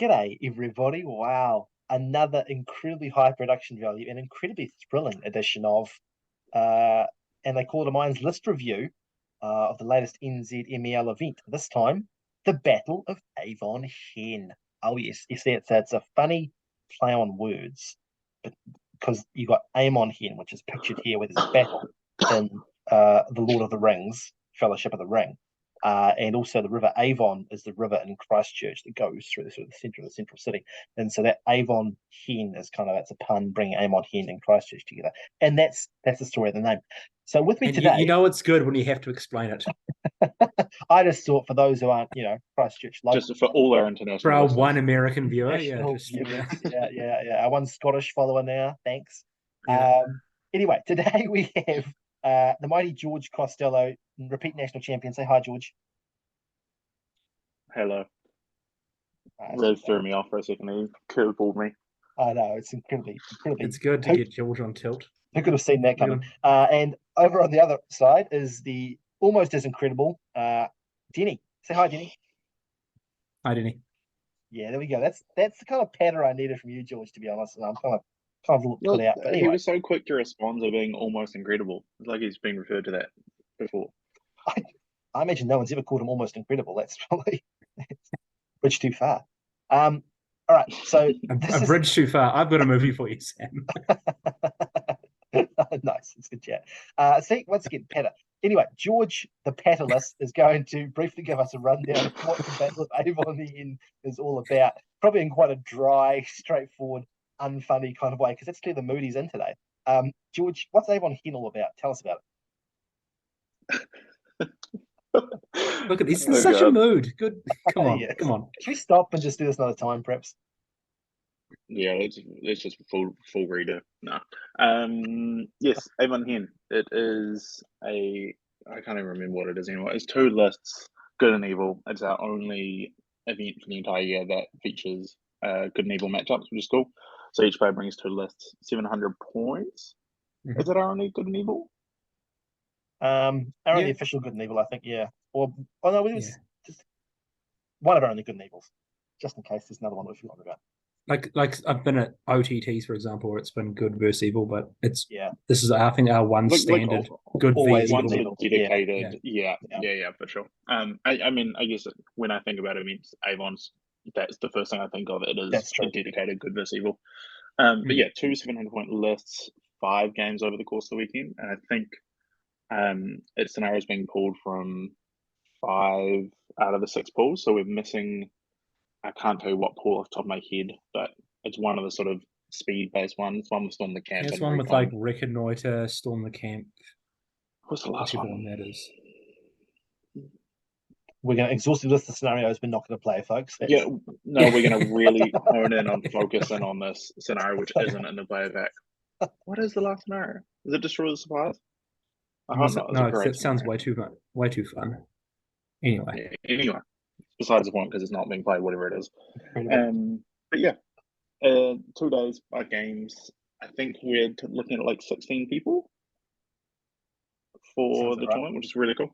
G'day, everybody. Wow. Another incredibly high production value and incredibly thrilling edition of, uh, and they call it a Mine's List review of the latest NZMEL event. This time, the Battle of Avon Hen. Oh, yes. You see, it's a funny play on words, but because you got Amon Hen, which is pictured here with his battle in The Lord of the Rings, Fellowship of the Ring. And also the River Avon is the river in Christchurch that goes through the sort of the center of the central city. And so that Avon Hen is that's a pun, bringing Amon Hen and Christchurch together. And that's the story of the name. So with me And today, you know it's good when you have to explain it. I just thought for those who aren't, Christchurch local, Just for all our For international our listeners. one American viewer, national yeah. viewers, yeah. Our one Scottish follower now, thanks. Yeah. Anyway, today we have the mighty George Costello, repeat national champion. Say hi, George. Hello. Uh, Really threw me off for a second. He curveballed me. I know it's incredibly. It's good to Who, get George on tilt. who could have seen that coming? Yeah. And over on the other side is the almost as incredible Denny. Say hi, Denny. Hi, Denny. Yeah, there we go. That's the kind of patter I needed from you, George. To be honest, and I'm kind of a little put Well, out. But he anyway, was so quick to respond to being almost incredible. It's like he's been referred to that before. I, I imagine no one's ever called him almost incredible. That's probably bridge too far. All right. So this A is bridge too far. I've got a movie for you, Sam. nice. It's good chat. See, once again, patter. Anyway, George, the patterless, is going to briefly give us a rundown of what the Battle of Avon Hen is all about. Probably in quite a dry, straightforward, unfunny kind of way, because that's clearly the mood he's in today. George, what's Avon Hen all about? Tell us about Look at this. Oh, Such a God. mood. Good. it. Come on. Yes. Come on. Should we stop and just do this another time, perhaps? Yeah, let's just full reader. No. Yes, Avon Hen. It is I can't even remember what it is anymore. It's two lists, good and evil. It's our only event for the entire year that features good and evil matchups, which is cool. So each player brings two lists, 700 points. Is it our only good and evil? Our only Yeah. official good and evil, I think, yeah. Or oh no, it was Yeah. just one of our only good and evils, just in case there's another one we've forgotten about. Like I've been at OTTs, for example, where it's been good versus evil, but Yeah, this is I think our one Like standard good always v one good evil. sort evil. of dedicated, Yeah. yeah, for sure. I mean, I guess when I think about events, Avon's that's the first thing I think of. It is That's a true. dedicated good versus evil. Hmm. But yeah, two 700-point lists, 5 games over the course of the weekend, and I think its scenarios being pulled from 5 out of the 6 pools. So we're missing. I can't tell you what pool off the top of my head, but it's one of the sort of speed-based ones. One was Storm the Camp There's and one with like Recon. Reconnoiter, Storm the Camp, What's the last whichever one? one that is. We're going to exhaustively list the scenarios we're not going to play, folks. Yeah, no, we're going to really hone in on focusing on this scenario, which isn't in the player pack. What is the last scenario? Is it Destroy the Supplies? I hope not. It's a No, great that sounds scenario. way too fun. Anyway, Yeah, anyway, besides the point, because it's not being played, whatever it is. Incredible. But yeah, 2 days, 5 games. I think we're looking at like 16 people for Sounds the right. tournament, which is really cool.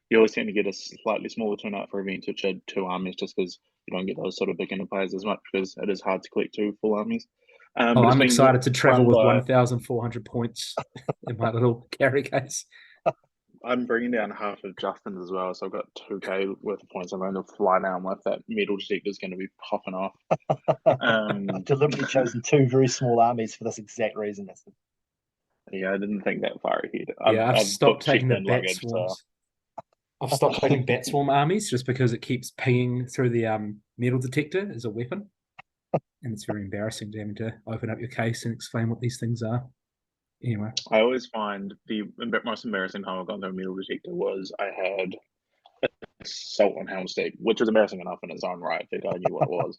You always tend to get a slightly smaller turnout for events which are 2 armies, just because you don't get those sort of beginner players as much, because it is hard to collect 2 full armies. But it's I'm being excited to travel run with by. 1,400 points in my little carry case. I'm bringing down half of Justin's as well, so I've got 2k worth of points. I'm going to fly down with that metal detector is going to be popping off. I've deliberately chosen 2 very small armies for this exact reason. Yeah, I didn't think that far ahead. Yeah, I've I've stopped booked taking the checked-in bat luggage, so swarms. I've stopped taking bat swarm armies just because it keeps pinging through the metal detector as a weapon. And it's very embarrassing to having to open up your case and explain what these things are. Anyway. I always find the most embarrassing time I've gone through a metal detector was I had assault on Helm's Deep, which was embarrassing enough in its own right. I think I knew what it was.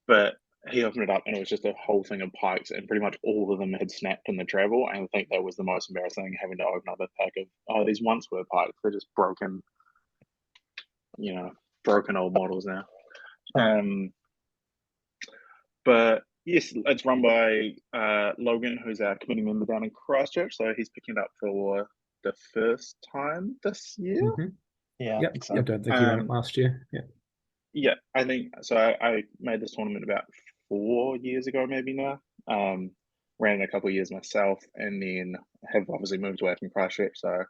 But he opened it up and it was just a whole thing of pikes, and pretty much all of them had snapped in the travel. And I think that was the most embarrassing thing, having to open up a pack of, oh, these once were pikes. They're just broken, broken old models now. But yes, it's run by Logan, who's our committee member down in Christchurch. So he's picking it up for the first time this year. Mm-hmm. Yeah, Yep. I think so. I don't think he ran it last year. Yeah. Yeah, I think so. I made this tournament about 4 years ago, maybe now. Ran it a couple of years myself, and then have obviously moved away from Christchurch. So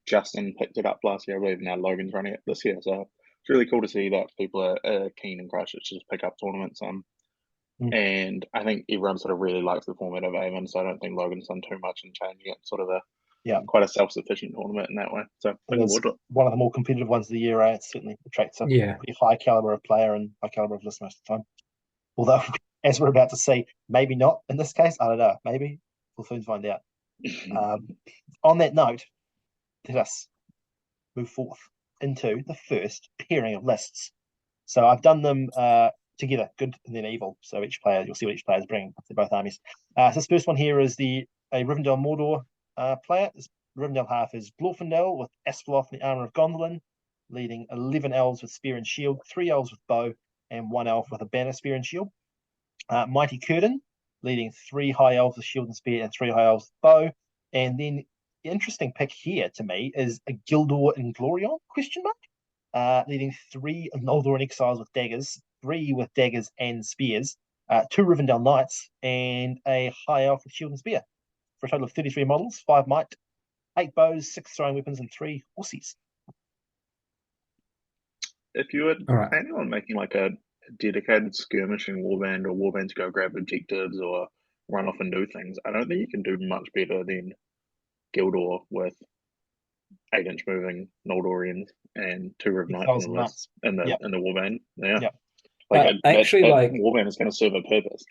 Justin picked it up last year, I believe. Now Logan's running it this year. So it's really cool to see that people are keen in Christchurch to just pick up tournaments. And I think everyone sort of really likes the format of Avon, so I don't think Logan's done too much in changing it. Sort of Yeah, quite a self-sufficient tournament in that way. So it looking is forward to it. one of the more competitive ones of the year. It certainly attracts a Yeah. pretty high caliber of player and high caliber of listener most of the time. Although, as we're about to see, maybe not in this case. I don't know. Maybe we'll soon find out. On that note, let us move forth into the first pairing of lists. So I've done them together, good and then evil. So each player, you'll see what each player is bringing to both armies. So this first one here is a Rivendell Mordor player. This Rivendell half is Glorfindel with Asploth and the Armor of Gondolin, leading 11 elves with spear and shield, 3 elves with bow, and 1 elf with a banner, spear, and shield. Mighty Curtin, leading 3 high elves with shield and spear and 3 high elves with bow. And then the interesting pick here to me is a Gildor Inglorion, question mark, leading 3 Noldor exiles with daggers, 3 with daggers and spears, 2 Rivendell knights, and a high elf with shield and spear, for a total of 33 models, 5 might, 8 bows, 6 throwing weapons, and 3 horses. If you were All right. planning on making like a dedicated skirmishing warband or warband to go grab objectives or run off and do things, I don't think you can do much better than Gildor with 8-inch moving Noldorians and 2 Riv Knights on Exiles the and list knights. in the warband. Yeah. Yep. Like Actually, that like warband is going to serve a purpose.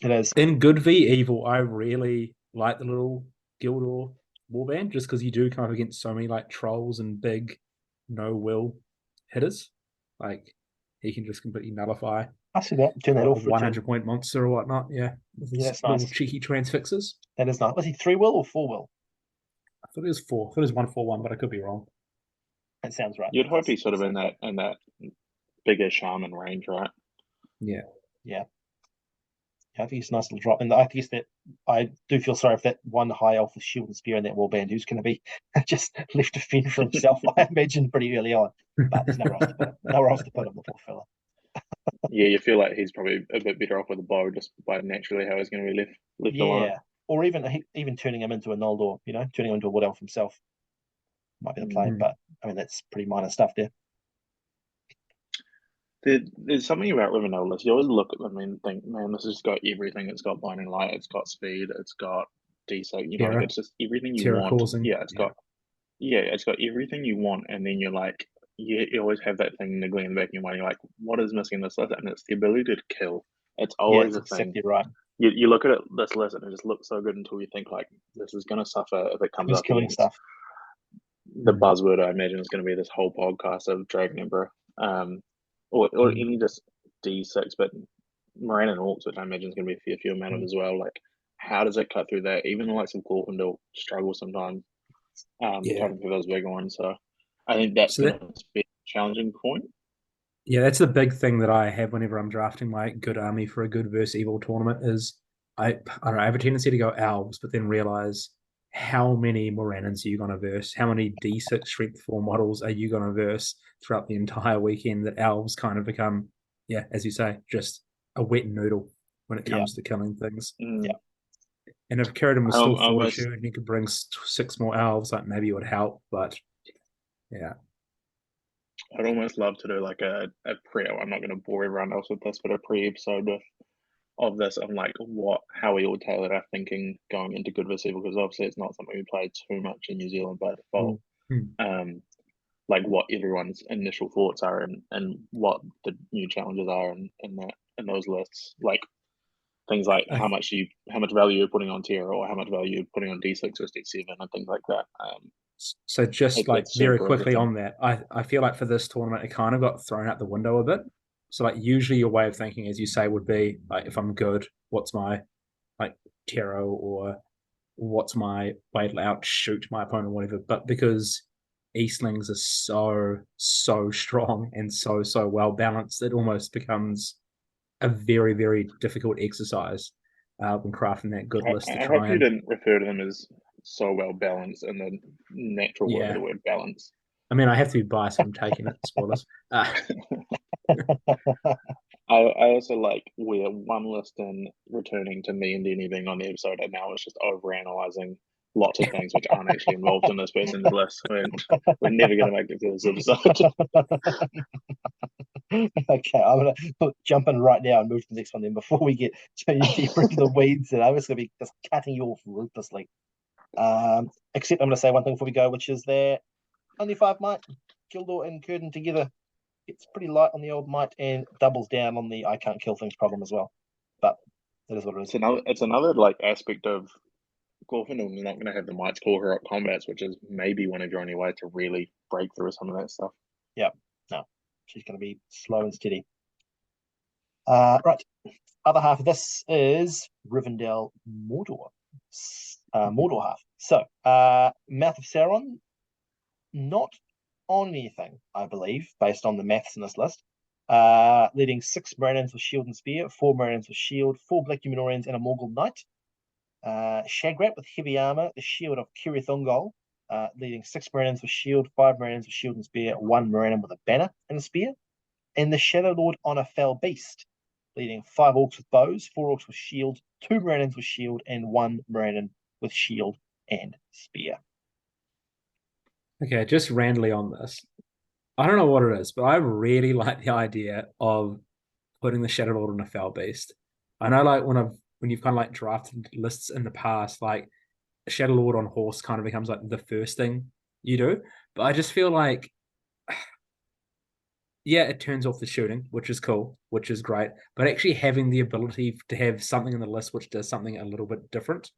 It is. in Good v Evil, I really like the little Gildor warband just because you do come up against so many like trolls and big no will hitters. Like he can just completely nullify I see that. Turn that a off for a turn. 100-point monster or whatnot. Yeah, with his that's little nice. cheeky transfixes. That is nice. Was he 3 will or 4 will? I thought it was 4. I thought it was 1-4-1, but I could be wrong. That sounds right. You'd hope he's sort of in that bigger shaman range, right? Yeah. I think it's a nice little drop. And I guess that I do feel sorry for that one high elf with shield and spear in that warband who's going to be just left to fend for himself, I imagine, pretty early on. But there's nowhere else to put him. Nowhere else to put him, the poor fella. Yeah, you feel like he's probably a bit better off with a bow just by naturally how he's going to be left alone. Yeah. Or even turning him into a Noldor, turning him into a wood elf himself might be the play. But I mean, that's pretty minor stuff there. There's something about Rivendell list. You always look at them and think, man, this has got everything. It's got Blinding Light, it's got speed, it's got DC. Like it's just everything you Terror want. causing. Yeah, it's got everything you want. And then you're like, you always have that thing niggling in the back of your mind. You're like, what is missing in this list? And it's the ability to kill. It's always a thing. Exactly right. You look at this list and it just looks so good until you think like this is going to suffer if it comes Who's up killing against stuff? the buzzword. I imagine is going to be this whole podcast of Dragon Emperor, or any just D6, but Moran and Orcs, which I imagine is going to be a fair few amount of as well. Like, how does it cut through that? Even the likes of Glorfindel struggle sometimes, cutting through those big ones. So I think that's going to be a challenging point. Yeah, that's the big thing that I have whenever I'm drafting my good army for a good versus evil tournament is I don't know, I have a tendency to go elves, but then realize how many Morannons are you going to verse? How many D6 strength 4 models are you going to verse throughout the entire weekend that elves kind of become, yeah, as you say, just a wet noodle when it comes to killing things. Yeah. And if Carradine was still Fortitude and you could bring 6 more elves, like maybe it would help, but yeah. I'd almost love to do like a pre. I'm not going to bore everyone else with this, but a pre-episode of this. I'm like, how we all tailored our thinking going into good versus evil, because obviously it's not something we play too much in New Zealand by default. Like what everyone's initial thoughts are and what the new challenges are in those lists. Like things like how much value you're putting on tier or how much value you're putting on D6 or D7 and things like that. So just like very quickly on that, I feel like for this tournament, it kind of got thrown out the window a bit. So like usually your way of thinking, as you say, would be like if I'm good, what's my like tarot or what's my way to outshoot my opponent or whatever. But because Eastlings are so strong and so well balanced, it almost becomes a very, very difficult exercise when crafting that good list to try. I hope you didn't refer to them as so well balanced in the natural word of the word balance. I mean, I have to be biased if I'm taking it, spoilers. I also like we're one list in returning to me and Denny being on the episode, and now it's just over analyzing lots of things which aren't actually involved in this person's list. We're never going to make it through this episode. Okay, I'm gonna jump in right now and move to the next one then before we get too deeper into the weeds. And I'm just gonna be just cutting you off ruthlessly. Except I'm gonna say one thing before we go, which is that only 5 might, Gildor and Curtin together. It's pretty light on the old might and doubles down on the I can't kill things problem as well. But that is what it is. It's another like aspect of Glorfindel not going to have the mites call her up combats, which is maybe one of your only way to really break through some of that stuff. Yeah, no, she's going to be slow and steady. Right, other half of this is Rivendell Mordor. Mordor half. So, Mouth of Sauron, not on anything, I believe, based on the maths in this list. Leading 6 Moranans with shield and spear, 4 Moranans with shield, 4 Black Humanoids, and a Morgul Knight. Shagrat with heavy armor, the shield of Cirith Ungol, leading 6 Moranans with shield, 5 Moranans with shield and spear, 1 Moranan with a banner and a spear. And the Shadow Lord on a fell beast, leading 5 Orcs with bows, 4 Orcs with shield, 2 Moranans with shield, and 1 Moranan with shield and spear. Okay, just randomly on this. I don't know what it is, but I really like the idea of putting the Shadow Lord on a fell beast. I know, like when you've kind of like drafted lists in the past, like Shadow Lord on horse kind of becomes like the first thing you do. But I just feel like, yeah, it turns off the shooting, which is cool, which is great. But actually having the ability to have something in the list which does something a little bit different.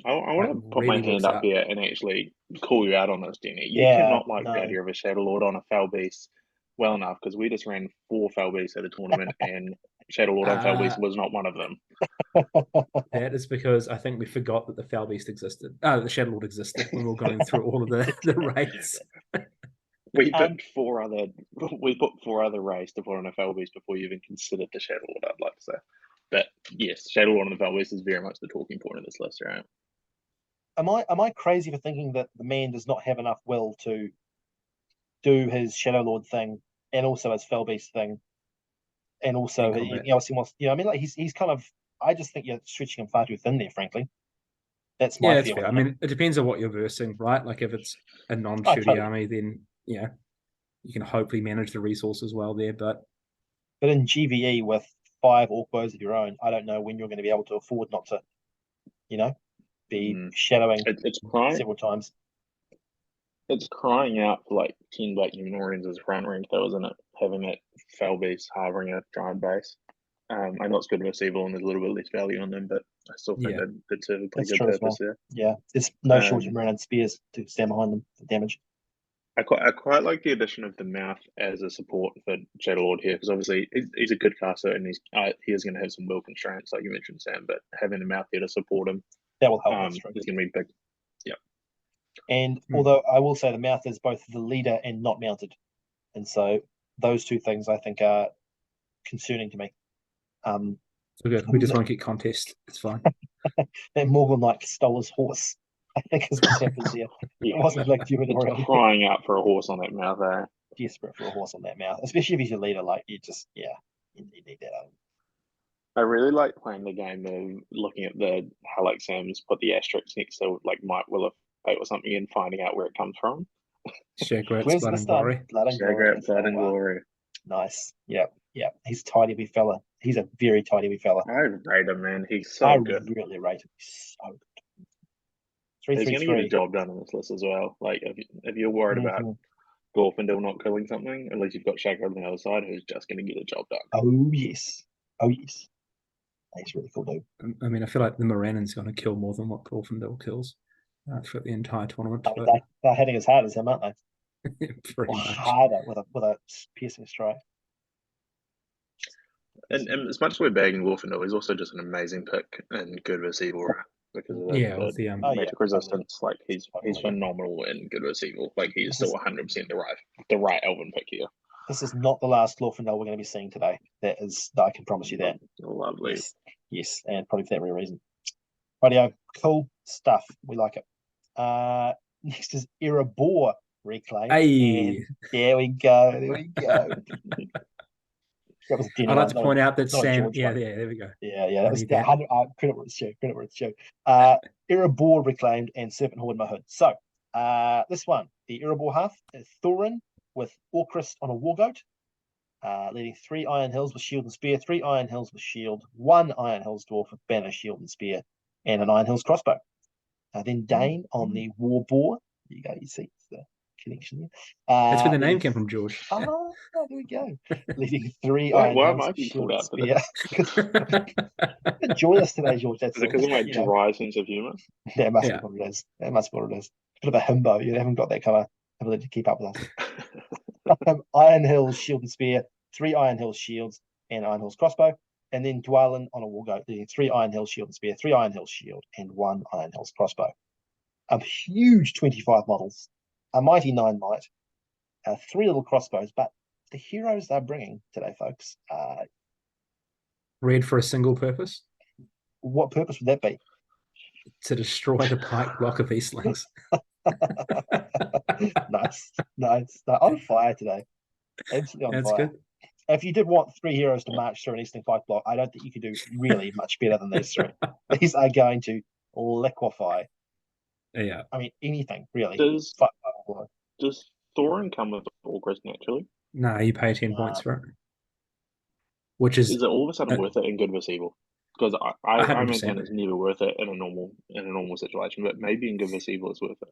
I want to put really my hand works up out. here and actually call you out on this, Denny. You Yeah, cannot like the no. idea of a Shadow Lord on a fell beast well enough, because we just ran 4 fell beasts at the tournament and Shadow Lord on fell beast was not one of them. That is because I think we forgot that the Foul Beast existed. The Shadow Lord existed when we were going through all of the raids. We picked 4 other. We put 4 other rays to put on a fell beast before you even considered the Shadow Lord. I'd like to say, but yes, Shadow Lord on the fell beast is very much the talking point of this list, right? Am I crazy for thinking that the man does not have enough will to do his Shadow Lord thing and also his Fell Beast thing, and also he obviously wants, I mean, like he's kind of. I just think you're stretching him far too thin there, frankly. That's my Yeah, it's feeling. fair. I mean, it depends on what you're versing, right? Like if it's a non-shooty totally. army, then yeah, you can hopefully manage the resources well there. But in GVE with 5 orc bows of your own, I don't know when you're going to be able to afford not to, be shadowing It's crying. several times. It's crying out for like 10 Black Humanoids as front rank, though, isn't it? Having that fell beast harboring a giant base. I know it's good versus evil and there's a little bit less value on them, but I still think yeah, they'd serve a pretty That's good true as purpose well. there. Yeah, there's no shortage of Um, Moran spears to stand behind them for damage. I quite like the addition of the mouth as a support for Shadow Lord here, because obviously he's a good caster and he is going to have some will constraints, like you mentioned, Sam. But having the mouth here to support him, That will help. That's true. is going to be big. Yeah. And although I will say the mouth is both the leader and not mounted, and so those 2 things I think are concerning to me. so good. We just won't get contest. It's fine. That Morgul Knight stole his horse, I think is what happens here. Yeah, It wasn't like Humanoid. it's crying out for a horse on that mouth, eh? Desperate for a horse on that mouth, especially if he's your leader. Like you need that. I really like playing the game of looking at how like Sam's put the asterisks next to like might will of fate or something and finding out where it comes from. Shagrat's Where's Blood the and sun? Glory. Blood and glory. Shagrat, Blood and wow. Glory. Nice. Yeah. He's a tidy wee fella. He's a very tidy wee fella. I rate him, man. He's so I good. really rate him. He's so good. He's going to get a 333. job done on this list as well. Like if you're worried about Glorfindel not killing something, at least you've got Shagrat on the other side who's just going to get a job done. Oh yes. He's really cool, dude. I mean, I feel like the Moranan's going to kill more than what Glorfindel kills throughout the entire tournament. I mean, they're hitting as hard as him, aren't they? Pretty Or much. harder with a piercing strike. And as much as we're bagging Glorfindel, he's also just an amazing pick in good versus evil, right? Because of the magic resistance. Like he's phenomenal in good versus evil. Like he's still 100% the right Elven pick here. This is not the last Glorfindel we're going to be seeing today. I can promise you that. Lovely. Yes, and probably for that very reason. Rightio, cool stuff. We like it. Next is Erebor. reclaimed. Hey, And there we go. There we go. That was I'd like to point out that not a Sam. George Yeah, one. there we go. Yeah, I that was need that. that. 100, credit where it's due. Credit where it's due. Erebor reclaimed and Serpent Horde Mahood. So, this one, the Erebor half is Thorin with Orcrist on a Wargoat, leading 3 Iron Hills with Shield and Spear, 3 Iron Hills with Shield, 1 Iron Hills Dwarf with Banner, Shield and Spear, and an Iron Hills crossbow. Then Dane on the War Boar. There you go. You see the connection there. That's where the name leading came from, George. Oh, there we go. Leading 3 Why, Iron why Hills am I with being Shield called and out for Spear. this? Bit joyous today, George. That's Is it all. because of my You know, dry sense of humour? that must be Yeah. what it is. That must be what it is. Bit of a himbo. You haven't got that kind of ability to keep up with us. Iron Hills Shield and Spear, 3 Iron Hills Shields, and Iron Hills Crossbow. And then Dwalin on a Wargoat, leading 3 Iron Hills Shield and Spear, 3 Iron Hills Shield, and 1 Iron Hills Crossbow. A huge 25 models, a mighty 9 might, 3 little crossbows, but the heroes they're bringing today, folks, Red for a single purpose, what purpose would that be? to destroy the pike block of Eastlings. Nice. No, on fire today. Absolutely on That's fire. good. If you did want 3 heroes to march through an Eastern Pike block, I don't think you could do really much better than these 3. These are going to liquefy. Yeah. I mean, anything really. Does Thorin come with Orcrist naturally? No, you pay 10 points for it. Which is Is it all of a sudden worth it in Good vs Evil? Because I 100%. maintain it's never worth it in a normal situation, but maybe in Good vs Evil it's worth it.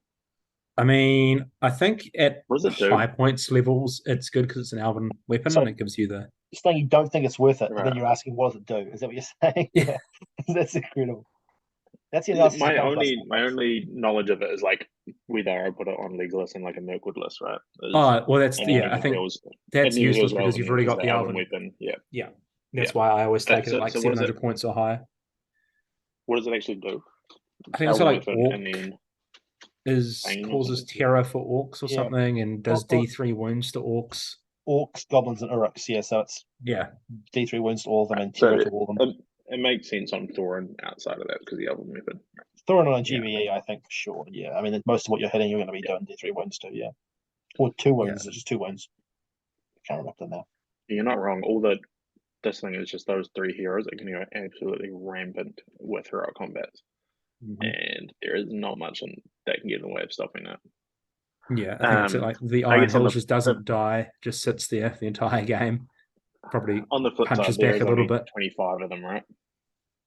I mean, I think at What does it do? high points levels, it's good because it's an elven weapon So- and it gives you the. You're saying you don't think it's worth it, but then Right. you're asking, what does it do? Is that what you're saying? Yeah. That's incredible. That's the analysis. My only knowledge of it is like whether I put it on Legolas and like a Mirkwood list, right? Oh, well, that's, And yeah, I think that's it never useless feels because you've already relevant got because the elven. weapon. Yeah. Yeah. That's Yeah. why I always take it So- at like so what does 700 points or higher. What does it actually do? I think it's got like Elven orc weapon, and then is Bane or causes something? terror for orcs or Yeah. something and does Or- D3 wounds to orcs. Orcs, goblins, and uruks. Yeah, so it's Yeah. D3 wounds to all of them and So terror to all of them. it makes sense on Thorin outside of that because the elven weapon. Thorin on a Yeah. GBE, I think for sure. Yeah, I mean, most of what you're hitting, you're going to be doing D3 wounds too. Yeah, or 2 wounds. It's just 2 wounds. I can't remember now. You're not wrong. This thing is just those 3 heroes that can go absolutely rampant with heroic combat, Mhm. and there is not much that can get in the way of stopping that. Yeah, I think it's like the I Iron guess on Hills the- just doesn't die, just sits there the entire game. Probably On the flip punches side, there back is a little only bit. 25 of them, right?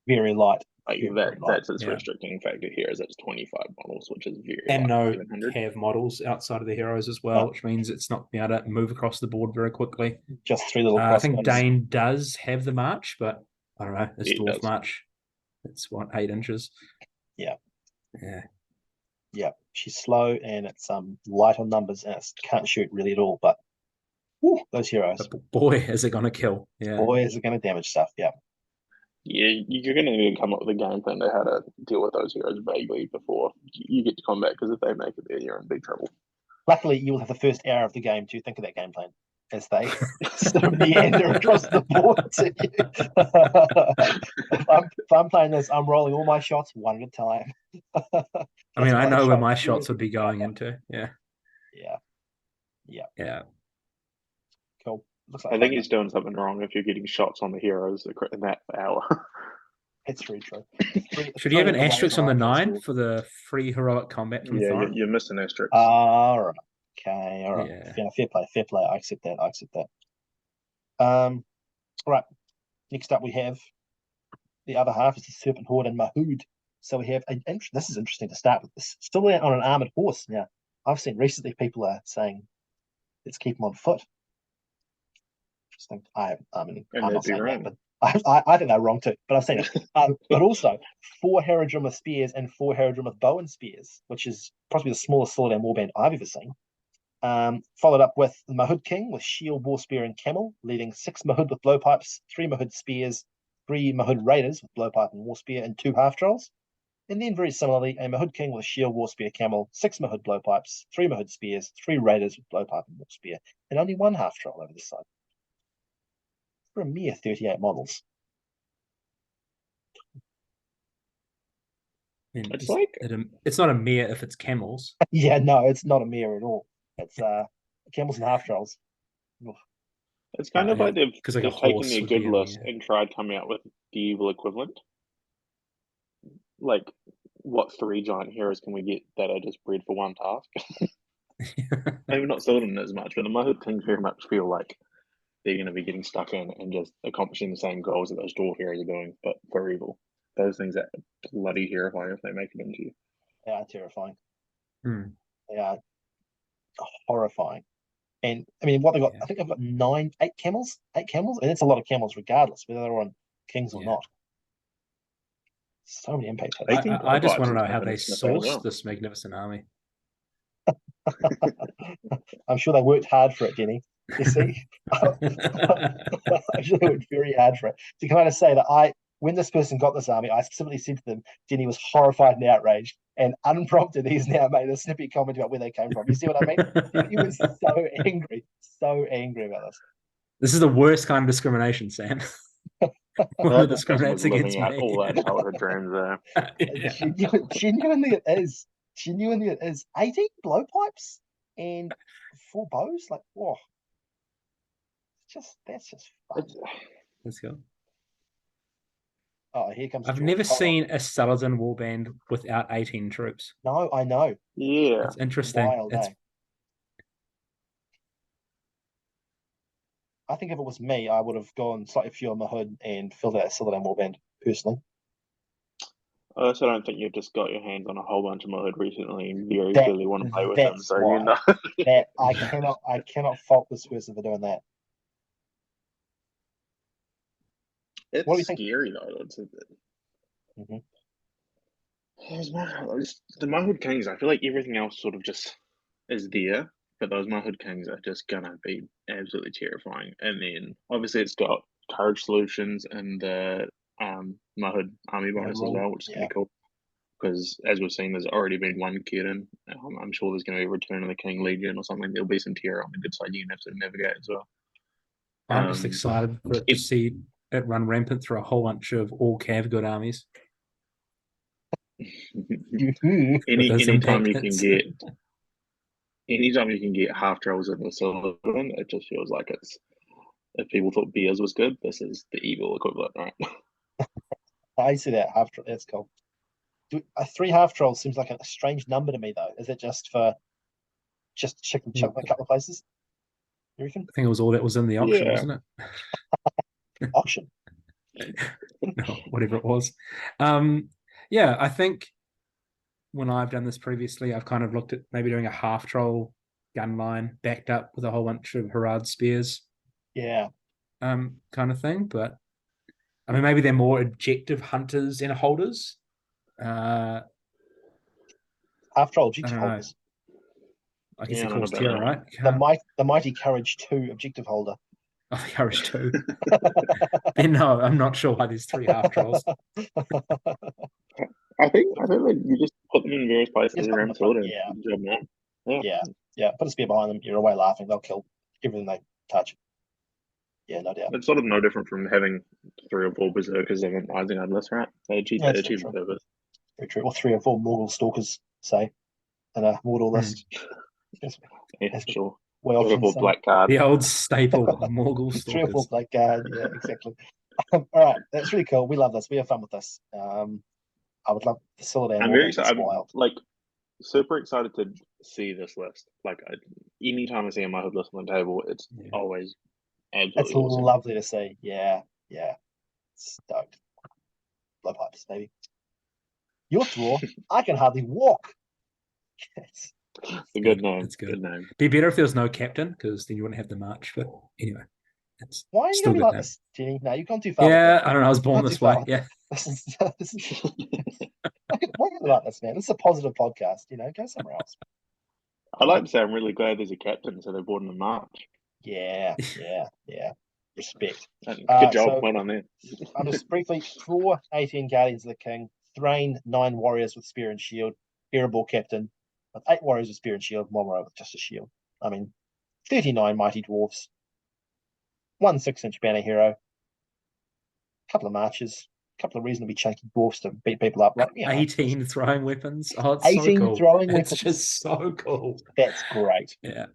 Very light. Like Very light. that's its Yeah. restricting factor here is it's 25 models, which is very And light, no 700. cav models outside of the heroes as well, No. which means it's not going to be able to move across the board very quickly. Just 3 little I think crossbows. Dane does have the march, but I don't know. It's He dwarf does. march. It's what, 8 inches? Yeah. Yeah. Yeah, she's slow and it's light on numbers and it can't shoot really at all. But whew, those heroes, But boy, is it going to kill. Yeah. boy, is it going to damage stuff. Yeah. Yeah, you're going to need to come up with a game plan to how to deal with those heroes vaguely before you get to combat, because if they make it there, you're in big trouble. Luckily, you will have the first hour of the game to think of that game plan as they sort of meander across the board to you. if I'm playing this, I'm rolling all my shots one at a time. I mean, I know where my That's shots would really be going into. Yeah. Yeah. Cool. Looks like I think fun. he's doing something wrong if you're getting shots on the heroes in that hour. It's very true. Should you have an asterisk on the 9 for the free heroic combat from Yeah, Thorin? you're missing asterisks. All right. Okay. All right. Yeah. Fair play. I accept that. All right. Next up, we have the other half is the Serpent Horde and Mahood. So we have this is interesting to start with. This still on an armored horse. Now, I've seen recently people are saying let's keep him on foot. Interesting. I'm not saying that, but I think they're wrong too. But I've seen it. But also 4 Haradrim with spears and 4 Haradrim with bow and spears, which is possibly the smallest sword and warband I've ever seen. Followed up with the Mahood King with shield, war spear, and camel, leading 6 Mahood with blowpipes, 3 Mahood spears, 3 Mahood raiders with blowpipe and war spear, and 2 half trolls. And then very similarly, a Mahood King with shield, war spear, camel, 6 Mahood blowpipes, 3 Mahood spears, 3 raiders with blowpipe and war spear, and only 1 half troll over this side. For a mere 38 models. It's like it's not a mere if it's camels. Yeah, no, it's not a mere at all. It's camels and half trolls. It's kind of yeah, like they've 'cause like a they've taken horse their would good be list and tried coming out with the evil equivalent. Like, what three giant heroes can we get that are just bred for one task? Maybe not Sildon as much, but the Motherhood Kings very much feel like they're going to be getting stuck in and just accomplishing the same goals that those dwarf heroes are doing, but for evil. Those things are bloody terrifying if they make it into you. They are terrifying. Hmm. They are horrifying. And I mean, what they got? Yeah. I think they've got 8 camels. 8 camels, and it's a lot of camels, regardless whether they're on kings or Yeah. not. So many impact hits. 18 I just Bloodpipes want to is know how nothing they to sniff at as sourced well. this magnificent army. I'm sure they worked hard for it, Jenny. You see, I'm sure they worked very hard for it. So can I just say that when this person got this army, I specifically said to them, Jenny was horrified and outraged, and unprompted, he's now made a snippy comment about where they came from. You see what I mean? He was so angry about this. This is the worst kind of discrimination, Sam. One That that person discriminates was living against out me. all their childhood dreams there. Yeah. Genuinely, it is. Genuinely, it is. 18 blowpipes and 4 bows. Like, whoa. That's just fun. Let's go. Oh, here comes I've George. never Hold on. seen a Saladin warband without 18 troops. No, I know. Yeah. It's interesting. Wild, It's eh? I think if it was me, I would have gone slightly few on the hood and filled out a Silverdown warband personally. I also don't think you've just got your hands on a whole bunch of Motherhood recently and very That- clearly want to play with them. that's So why. you know, That I cannot fault this person for doing that. it's What do you think? scary though. Mhm. The Motherhood Kings. I feel like everything else sort of just is there, but those Motherhood Kings are just gonna be absolutely terrifying. And then obviously it's got courage solutions and the Motherhood army bonus as well, which is gonna be cool. Because as we've seen, there's already been one Kieran. I'm sure there's going to be a Return of the King Legion or something. There'll be some terror on the good side you have to navigate as well. I'm just excited for it to see it run rampant through a whole bunch of all Cav good armies. Anytime you can get half trolls in the Sylvan, it just feels like it's. If people thought Beers was good, this is the evil equivalent, right? I see that half troll. That's cool. 3 half trolls seems like a strange number to me, though. Is it just for chicken chunk in a couple of places? You reckon? I think it was all that was in the auction, Yeah. wasn't it? Auction. No, whatever it was. Yeah, I think when I've done this previously, I've kind of looked at maybe doing a half troll gun line backed up with a whole bunch of Harad spears. Yeah. Kind of thing. But I mean, maybe they're more objective hunters and holders. Half troll objective holders. I guess Yeah, he calls Tierra, right? The mighty courage 2 objective holder. Oh, the courage 2. Then no, I'm not sure why there's 3 half trolls. I think like you just put them in various places around the field and yeah. job now. Yeah. Put a spear behind them. You're away laughing. They'll kill everything they touch. Yeah, no doubt. It's sort of no different from having 3 or 4 berserkers in an Isengard list, right? They achieve the purpose. Very true. Or 3 or 4 Morgul stalkers, say, in a Mordor list. Yeah, sure. We often 3 or 4 say. black card. The old staple Morgul stalkers. 3 or 4 black card. Yeah, exactly. All right, that's really cool. We love this. We have fun with this. I would love the Silverdown. I'm very excited. I'm like super excited to see this list. Like anytime I see a Motherhood list on the table, it's always absolutely awesome. Lovely to see. Yeah. Stoked. Blow pipes, baby. Your draw. I can hardly walk. It's a good name. It's good. Good name. Be better if there was no captain, because then you wouldn't have the march. But anyway, it's why are you going to be like this, Jenny? No, you've gone too far. Yeah, I don't know. I was born this way. Yeah. Why are you like this, man? This is a positive podcast. Go somewhere else. I'd like to say I'm really glad there's a captain, so they're born in March. Yeah. Respect. Good job. Well done there. I'll just briefly draw 18 Guardians of the King, Thrain, 9 warriors with spear and shield, Erebor captain, with 8 warriors with spear and shield, 1 warrior with just a shield. 39 mighty dwarves, 1 6-inch banner hero, couple of marches, couple of reasonably chunky dwarfs to beat people up. Like, 18 throwing weapons. Oh, it's so 18 cool. throwing It's weapons. just so cool. That's great. Yeah.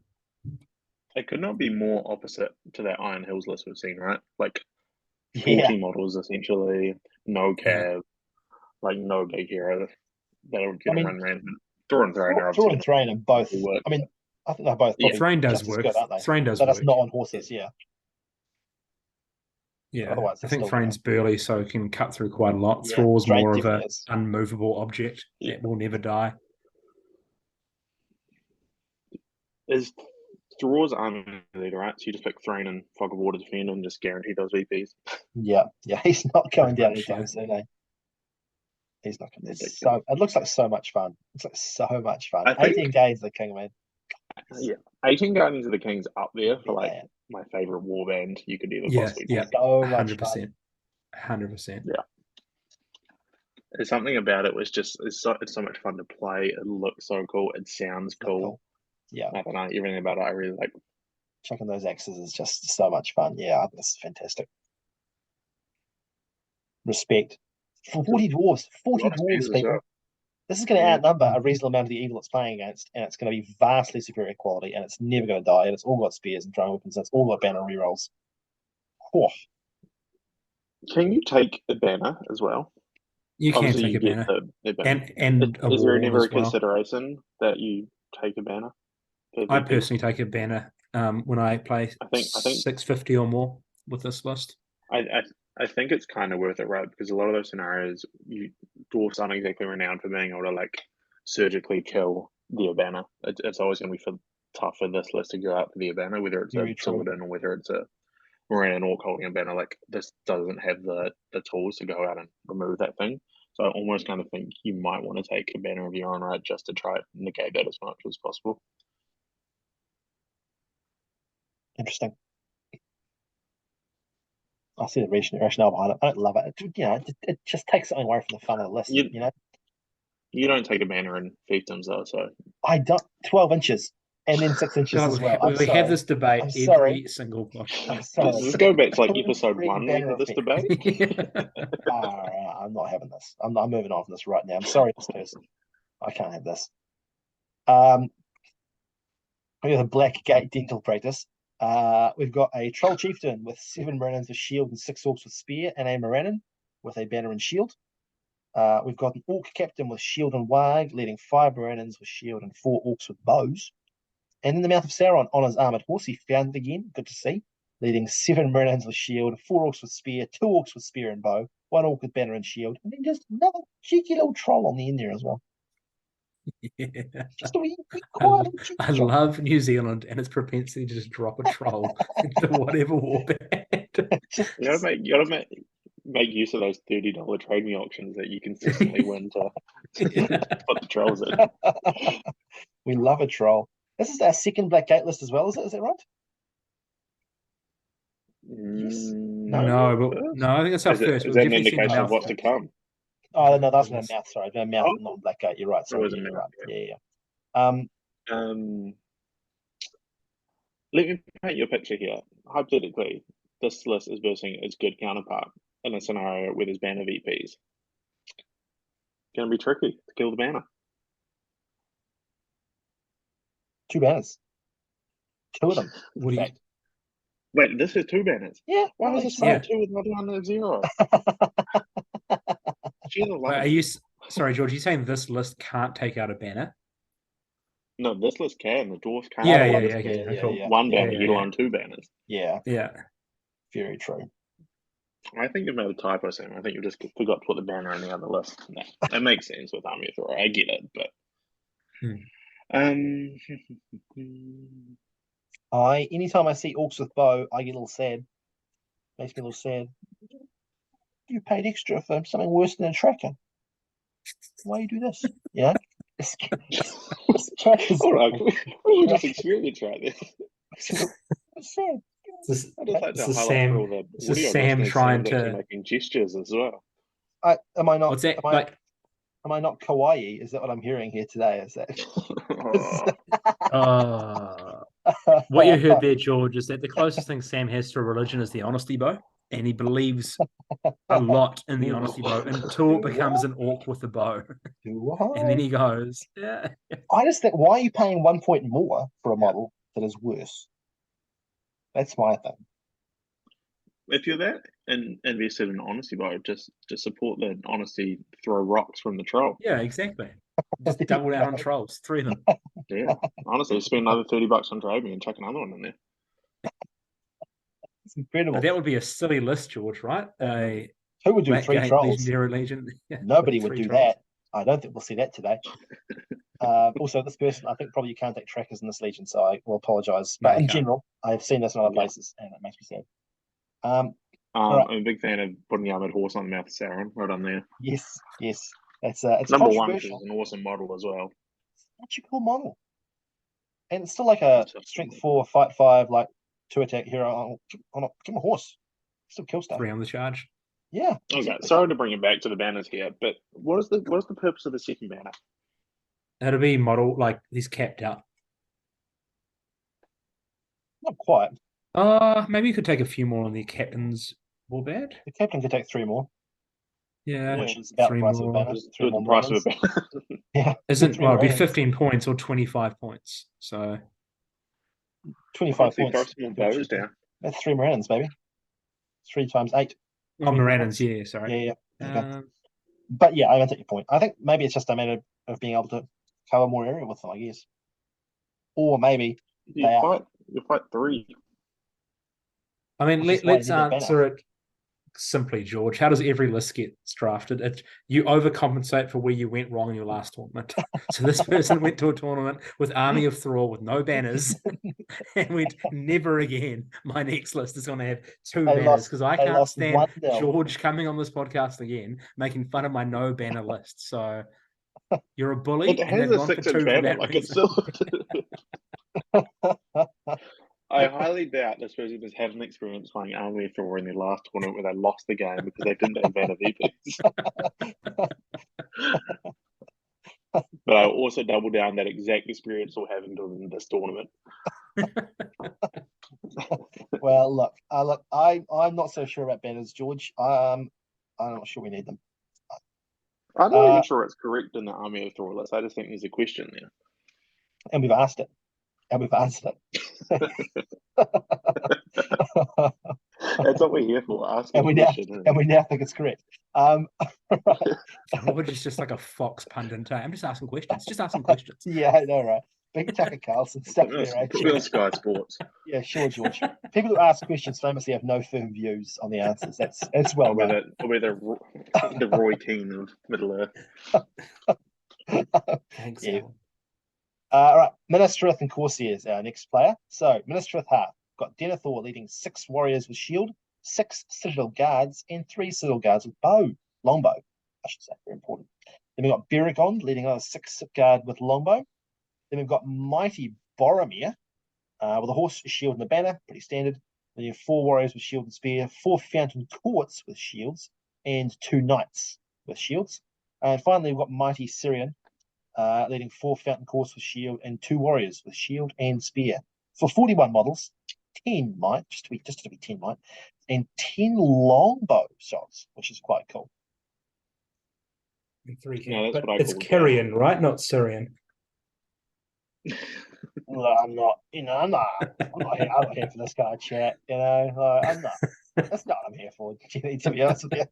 It could not be more opposite to that Iron Hills list we've seen, right? Like 40 models essentially, no cab, like no big hero that are going to run random. Thor and Thrain are Thor obviously and Thrain are both. work. I mean, I think they're both probably Thrain does just as work. good, aren't they? Thrain does but work. that's not on horses, yeah. Yeah, otherwise I think still, Thrain's burly, so it can cut through quite a lot. Yeah, Thrall's Thrain more of a definitely is. unmovable object that will never die. Is Thrall's army leader, right? So you just pick Thrain and Fog of War to defend and just guarantee those VPs. Yeah, he's not going Pretty down much, anytime yeah. soon, eh? He's not going to. Ridiculous. It looks like so much fun. It's like so much fun. I think- 18 games the king, man. Yeah, 18 Guardians of the King's up there for like Yeah. my favorite warband you could ever Yeah, possibly yeah, take. So much fun. 100%. Yeah. There's something about it was just it's so much fun to play. It looks so cool. It sounds cool. Yeah, I don't know, everything about it I really like. chucking those axes is just so much fun. Yeah, this is fantastic. Respect. For 40 dwarves, 40 A lot of dwarves, spears as people. well. This is going to Yeah. outnumber a reasonable amount of the evil it's playing against, and it's going to be vastly superior quality, and it's never going to die, and it's all got spears and throwing weapons, and it's all got banner rerolls. Oh, Can you take a banner as well? You can Obviously, take you a get banner. the banner. And a Is there ward never as a well. consideration that you take a banner? I personally take a banner when I play I think 650 or more with this list. I think it's kind of worth it, right? Because a lot of those scenarios, dwarfs aren't exactly renowned for being able to like surgically kill the Urbana. It's always going to be tough for this list to go out for the Urbana, whether it's Very a true. Sylvan or whether it's a Moran Orc holding a banner. Like this doesn't have the tools to go out and remove that thing. So I almost kind of think you might want to take a banner of your own, right, just to try and negate that as much as possible. interesting. I see the rationale behind it. I don't love it. It just takes something away from the fun of the list. You don't take a banner in fiefdoms though, so I don't 12 inches and then 6 inches God, as well. we have this debate I'm every sorry. single podcast. I'm sorry. Does this go back to like Put episode three 1 we banner had this effect. debate? I'm not having this. I'm moving on from this right now. I'm sorry, this person. I can't have this. We have a Black Gate dental practice. We've got a Troll Chieftain with 7 Moranans with shield and 6 Orcs with spear, and a Moranan with a banner and shield. We've got an Orc Captain with shield and wag, leading 5 Moranans with shield and 4 Orcs with bows. And in the Mouth of Sauron on his armored horse, he found it again. Good to see. Leading 7 Moranans with shield, 4 Orcs with spear, 2 Orcs with spear and bow, 1 Orc with banner and shield, and then just another cheeky little troll on the end there as well. Yeah. Just a wee quiet I love New Zealand and its propensity to just drop a troll into whatever warband. You gotta make use of those $30 trade me auctions that you consistently win to put the trolls in. We love a troll. This is our second Black Gate list as well, is it? Is that right? Yes. No, I think it's our first. Is that an indication of what's to come? Oh no, that's no Mouth. Sorry, no Mouth, not Black Gate. You're right. Sorry, was a you're Mouth, right. Yeah. Let me paint you a picture here. Hypothetically, this list is versing its good counterpart in a scenario where there's banner VPs. It's going to be tricky to kill the banner. 2 banners. 2 of them. What do you? Wait, this is 2 banners. Yeah. Why was it so 2 with another one at 0? Wait, are you sorry, George? You saying this list can't take out a banner? No, this list can. The dwarf can't. Yeah. One banner, you on 2 banners. Yeah. Yeah. Very true. I think you've made a typo, Sam. I think you just forgot to put the banner on the other list. No, that makes sense with Army of Thor. I get it, but anytime I see Orcs with bow, I get a little sad. Makes me a little sad. You paid extra for something worse than a tracker. Why you do this? Yeah. This tracker's all right, we just experience right there. It's sad. This This is Sam trying to making gestures as well. Am I not? What's that? Am I not kawaii? Is that what I'm hearing here today? Is that? What you heard there, George, is that the closest thing Sam has to a religion is the honesty bow. and he believes a lot in the honesty bow until it becomes an orc with a bow. And then he goes, yeah. I just think, why are you paying 1 point more for a model that is worse? That's my thing. If you're that invested in honesty bow, just support the honesty throw rocks from the troll. Yeah, exactly. Just double down on trolls, 3 of them. Yeah, honestly, spend another $30 on Draven and chuck another one in there. It's incredible. But that would be a silly list, George, right? Who would do 3 trolls? Legendary Legion. Yeah, Nobody would do trolls. that. I don't think we'll see that today. Also, this person, I think probably you can't take trackers in this Legion, so I will apologise. But in general, I've seen this in other places, and it makes me sad. I'm a big fan of putting the armored horse on the mouth of Sauron, right on there. Yes. It's number one, which is an awesome model as well. Such a cool model, and it's still like a strength 4, fight 5, like 2 attack hero. Give him a horse, still kill stuff. 3 on the charge. Yeah. Okay, sorry to bring it back to the banners here, but what is the purpose of the second banner? It'll be model like he's capped out. Not quite. Maybe you could take a few more on the captain's warband. The captain could take 3 more. Yeah, which is about 3 the price more. of a banner. Just do the price of a banner. Yeah. Isn't well, it'd be 15 points or 25 points. So 25 points. Throw some more bows down. That's 3 Morannons, baby. 3 times 8. Oh, Morannons, yeah, sorry. Yeah. Okay. But yeah, I take your point. I think maybe it's just a matter of being able to cover more area with them, I guess. Or maybe you fight 3. I mean, let's answer it simply, George. How does every list get drafted? You overcompensate for where you went wrong in your last tournament. So this person went to a tournament with Army of Thrall with no banners and went, never again. My next list is going to have 2 banners because I can't stand George coming on this podcast again, making fun of my no banner list. So you're a bully. It has a 6-inch banner. Like it's still... I highly doubt this person has had an experience playing Army of Thor in their last tournament where they lost the game because they didn't have banner VPs. But I also double down that exact experience will have in this tournament. Well, look, I'm not so sure about banners, George. I'm not sure we need them. I'm not even sure it's correct in the Army of Thor list. I just think there's a question there. And we've asked it. That's what we're here for. Asking and we now think it's correct. Right. Robert's just like a Fox pundit. I'm just asking questions. Yeah, I know, right? Big Tucker Carlson stuff there, right? Put on Sky Sports. Yeah, sure, George. People who ask questions famously have no firm views on the answers. That's well known. We're the Roy Keane of Middle Earth. Thanks. Yeah. All right, Ministrith and Corsairs, our next player. So, Ministrith half. Got Denethor leading 6 warriors with shield, 6 citadel guards, and 3 citadel guards with longbow, I should say, very important. Then we've got Beragond leading another 6 guard with longbow. Then we've got Mighty Boromir with a horse, a shield, and a banner, pretty standard. Then you have 4 warriors with shield and spear, 4 fountain courts with shields, and 2 knights with shields. And finally, we've got Mighty Syrian leading 4 fountain courts with shield and 2 warriors with shield and spear. For 41 models, 10 might, just to be 10 might, and 10 longbow shots, which is quite cool. 3K, but it's Kyrian, right? Not Syrian. Well, I'm not here for this kind of chat, I'm not. That's not what I'm here for, to be honest with you.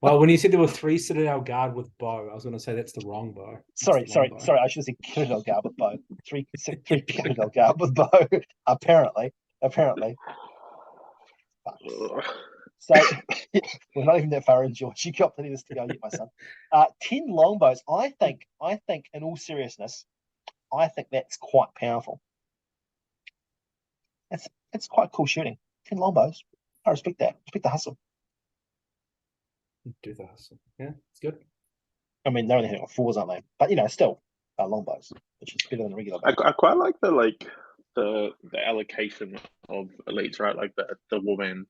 Well, when you said there were 3 citadel guard with bow, I was going to say that's the wrong bow. Sorry. I should have said citadel guard with bow. 3 citadel guard with bow. Apparently. So we're not even that far in, George. You got plenty of this to go yet, my son. 10 longbows. I think, in all seriousness, I think that's quite powerful. It's quite cool shooting. 10 longbows. I respect that. Respect the hustle. Do the hustle. Yeah, it's good. I mean, they're only hitting on 4s, aren't they? But still, longbows, which is better than regular. I quite like the allocation of elites, right? Like the warband,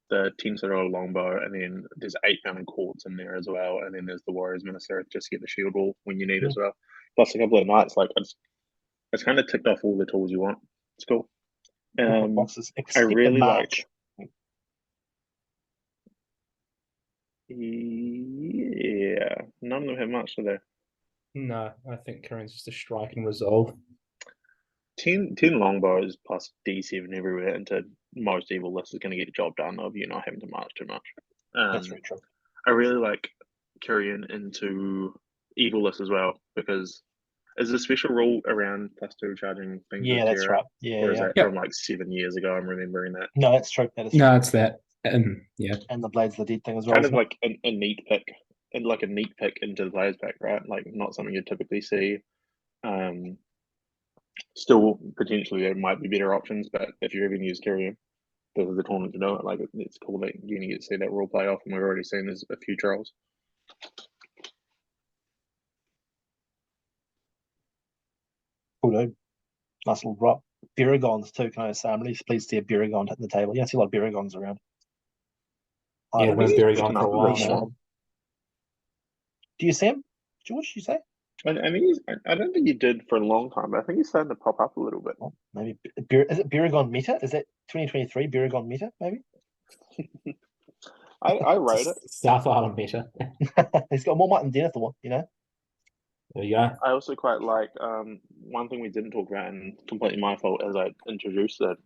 the 10 citadel longbow, and then there's 8 fountain courts in there as well, and then there's the warriors minister just to get the shield wall when you need as well. Plus a couple of knights. Like it's kind of ticked off all the tools you want. It's cool. I really like Yeah, none of them have much, do they? No, I think Korean's just a strike and resolve. 10 longbows plus D7 everywhere into most evil lists is going to get the job done of you not having to march too much. That's very true. I really like Korean into evil lists as well because is there a special rule around +2 charging things Yeah, with that's terror? right. Yeah, Or is yeah. that Yep. from like 7 years ago? I'm remembering that. No, that's true. That is true. No, it's that. Yeah. And the Blades of the Dead thing as well. Kind of isn't it? like a neat pick, and like a neat pick into the players pack, right? Like not something you typically see. Still potentially there might be better options, but if you're ever going to use Carrion, this is the tournament to do it. Like it's cool that you get to see that rule play off, and we've already seen there's a few trolls. Cool, dude. Nice little drop. Buragons too, can I say? I'm really pleased to see a Buragon hitting the table. You don't see a lot of Buragons around. Yeah, I no He's Berry picking gone for up a a while bit now. more. Do you see him, George? You say? I mean, I don't think he did for a long time, but I think he's starting to pop up a little bit. Well, maybe is it Buragon meta? Is that 2023 Buragon meta? Maybe I rate it. South Island better. he's got more might than Denethor, you know. There you go. I also quite like one thing we didn't talk about, and completely my fault as I introduced the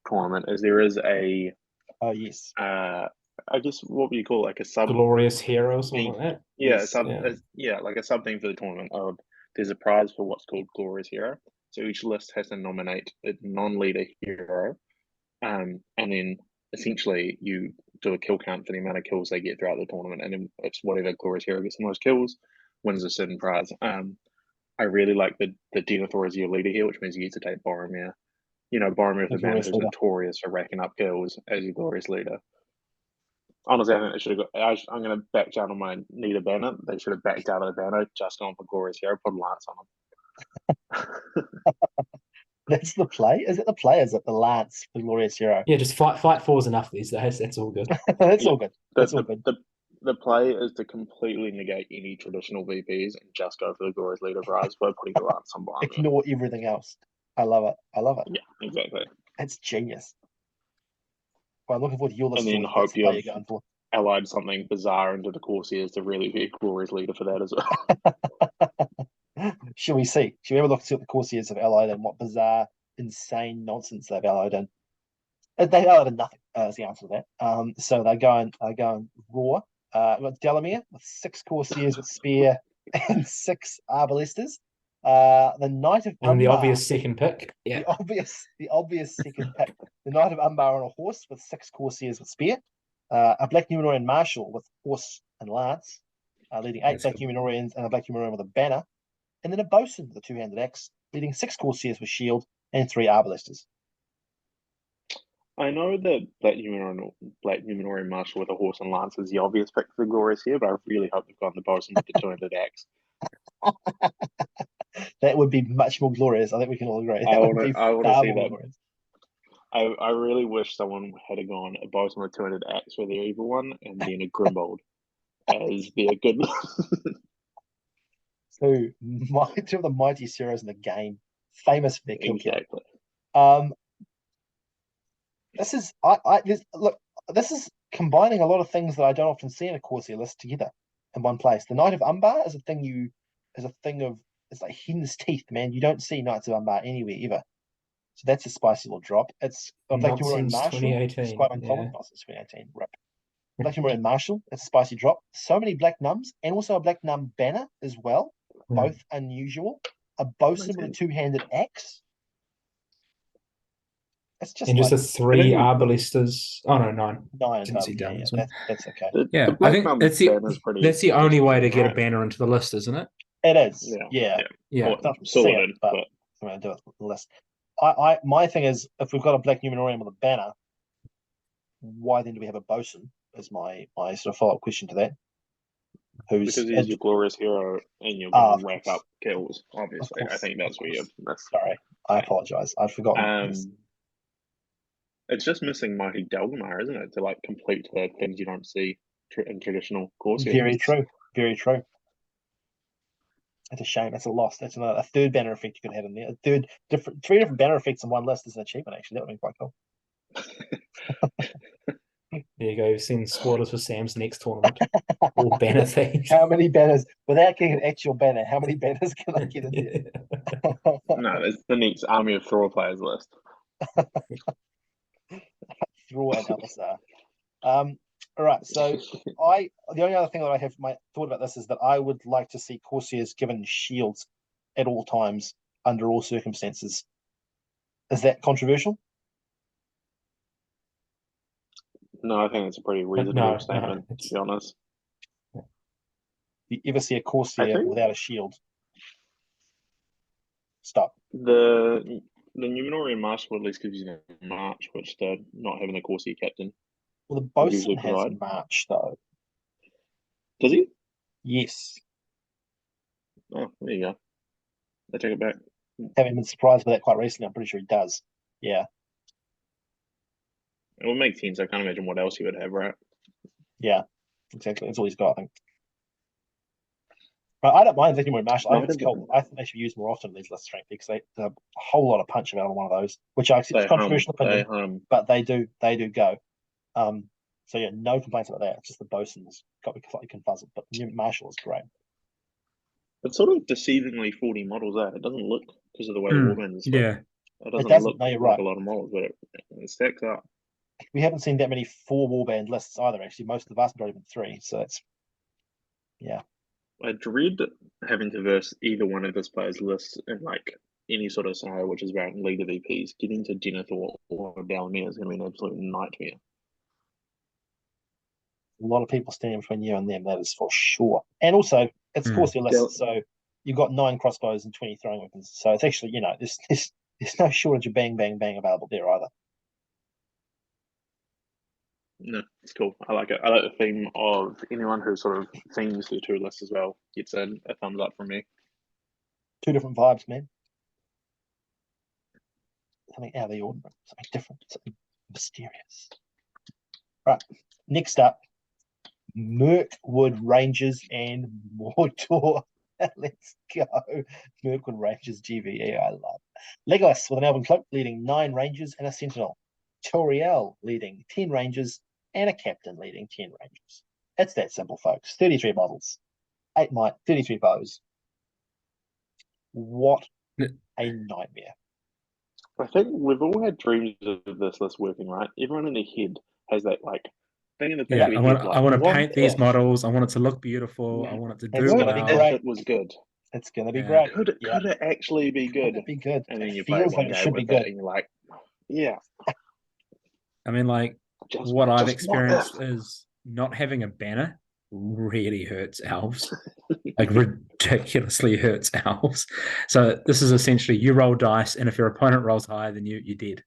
tournament, is there is a Oh yes, I guess what would you call it, like a sub Glorious Hero or something like that. yeah yes. sub Yeah. yeah like a sub thing for the tournament of there's a prize for what's called Glorious Hero. So each list has to nominate a non-leader hero, and then essentially you do a kill count for the amount of kills they get throughout the tournament, and then it's whatever Glorious Hero gets the most kills wins a certain prize. I really like the Denethor as your leader here, which means you get to take Boromir. You know, Boromir with the banner, Glorious who's leader. notorious for racking up kills as your glorious leader. Honestly, I think they should have got. I'm going to back down on my need a banner. They should have backed out of the banner, just gone for glorious hero, put Lance on them. That's the play. Is it the play? Is it the Lance, the Glorious Hero? Yeah, just fight four is enough these days. That's all good. That's Yeah. all good. That's all good. The play is to completely negate any traditional VPs and just go for the glorious leader prize by putting the Lance on Boromir. Ignore everything else. I love it. I love it. Yeah, exactly. It's genius. Well, I'm looking forward to your list. And then George. hope That's the you play have you're going for. allied something bizarre into the Courtiers to really be a glorious leader for that as well. Shall we see? Shall we have a look to see what the Courtiers have allied and what bizarre, insane nonsense they've allied in? They've allied in nothing. Is the answer to that. So they're going raw. We've got Delamere with 6 Courtiers with spear and 6 Arbalistas. The Knight of And the Umbar, obvious second pick. Yeah. the obvious second pick. The Knight of Umbar on a horse with 6 Courtiers with spear. A Black Numenorian Marshal with horse and lance, leading 8 Black Numenorians and a Black Numenorian with a banner. And then a bosun with a 2-handed axe, leading 6 Courtiers with shield and 3 Arbalistas. I know that Black Numenorian Marshal with a horse and lance is the obvious pick for the glorious here, but I really hope they've gone the bosun with the 2-handed axe. That would be much more glorious. I think we can all agree. I want to see that. Glorious. I really wish someone had gone a bosun with 2-handed axe for their evil one, and then a Grimbold as their good. Two of the mightiest heroes in the game, famous for their kill count. Exactly. This is This is combining a lot of things that I don't often see in a Corsair list together in one place. The Knight of Umbar is it's like hen's teeth, man. You don't see Knights of Umbar anywhere ever. So that's a spicy little drop. It's a Black Numenorian Marshal. 2018. It's quite uncommon. Not since 2018. Rip. Black Numenorian Marshal. It's a spicy drop. So many Black Nums and also a Black Num banner as well. Both unusual. A bosun with a 2-handed axe. It's just and just like, the 3 Arbalistas. Oh no, 9. 9. Didn't see down this one. That's okay. Yeah, I think that's the only way to get a banner into the list, isn't it? It is. Yeah. Well, sorted, but I'm going to do it on the list. My thing is, if we've got a Black Numenorian with a banner, why then do we have a bosun? Is my sort of follow-up question to that. Because he's your glorious hero and you're going to rack up kills, obviously. I think that's where you're... Sorry, I apologise. I'd forgotten. It's just missing Mighty Delgamar, isn't it? To like complete the things you don't see in traditional Corsair. Very true. Very true. It's a shame. That's a loss. That's a third banner effect you could have in there. 3 different banner effects in one list is an achievement, actually. That would be quite cool. There you go. You've seen spoilers for Sam's next tournament. All banner themed. How many banners, without getting an actual banner, how many banners can I get in there? No, it's the next Army of Thrower players list. Throw and Alistar. All right, so the only other thing that I have my thought about this is that I would like to see Corsairs given shields at all times under all circumstances. Is that controversial? No, I think it's a pretty reasonable statement, to be honest. You ever see a Corsair without a shield? Stop. The Numenorian Marshal at least gives you a march, which they're not having a Corsair captain. Well, the bosun usually has provide. march, though. Does he? Yes. Oh, there you go. I take it back. Having been surprised by that quite recently, I'm pretty sure he does. Yeah. It would make sense. I can't imagine what else he would have, right? Yeah, exactly. That's all he's got, I think. But I don't mind thinking with Marshall. I think it's cool. I think they should use more often in these lists, frankly, because there's a whole lot of punch about on one of those, which I accept is controversial opinion, but they do go. So yeah, no complaints about that. It's just the bosun's got me slightly confuzzled, but Marshall is great. It's sort of deceivingly 40 models, It doesn't look, because of the way the warband is. Yeah. It doesn't look no, you're like right. a lot of models, but it stacks up. We haven't seen that many 4 warband lists either, actually. The vast majority have been 3, so it's yeah. I dread having to verse either one of this player's lists in like any sort of scenario which is about leader VPs. Getting to Denethor or Dalamir is going to be an absolute nightmare. A lot of people standing between you and them, that is for sure. And also, it's Corsair list, so you've got 9 crossbows and 20 throwing weapons. So it's actually, there's no shortage of bang, bang, bang available there either. No, it's cool. I like it. I like the theme of anyone who sort of themes their 2 lists as well gets a thumbs up from me. 2 different vibes, man. Something out of the ordinary, something different, something mysterious. Right, next up, Mirkwood Rangers and Mordor. Let's go. Mirkwood Rangers GVE, I love. Legolas with an Elven Cloak leading 9 Rangers and a Sentinel. Toriel leading 10 Rangers and a Captain leading 10 Rangers. It's that simple, folks. 33 models, 8 might, 33 bows. What a nightmare. I think we've all had dreams of this list working, right? Everyone in their head has that like thing in the back of their head. I want to paint these models. I want it to look beautiful. I want it to do well. If it was good. It's going to be great. Could it actually be good? Could it be good? And then you feels play like it should be good. And you're like, yeah. I mean, like, what I've experienced is not having a banner really hurts elves. Like, ridiculously hurts elves. So this is essentially you roll dice, and if your opponent rolls higher than you, you're dead.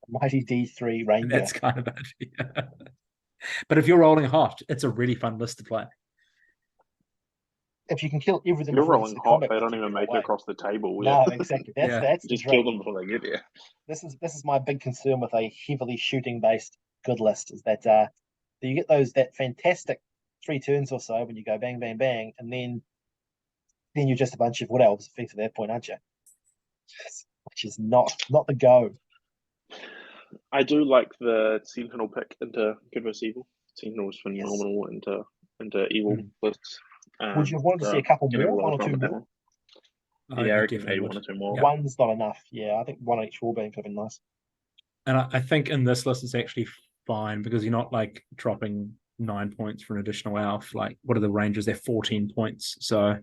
Mighty D3 Ranger. That's kind of it. Yeah. But if you're rolling hot, it's a really fun list to play. If you can kill everything, you're rolling hot. They don't even make it across the table. No, exactly. That's just kill them before they get there. This is my big concern with a heavily shooting based good list is that you get that fantastic 3 turns or so when you go bang bang bang, and then you're just a bunch of wood elves effectively at that point, aren't you? Which is not the go. I do like the Sentinel pick into Good vs Evil. Sentinel is phenomenal into evil lists. Would you have wanted to see a couple more, 1 or 2 more? Yeah, I reckon maybe 1 or 2 more. One's not enough. Yeah, I think 1 on each warband could have been nice. And I think in this list it's actually fine because you're not like dropping 9 points for an additional elf. Like, what are the Rangers? They're 14 points. So,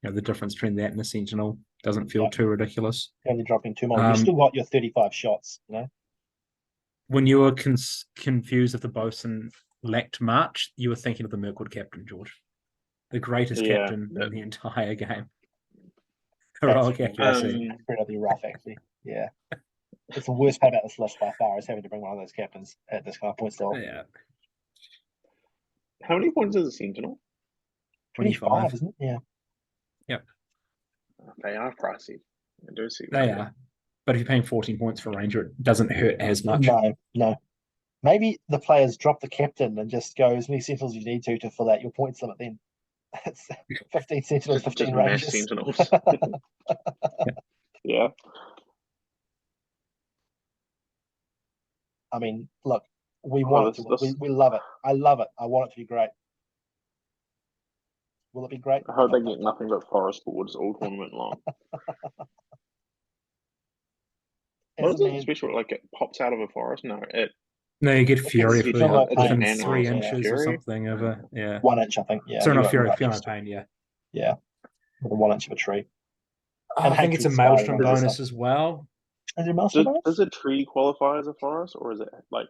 the difference between that and the Sentinel doesn't feel too ridiculous. You're only dropping 2 more. You've still got your 35 shots, When you were confused if the bosun lacked march, you were thinking of the Mirkwood captain, George. The greatest captain in the entire game. Heroic accuracy. Incredibly rough, actually. Yeah. It's the worst part about this list by far is having to bring one of those captains at this kind of point still. Yeah. How many points is a Sentinel? 25, isn't it? Yeah. Yep. They are pricey. I do see they are. But if you're paying 14 points for Ranger, it doesn't hurt as much. No. Maybe the players drop the captain and just go as many Sentinels you need to fill out your points limit then. It's 15 Sentinels, 15 Rangers. Mass Sentinels. Yeah. I mean, look, We want this- it to. We love it. I love it. I want it to be great. Will it be great? I hope they get nothing but forest boards all tournament long. What is it special? Like it pops out of a forest? No, No, you get Fury It's for not like within pain. 3 inches or Fury? something of a 1 inch, I think. Yeah. Sorry, you not got Fury, right Fury next to it. Pain, yeah. Yeah. With a 1 inch of a tree. I think it's a Maelstrom bonus as well. Is it a Maelstrom bonus? Does a tree qualify as a forest, or is it like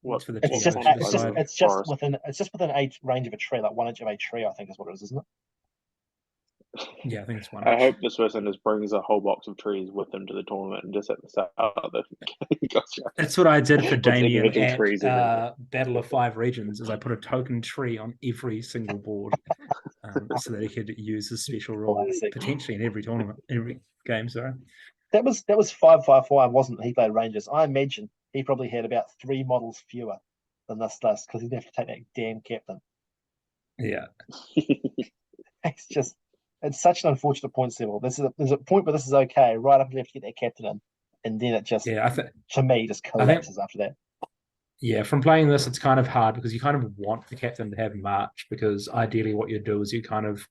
what? It's for the It's TOs just to decide. it's just within age range of a tree, like 1 inch of a tree, I think is what it is, isn't it? Yeah, I think it's 1 I inch. hope this person just brings a whole box of trees with them to the tournament and just at the start of the gotcha. That's what I did for With Damien individual at trees everywhere. Battle of 5 Regions, is I put a token tree on every single board so that he could use his special rule Classic. potentially in every tournament, every game. Sorry. That was 555, wasn't it? He played Rangers. I imagine he probably had about 3 models fewer than this list because he'd have to take that damn captain. Yeah. It's such an unfortunate point level. There's a point where this is okay, right up until you have to get that captain in, and then it just to me just collapses after that. Yeah, from playing this, it's kind of hard because you kind of want the captain to have march, because ideally what you do is you kind of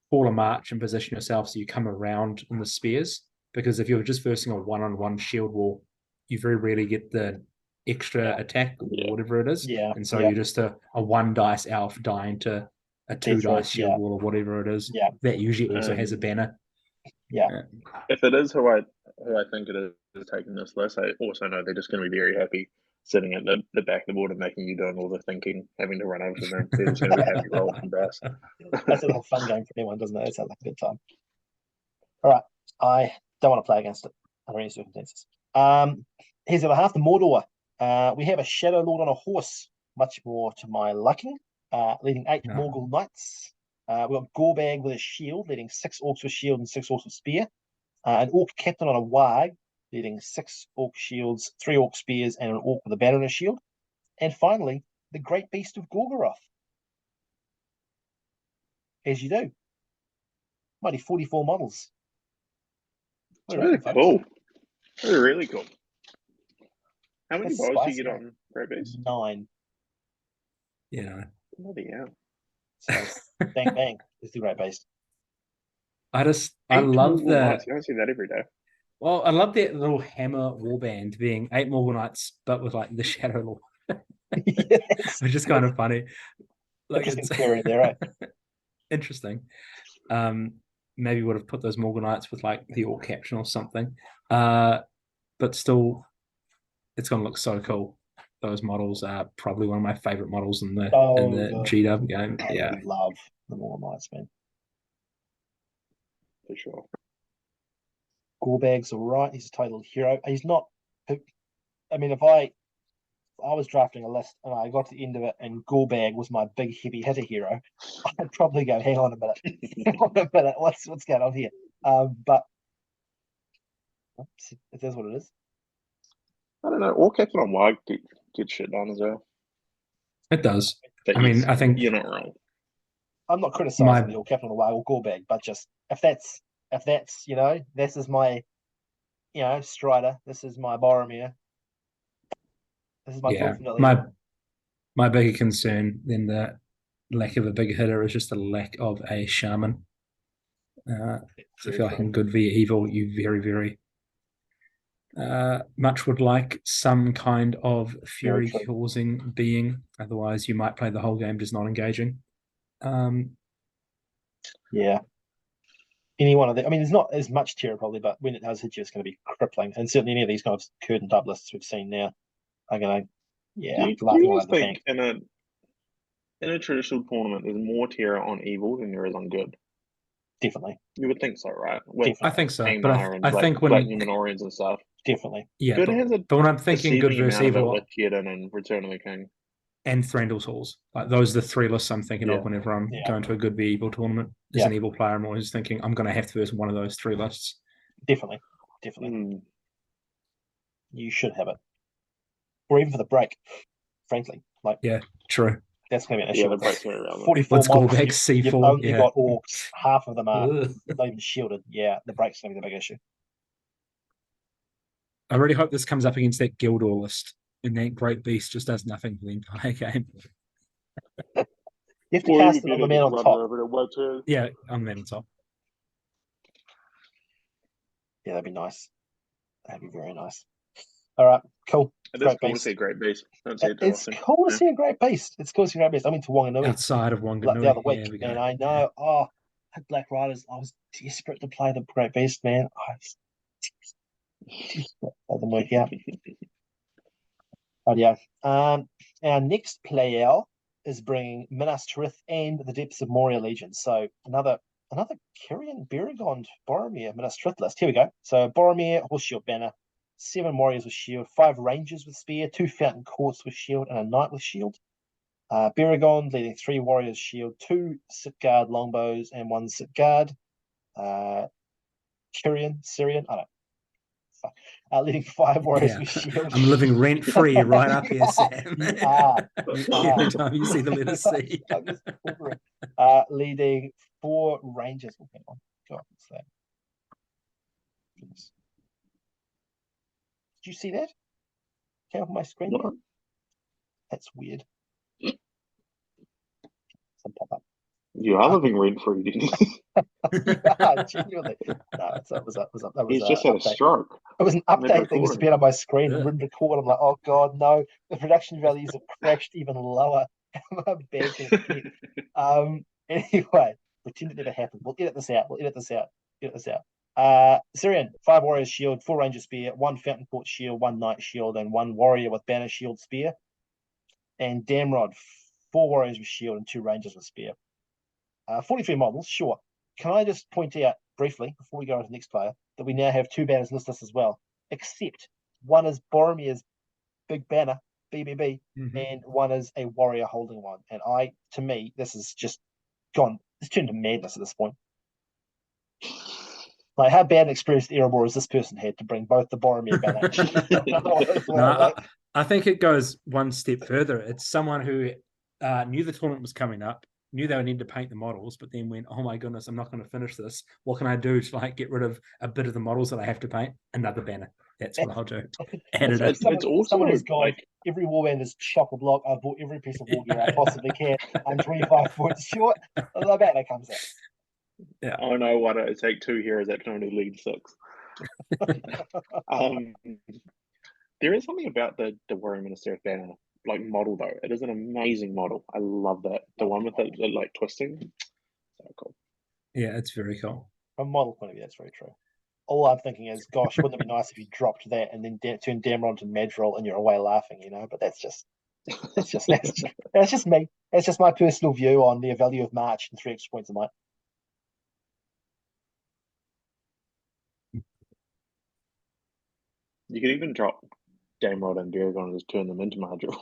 call a march and position yourself so you come around in the spears, because if you're just versing a one-on-one shield wall, you very rarely get the extra attack or whatever it is. Yeah. And so you're just a 1 dice elf dying to a 2 dice shield wall or whatever it is. Yeah. That usually also has a banner. Yeah. If it is who I think it is taking this list, I also know they're just going to be very happy sitting at the back of the board and making you doing all the thinking, having to run over to them. They're just going to be happy rolling some dice. That's a little fun game for anyone, doesn't it? It sounds like a good time. All right. I don't want to play against it under any circumstances. Here's the other half, the Mordor. We have a Shadow Lord on a horse, much more to my liking, leading 8 Morgul Knights. We've got Gorbag with a shield, leading 6 Orcs with shield and 6 Orcs with spear. An Orc Captain on a Wag, leading 6 Orc shields, 3 Orc spears, and an Orc with a banner and a shield. And finally, the Great Beast of Gorgoroth. As you do. Mighty 44 models. It's really cool. Really cool. How many balls do you get on Great Beast? 9. Yeah. Bloody hell. So, bang, bang. It's the Great Beast. I love the. You don't see that every day. Well, I love that little hammer warband being 8 Morgul Knights, but with like the Shadow Lord. Yes. Which is kind of funny. Like interesting theory there, right? Interesting. Maybe would have put those Morgul Knights with like the Orc caption or something. But still, it's going to look so cool. Those models are probably one of my favorite models in the GW game. Yeah, I love the Morgul Knights, man. For sure. Gorbag's all right. He's a total hero. He's not. I mean, if I was drafting a list and I got to the end of it and Gorbag was my big heavy hitter hero, I'd probably go, hang on a minute. What's going on here? But it is what it is. I don't know. All Captain on Wag get shit done as well. It does. I think you're not wrong. I'm not criticizing the All Captain on Wag or Gorbag, but just if that's this is my Strider, this is my Boromir. This is my my bigger concern than the lack of a big hitter is just the lack of a shaman. I feel like in good via evil, you very, very much would like some kind of fury causing being. Otherwise, you might play the whole game just not engaging. Yeah. Any one of them. I mean, there's not as much terror probably, but when it does hit you, it's going to be crippling. And certainly any of these kind of curtain dub lists we've seen now are going to, do you guys think in a traditional tournament there's more terror on evil than there is on good? Definitely. You would think so, right? I think so. Angmar but I think when Black Numenorians and stuff. Definitely. Yeah. Good has but when I'm thinking good versus evil with Kieran and Return of the King. And Thranduil's Halls. Like those are the 3 lists I'm thinking of whenever I'm going to a good v evil tournament. As an evil player, I'm always thinking I'm going to have to verse one of those 3 lists. Definitely. You should have it. Or even for the break, frankly. Yeah, true. That's going to be an issue. Yeah, the break's very relevant. 44 models, you've only got Yeah. Orcs. Half of them are not even shielded. Yeah, the break's going to be the big issue. I really hope this comes up against that Gildor list And that great beast just does nothing for the entire game. You have to Or cast you it on get the it man just on run top. over in one turn. Yeah, I'm man on top. Yeah, that'd be nice. That'd be very nice. All right, cool. It is Great cool to beast. see great beast. Don't see it too It's often. cool to Yeah. see a great beast. It's cool to see a great beast. I went to Wanganui Outside of like the Wanganui. other week, Yeah, we go. and I know, at Black Riders, I was desperate to play the great beast, man. I was desperate to let them work out. But yeah, our next player is bringing Minas Tirith and the Depths of Moria Legion. So another Kyrian Beragond Boromir Minas Tirith list. Here we go. So Boromir, Horse Shield Banner, 7 Warriors with Shield, 5 Rangers with Spear, 2 Fountain Courts with Shield, and a Knight with Shield. Beragond leading 3 Warriors Shield, 2 Sitguard Longbows, and 1 Sitguard. Syrian, I don't know. Leading 5 Warriors with Shield. I'm living rent free right up here, Sam. You are. Every time you see the letter C. I'm just wondering. Leading 4 Rangers. Oh, hang on. God, what's that? Goodness. Did you see that? Came up on my screen No. there? That's weird. Some pop up. You are living rent free, didn't you? Yeah, genuinely. No, it was He's an just had a update. stroke. It was an update thing just Mid-recording. appeared on my screen and Yeah. wouldn't record. I'm like, oh god, no. The production values have crashed even lower. How bad can it get? Anyway, pretend it never happened. We'll edit this out. Syrian, 5 Warriors Shield, 4 Ranger Spear, 1 Fountain Court Shield, 1 Knight Shield, and 1 Warrior with Banner Shield Spear. And Damrod, 4 Warriors with Shield and 2 Rangers with Spear. 43 models, sure. Can I just point out briefly, before we go on to the next player, that we now have 2 banners listed as well, except one is Boromir's big banner, BBB, and one is a warrior holding one. And to me, this is just gone. It's turned to madness at this point. Like, how bad an experience at Erebor has this person had to bring both the Boromir banner as well, right? I think it goes one step further. It's someone who knew the tournament was coming up, knew they would need to paint the models, but then went, oh my goodness, I'm not going to finish this. What can I do to like get rid of a bit of the models that I have to paint? Another banner. That's what I'll do. It's also someone has gone, like, every warband is chock-a-block. I've bought every piece of war gear I possibly can. I'm 25 points short. The banner comes out. Yeah. I know what it take 2 heroes that can only lead 6. There is something about the Warrior Minister banner, like model though. It is an amazing model. I love that. The one with the like twisting. So cool. Yeah, it's very cool. From a model point of view, that's very true. All I'm thinking is, gosh, wouldn't it be nice if you dropped that and then turned Damron to Madrill and you're away laughing, But that's just me. That's just my personal view on the value of March and 3 extra points a night. You could even drop Damrod and Berrigon and just turn them into Madrill.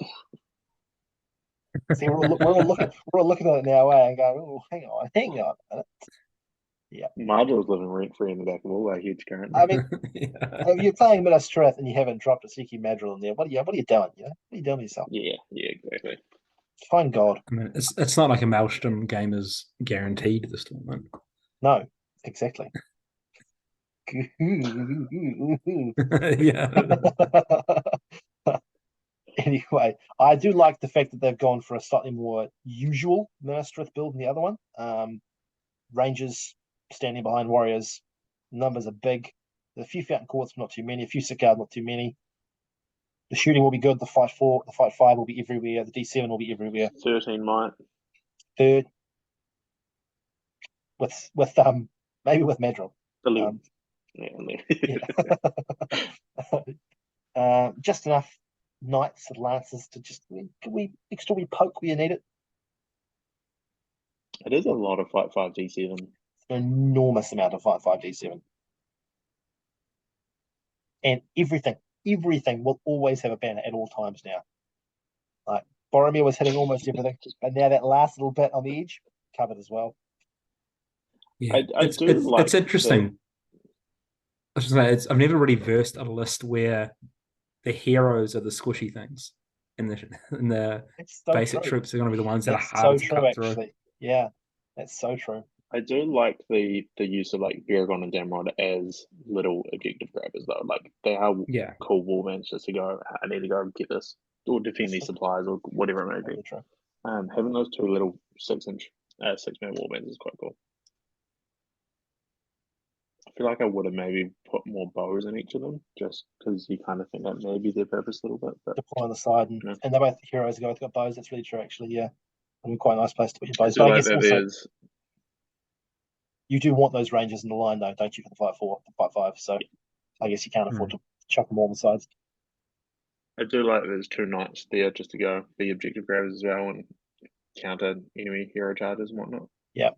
See, we're all looking at it now, and going, oh, hang on a minute. Yeah, Madrill's living rent free in the back of all our heads currently. I mean, if you're playing Minas Tirith and you haven't dropped a Siki Madrill in there, what are you doing? What are you doing with yourself? Yeah, exactly. Find God. I mean, it's not like a Maelstrom game is guaranteed this tournament. No, exactly. Yeah. Anyway, I do like the fact that they've gone for a slightly more usual Minas Tirith build than the other one. Rangers standing behind Warriors. Numbers are big. There's a few Fountain Courts, not too many. A few Sitguard, not too many. The shooting will be good. The fight 5 will be everywhere. The D7 will be everywhere. 13 might. Third, with maybe with Madrill. 11. Just enough knights and lances to just extra poke where you need it. It is a lot of fight 5 D7. An enormous amount of fight 5 D7. And everything will always have a banner at all times now. Like Boromir was hitting almost everything, but now that last little bit on the edge covered as well. Yeah, it's interesting. I've never really versed a list where the heroes are the squishy things, and the basic troops are going to be the ones that are hard to cut through. Actually. Yeah, that's so true. I do like the use of like Baragon and Damrod as little objective grabbers though. Like they are Yeah. cool warbands just to go, I need to go get this or defend these supplies or whatever it may be. Very true. Having those two little 6-man warbands is quite cool. I feel like I would have maybe put more bows in each of them just because you kind of think that may be their purpose a little bit. But Deploy on the side, and, Yeah. and they're both heroes who got bows. That's really true, actually. Yeah, I mean, quite a nice place to put your I bows. do But I like guess that also there's you do want those rangers in the line, though, don't you, for the fight 4, the fight 5? So I guess you can't afford to chuck them all on the sides. I do like that there's 2 knights there just to go be objective grabbers as well and counter enemy hero charges and whatnot. Yeah,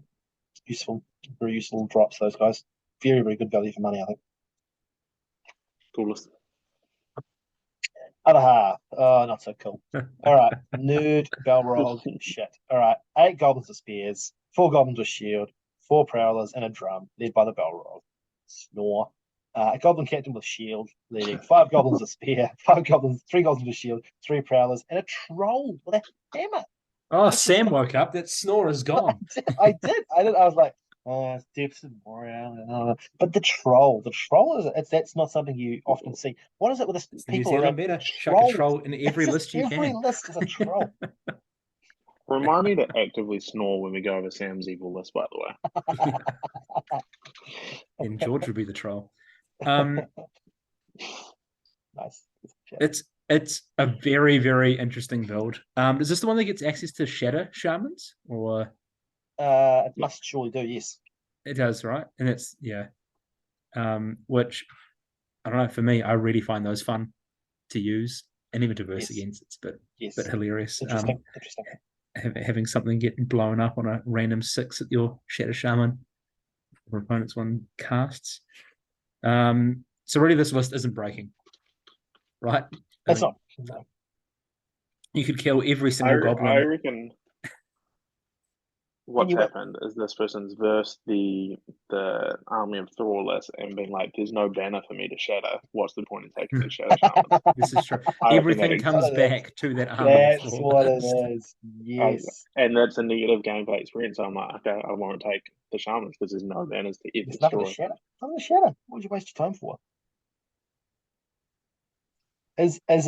useful, very useful drops. Those guys, very, very good value for money, I think. Coolest. Other half, oh, not so cool. All right, nerd Balrog, shit. All right, 8 goblins with spears, 4 goblins with shield, 4 prowlers, and a drum, led by the Balrog. Snore. A goblin captain with shield, leading 5 goblins with spear, 3 goblins with shield, 3 prowlers, and a troll with a hammer. Oh, Sam woke up. That snore is gone. I did. I was like, oh, it's Depths of Moria. But the troll that's not something you often see. What is it with this? It's the New People Zealand around beta. Chuck a troll in every It's list you every can. list is a troll. Remind me to actively snore when we go over Sam's evil list, by the way. And George would be the troll. Nice. It's a very, very interesting build. Is this the one that gets access to Shadow Shamans? Or It must surely do, yes. it does, right? And it's which I don't know, for me, I really find those fun to use and even to verse Yes. against. It's a Yes. bit hilarious. Interesting. Having something getting blown up on a random 6 at your Shadow Shaman or opponent's one casts. So really this list isn't breaking, right? It's not. No. You could kill every single goblin. I reckon what's you- happened is this person's versed the army of Thrallus and been like, there's no banner for me to shatter. What's the point in taking the Shadow Shaman? This is true. I reckon Everything that comes exactly- back to that army. That's what it is. Yes. And that's a negative gameplay experience. So I'm like, okay, I won't take the Shamans because there's no banners to ever There's nothing to destroy. shatter. Nothing to shatter. What would you waste your time for? Is it? I was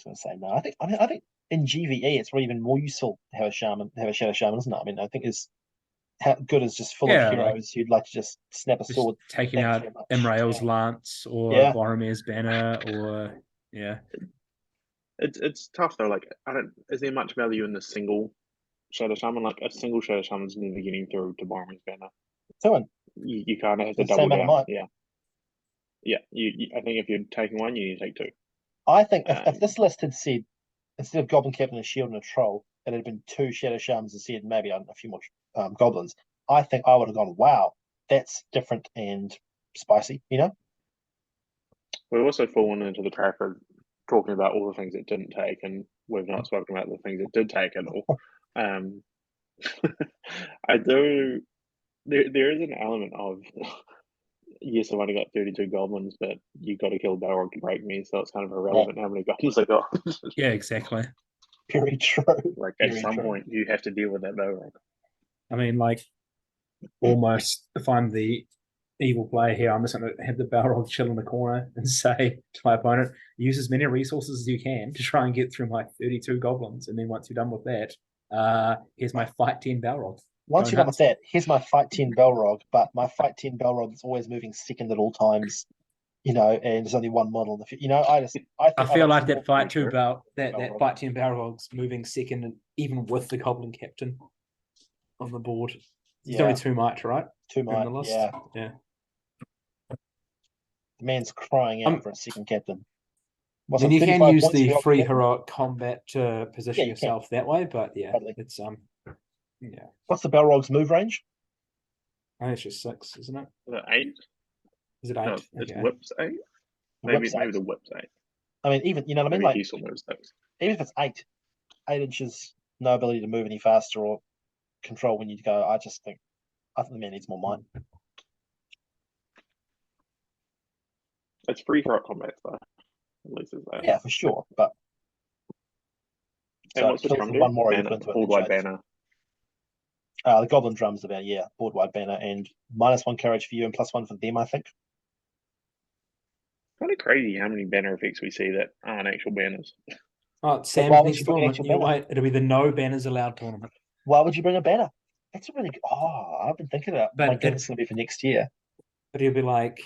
going to say no. I think in GVE it's really even more useful to have a shadow shaman, isn't it? I mean, I think is how good is just full Yeah, of heroes who'd like to just snap a Just sword. taking Thank you out very much. Imrael's Yeah. lance or Yeah. Boromir's banner or It's tough though. Like, is there much value in the single Shadow Shaman? Like, a single Shadow Shaman's never getting through to Boromir's banner. Two You kind of have to the same double amount of down. mine. Yeah. I think if you're taking one, you need to take 2. I think if this list had said instead of Goblin Captain, a shield, and a troll, it had been 2 shadow shamans instead, maybe a few more goblins. I think I would have gone, wow, that's different and spicy. You know. We've also fallen into the trap of talking about all the things it didn't take, and we've not spoken about the things it did take at all. I do. There is an element of yes, I've only got 32 goblins, but you got to kill Balrog to break me, so it's kind of irrelevant how many goblins I got. yeah, exactly. Very true. Like at Very some true. point, you have to deal with that Balrog. I mean, like almost if I'm the evil player here, I'm just going to have the Balrog chill in the corner and say to my opponent, use as many resources as you can to try and get through my 32 goblins, and then once you're done with that, here's my fight 10 Balrog. Once you're done with that, here's my fight 10 Balrog, but my fight 10 Balrog is always moving second at all times, and there's only one model. I feel like that fight Sure. 2 that fight 10 Balrog's moving second, and even with the Goblin Captain on the board. It's only too much, right? Too In much, the list. yeah. The man's crying out for a second captain. Then you can 35 use points the for free captain? heroic combat to position you yourself that way, but Totally. it's yeah. What's the Balrog's move range? I think it's just 6, isn't it? The 8? Is it 8? No, it's Okay. whips 8. The Maybe whip's maybe 8. the whips 8. I mean, even you know what I mean. Maybe Like Diesel moves 6. even if it's 8 inches, no ability to move any faster or control when you go. I think the man needs more mind. It's free heroic combat though. At least it's that. Yeah, for sure. But And what's the kills drum the do? one more you Banner, put into it, pulled then white changes. banner. The Goblin Drums about, board wide banner and -1 courage for you and +1 for them, I think. Kind of crazy how many banner effects we see that aren't actual banners. Oh, why Sam's would next you bring tournament. actual You banner? wait, it'll be the no banners allowed tournament. Why would you bring a banner? That's a really good. Oh, I've been thinking about But my game is going to be for next year. But he'll be like,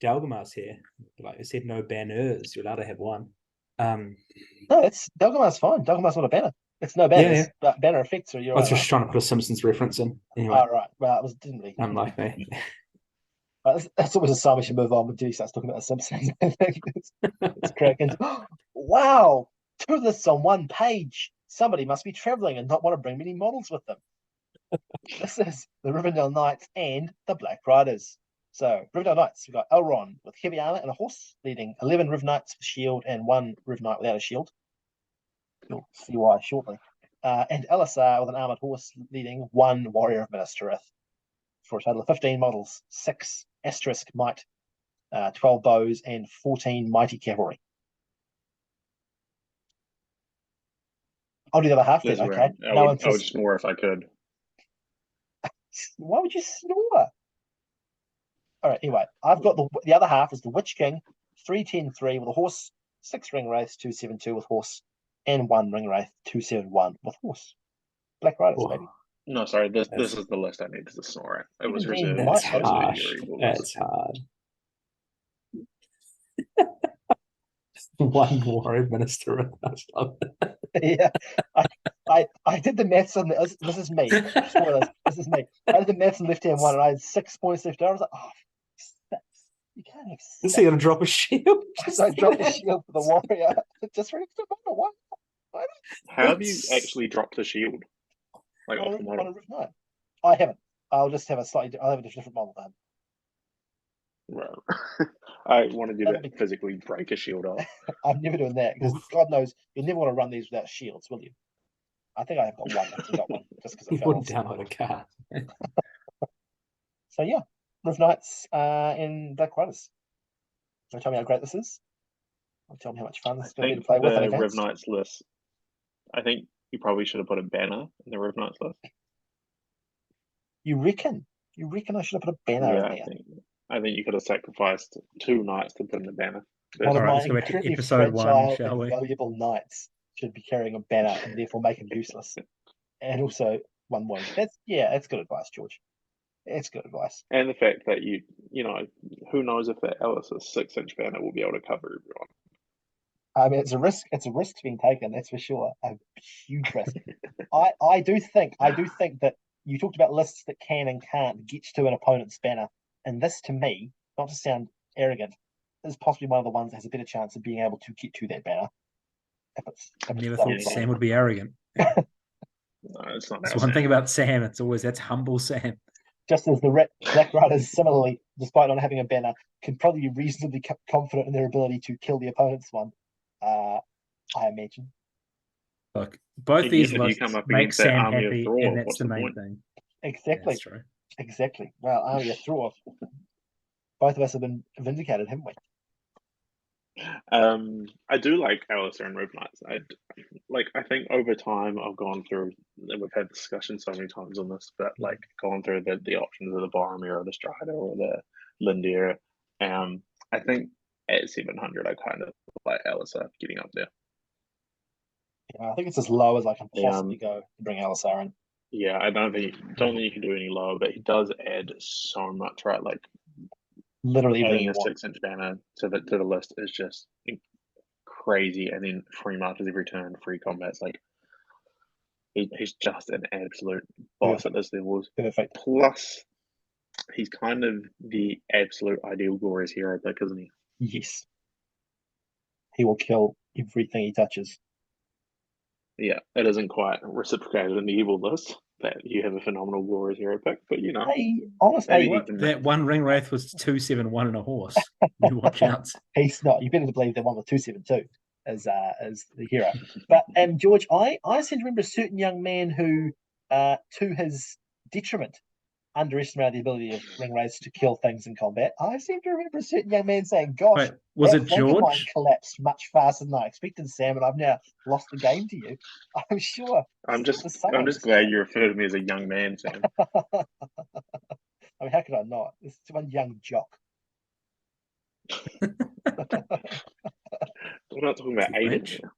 Dalgamar's here. Like I said, no banners. You're allowed to have one. No, it's Dalgamar's fine. Dalgamar's not a banner. It's no banners, but banner effects are your I was just trying to put a Simpsons reference in. Anyway, all right. Well, it was didn't really. unlike me. That's always a sign we should move on when Judy starts talking about the Simpsons. It's cracking. Wow, 2 lists on 1 page. Somebody must be traveling and not want to bring many models with them. This is the Rivendell Knights and the Black Riders. So, Rivendell Knights, we've got Elrond with heavy armor and a horse, leading 11 Riv Knights with shield and 1 Riv Knight without a shield. You'll see why shortly. And Elisar with an armored horse, leading 1 Warrior of Minas Tirith. For a total of 15 models, 6 Asterisk Might, 12 Bows, and 14 Mighty Cavalry. I'll do the other half then, okay? I would snore if I could. Why would you snore? All right, anyway, I've got the other half is the Witch King, 3-10-3 with a horse, 6 Ring Wraiths, 2-7-2 with horse, and 1 Ring Wraith, 2-7-1 with horse. Black Riders, baby. No, sorry, this is the list I needed to snore at. It was reserved. That's harsh. That's hard. 1 Warrior Minister. Yeah, I did the maths on this. This is me. Spoilers. This is me. I did the maths on left hand one, and I had 6 points left. I was like, oh, 6. You can't have 6. Is he gonna drop a shield? So I dropped a shield for the warrior just for extra mana. What? How have you actually dropped the shield? Like off the model? No, I haven't. I'll just have I'll have a different model then. Well, I wanted you to physically break a shield off. I'm never doing that because God knows you never want to run these without shields, will you? I think I have got one. I got one just because I wouldn't download a card. So yeah, Riv Knights and Black Riders. So tell me how great this is. Tell me how much fun this is going to be to play with. The Riv Knights list. I think you probably should have put a banner in the Riv Knights list. You reckon? You reckon I should have put a banner in there? I think you could have sacrificed 2 knights to put in the banner. One of my let's go back to episode 1, shall we? Valuable knights should be carrying a banner and therefore make him useless. And also 1 wound. That's good advice, George. It's good advice. And the fact that you know, who knows if that Alice's 6-inch banner will be able to cover everyone. I mean, it's a risk. It's a risk being taken. That's for sure. A huge risk. I do think that you talked about lists that can and can't get to an opponent's banner, and this, to me, not to sound arrogant, is possibly one of the ones that has a better chance of being able to get to that banner. I never thought Sam would be arrogant. No, it's not. That's one thing about Sam. That's humble Sam. Just as the Black Riders, similarly, despite not having a banner, can probably be reasonably confident in their ability to kill the opponent's one. I imagine. Look, both these lists make Sam happy, and that's the main thing. Exactly. That's true. Exactly. Well, Army of Thor. Both of us have been vindicated, haven't we? I do like Alistair and Riv Knights. I think over time I've gone through, and we've had discussions so many times on this, but like gone through the options of the Boromir or the Strider or the Lindir. I think at 700 I kind of like Alistair getting up there. Yeah, I think it's as low as I can possibly go to bring Alistair in. Yeah, I don't think you can do any lower, but he does add so much, right? Like literally adding a 6-inch banner to the list is just crazy, and then free marches every turn, free combats. Like he's just an absolute boss at this level. Perfect. Plus, he's kind of the absolute ideal glorious hero pick, isn't he? Yes. He will kill everything he touches. Yeah, it isn't quite reciprocated in the evil list that you have a phenomenal glorious hero pick, but you know, honestly, that 1 Ring Wraith was 2-7-1 and a horse. You watch out. He's not. You better believe that one with 2-7-2 as the hero. But George, I seem to remember a certain young man who, to his detriment, underestimated the ability of ring raiders to kill things in combat. I seem to remember a certain young man saying, "Gosh, Wait, was that it flank of mine George? collapsed much faster than I expected, Sam, and I've now lost the game to you." I'm sure. I'm just someone was glad you refer to me as a young man, Sam. I mean, how could I not? It's one young jock. We're not talking about Aiden French? here.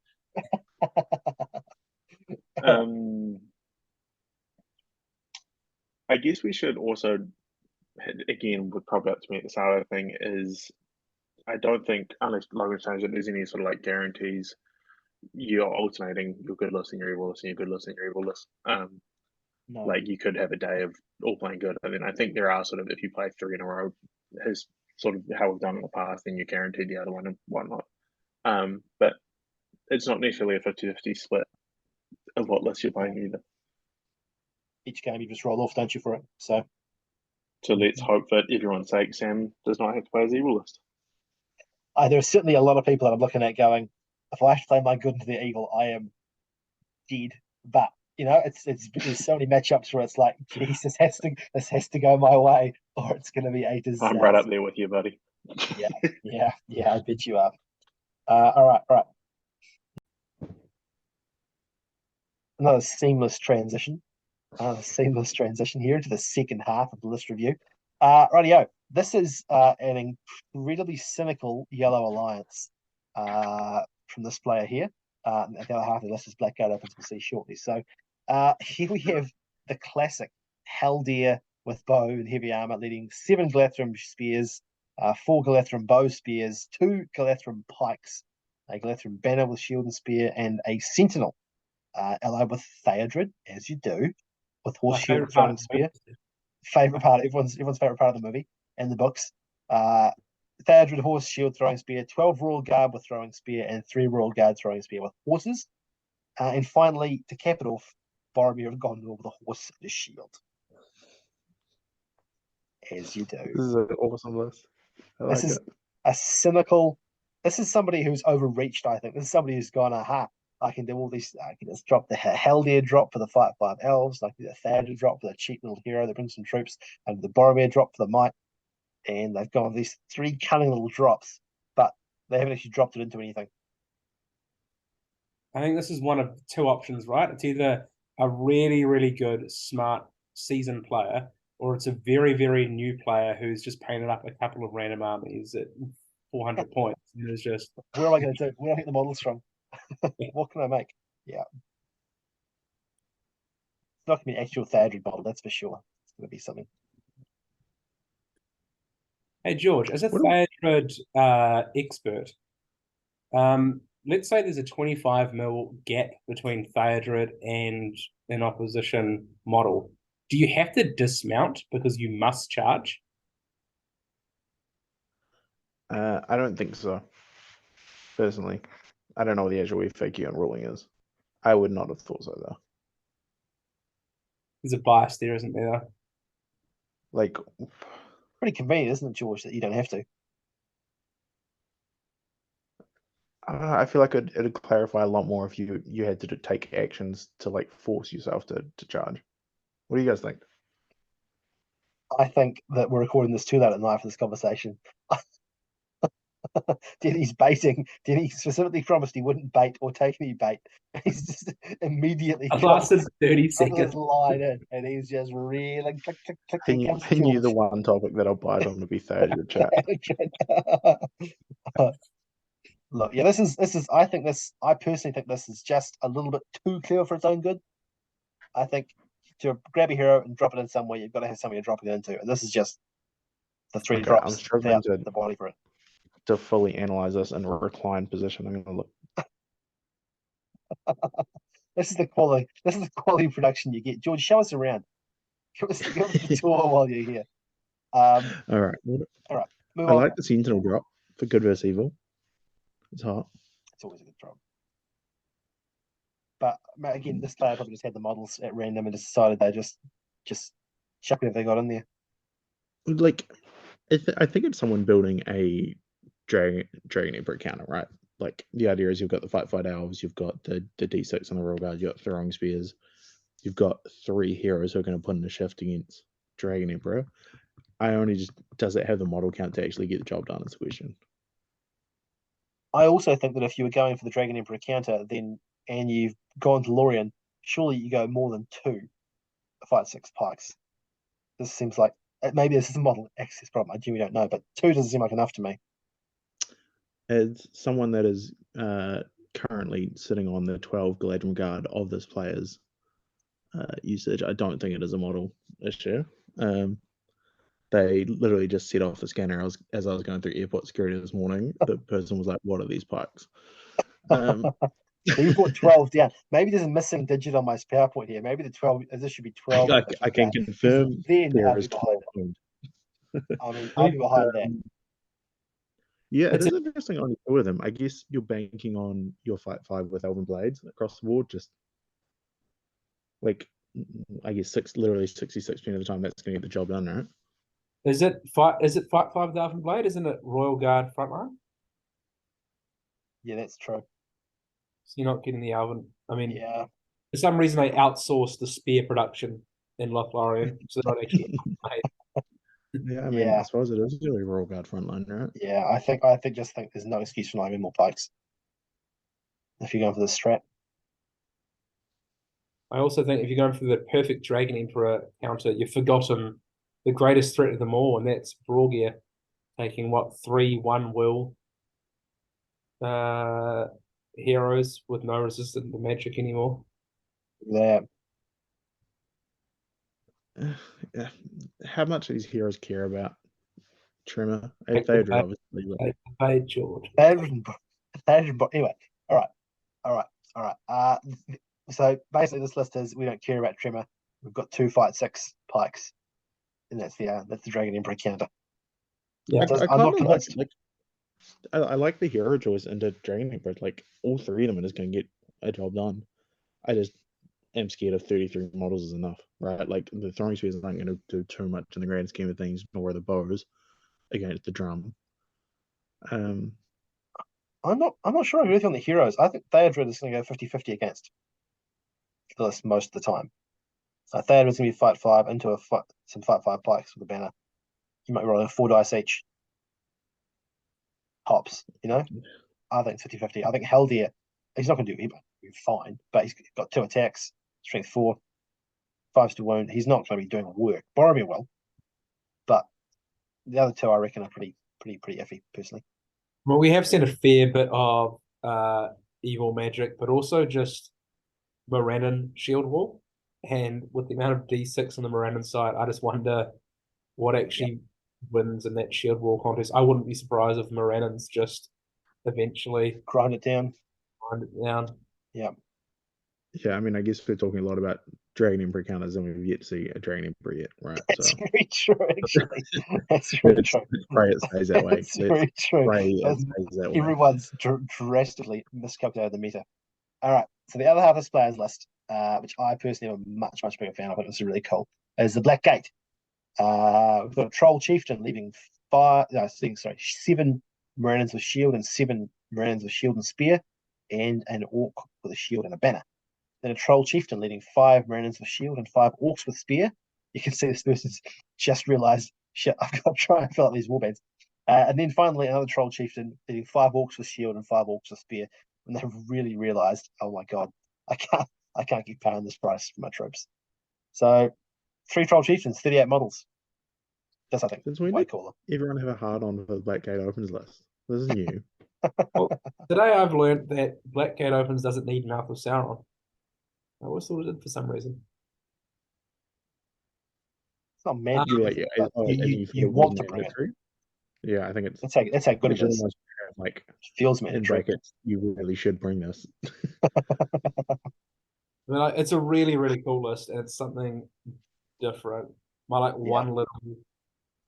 I guess we should also, again, would probably up to me at the start of the thing is, I don't think, unless Logan changed it, there's any sort of like guarantees you're alternating your good list and your evil list and your good list and your evil list. No. Like you could have a day of all playing good, and then I think there are sort of, if you play 3 in a row, is sort of how we've done in the past, then you're guaranteed the other one and whatnot. But it's not necessarily a 50-50 split of what list you're playing either. Each game you just roll off, don't you, for it? So let's hope that everyone's sake, Sam does not have to play his evil list. There are certainly a lot of people that I'm looking at going, if I have to play my good into their evil, I am dead. But there's so many matchups where it's like, geez, this has to go my way, or it's going to be a disaster. I'm right up there with you, buddy. Yeah, I bet you are. All right. Another seamless transition here to the second half of the list review. Rightio. This is an incredibly cynical yellow alliance from this player here. The other half of the list is Blackguard Opens, we'll see shortly. So here we have the classic Haldir with bow and heavy armor, leading 7 Galathrim spears, 4 Galathrim bow spears, 2 Galathrim pikes, a Galathrim banner with shield and spear, and a sentinel allied with Theodred, as you do, with horse shield and throwing spear. Favorite part, everyone's favorite part of the movie and the books. Theodred, horse shield, throwing spear, 12 Royal Guard with throwing spear, and 3 Royal Guard throwing spear with horses. And finally, to cap it off, Boromir of Gondor with a horse and a shield. As you do. This is an awesome list. This is a cynical. This is somebody who's overreached, I think. This is somebody who's gone, aha, I can do all these. I can just drop the Haldir drop for the fight 5 elves. I can do the Theodred drop for the cheap little hero that brings some troops, and the Boromir drop for the might. And they've gone these 3 cunning little drops, but they haven't actually dropped it into anything. I think this is one of 2 options, right? It's either a really, really good, smart, seasoned player, or it's a very, very new player who's just painted up a couple of random armies at 400 points. And it's just, what am I going to do? Where do I get the models from? What can I make? Yeah. It's not going to be an actual Theodred model, that's for sure. It's going to be something. hey, George, as a Theodred expert, let's say there's a 25 mil gap between Theodred and an opposition model. Do you have to dismount because you must charge? I don't think so. Personally, I don't know what the actual FAQ and ruling is. I would not have thought so though. There's a bias there, isn't there? Like, pretty convenient, isn't it, George, that you don't have to? I don't know, I feel like it'd clarify a lot more if you had to take actions to like force yourself to charge. What do you guys think? I think that we're recording this too late at night for this conversation. Denny's baiting. Denny specifically promised he wouldn't bait or take any bait. He's just immediately lasted 30 seconds. Line in, and he's just reeling. Click, click, click. He knew the one topic that I'll bite on to be Theodred chat. Look, yeah, this is. I personally think this is just a little bit too clear for its own good. I think to grab a hero and drop it in somewhere, you've got to have somewhere you're dropping it into, and this is just the 3 drops. I'm struggling to the body for it. To fully analyze this in a reclined position. I'm going to look. This is the quality production you get. George, show us around. Give us the tour while you're here. All right. All right. I like the Sentinel drop for good versus evil. It's hot. It's always a good drop. But again, this player probably just had the models at random and decided they just chuck whatever they got in there. Like, I think it's someone building a Dragon Emperor counter, right? Like, the idea is you've got the fight elves, you've got the D6 on the Royal Guard, you've got throwing spears, you've got 3 heroes who are going to put in a shift against Dragon Emperor. Does it have the model count to actually get the job done? Is the question. I also think that if you were going for the Dragon Emperor counter, and you've gone to Lorien, surely you go more than 2 Fight 6 pikes. This seems like maybe this is a model access problem. I genuinely don't know, but 2 doesn't seem like enough to me. As someone that is currently sitting on the 12 Galadrim Guard of this player's usage, I don't think it is a model issue. They literally just set off the scanner as I was going through airport security this morning. The person was like, "What are these pikes?" So you brought 12 down. Maybe there's a missing digit on my PowerPoint here. Maybe the 12. This should be 12. I can confirm. Then there I'll is be behind 12. it. I mean, I'll be behind that. Yeah, it is interesting on two of them. I guess you're banking on your Fight 5 with Elven Blades across the board. Just like, I guess literally 66% of the time that's going to get the job done, right? Is it Fight 5 with Elven Blade? Isn't it Royal Guard frontline? Yeah, that's true. So you're not getting the Elven. I mean, Yeah. For some reason, they outsourced the spear production in Lothlorien, so they're not actually made. Yeah, I mean, I suppose it is really Royal Guard frontline, right? Yeah, I think there's no excuse for not having more pikes if you're going for the strat. I also think if you're going for the perfect Dragon Emperor counter, you've forgotten the greatest threat of them all, and that's Brawgear taking 3/1 will heroes with no resistance to magic anymore. Yeah. How much these heroes care about Tremor? Theodore, obviously. Hey, George. Anyway, all right. So basically, this list is we don't care about Tremor. We've got 2 Fight 6 pikes, and that's the Dragon Emperor counter. Yeah, I'm not convinced. I like the hero choice into Dragon Emperor. Like all 3 of them is going to get a job done. I just am scared of 33 models is enough, right? Like the throwing spears aren't going to do too much in the grand scheme of things, nor are the bows against the drum. I'm not sure I agree with you on the heroes. I think Theodred is going to go 50-50 against the list most of the time. So Theodred is going to be Fight 5 into some Fight 5 pikes with a banner. You might roll 4 dice each. Hops, I think 50-50. I think Heldir, he's not going to do fine, but he's got 2 attacks, strength 4, 5 to wound. He's not going to be doing work. Boromir will, but the other 2 I reckon are pretty iffy personally. Well, we have seen a fair bit of evil magic, but also just Morannon shield wall. And with the amount of D6 on the Morannon side, I just wonder what actually wins in that shield wall contest. I wouldn't be surprised if Morannon's just eventually grind it down. Yeah. Yeah, I mean, I guess we're talking a lot about Dragon Emperor counters, and we've yet to see a Dragon Emperor yet, right? That's very true, actually. That's very true. Pray it stays that way. That's very true. Pray it stays that way. Everyone's drastically miscalculated the meta. All right, so the other half of this players list, which I personally am a much bigger fan of, it was really cool, is the Black Gate. We've got a Troll Chieftain leaving 7 Morannons with shield and 7 Morannons with shield and spear, and an Orc with a shield and a banner. Then a Troll Chieftain leading 5 Morannons with shield and 5 Orcs with spear. You can see this person's just realised, shit, I've got to try and fill out these warbands. And then finally another Troll Chieftain leading 5 Orcs with shield and 5 Orcs with spear. And they've really realised, oh my god, I can't keep paying this price for my troops. So 3 Troll Chieftains, 38 models. That's, I think, way cooler. Everyone have a hard on for the Black Gate Opens list. This is new. Well, today I've learned that Black Gate Opens doesn't need Mouth of Sauron. I always thought it did for some reason. It's not mad. You want to bring it. Yeah, I think it's that's how good it is. Like feels mandatory. In brackets, you really should bring this. It's a really cool list, and it's something different. My one little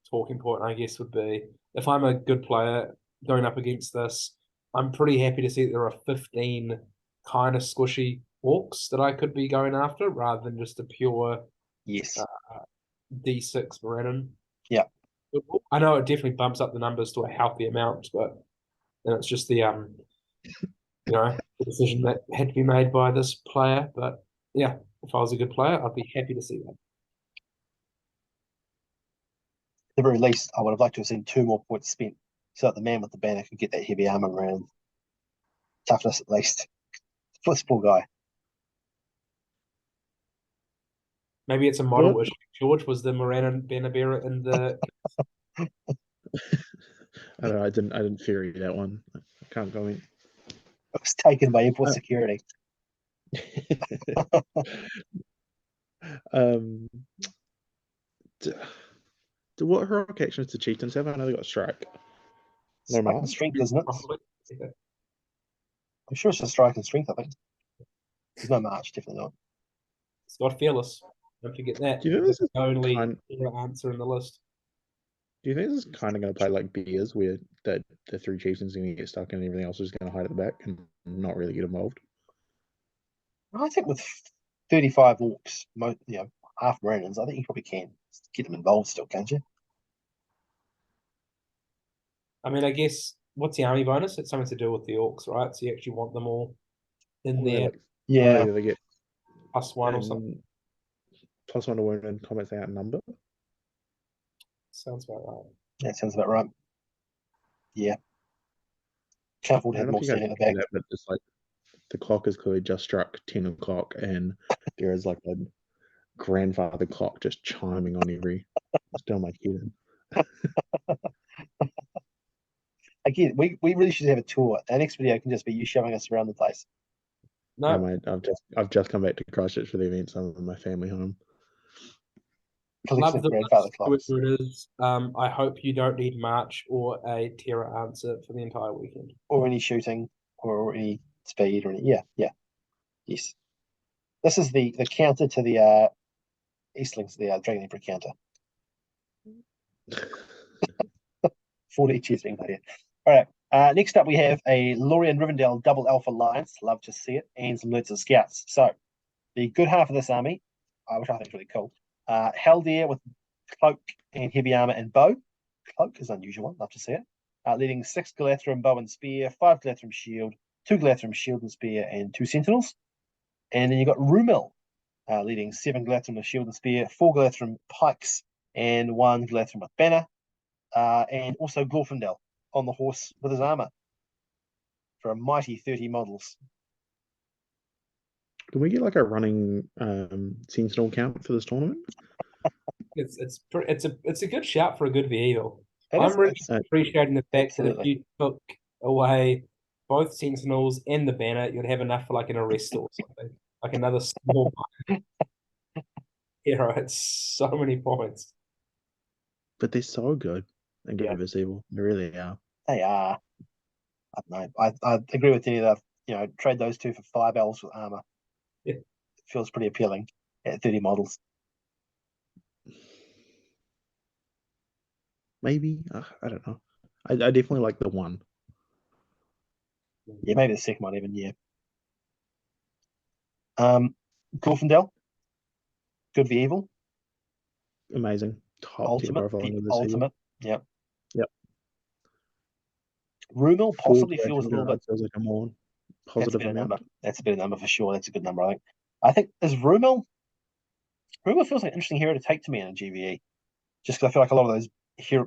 talking point, I guess, would be if I'm a good player going up against this, I'm pretty happy to see that there are 15 kind of squishy orcs that I could be going after rather than just a pure D6 Morannon. Yeah. I know it definitely bumps up the numbers to a healthy amount, but it's just the the decision that had to be made by this player. But yeah, if I was a good player, I'd be happy to see that. the very least, I would have liked to have seen 2 more points spent so that the man with the banner could get that heavy armor around toughness at least. This poor guy. Maybe it's a model issue. George was the Moran banner bearer in the. I don't know. I didn't theory that one. I can't comment. It was taken by airport security. What heroic actions do chieftains have? I know they got strike. No Strike and mask. strength, isn't it? Probably. I'm sure it's just strike and strength, I think. There's no march, definitely not. It's not fearless. Don't forget that. Do you think That's this is the only kind- answer in the list. Do you think this is kind of going to play like beers, where the 3 chieftains are going to get stuck and everything else is going to hide at the back and not really get involved? I think with 35 orcs, half Marinans, I think you probably can get them involved still, can't you? I mean, I guess what's the army bonus? It's something to do with the orcs, right? So you actually want them all in Or they, there, like, Yeah. they get +1 or something. +1 to wound and combat they outnumber. Sounds about right. That sounds about right. Yeah. Can't afford to I have don't know more if you guys standing at the see back. that, but it's like the clock has clearly just struck 10 o'clock, and there is like a grandfather clock just chiming on every. Still my head in. Again, we really should have a tour. Our next video can just be you showing us around the place. No, No, mate, I've just come back to Christchurch for the event, so I'm in my family home. Collection love of the grandfather list, clocks. whoever it is. I hope you don't need March or a terror answer for the entire weekend. Or any shooting or any speed or any yeah. Yes. This is the counter to the Eastlings, the Dragon Emperor counter. 40 cheers being played here. All right. Next up, we have a Lorien Rivendell double alpha alliance. Love to see it. And some Lurtz scouts. So, the good half of this army, which I think is really cool. Haldir with cloak and heavy armor and bow. Cloak is unusual. Love to see it. Leading 6 Galathrim bow and spear, 5 Galathrim shield, 2 Galathrim shield and spear, and 2 sentinels. And then you've got Rumil leading 7 Galathrim with shield and spear, 4 Galathrim pikes, and 1 Galathrim with banner. And also Glorfindel on the horse with his armor for a mighty 30 models. Can we get like a running sentinel count for this tournament? It's a good shout for a good vehicle. It I'm is- really it's- appreciating the fact that if absolutely. you took away both sentinels and the banner, you'd have enough for like an arrest or something, like another small hero. It's so many points. But they're so good and good versus evil. They really are. They are. I don't know. I agree with you that trade those 2 for 5 elves with armor. Yeah. It feels pretty appealing at 30 models. Maybe I don't know. I definitely like the one. Yeah, maybe the second one even. Yeah. Glorfindel, good for evil. Amazing. Top tier Ultimate, profiling the of this ultimate. Yep. Yep. Rumil possibly Full feels a little bit. feels like a more That's a positive better amount. number. That's a better number for sure. That's a good number, I think. I think is Rumil. Rumil feels like an interesting hero to take to me in a GVE. Just because I feel like a lot of those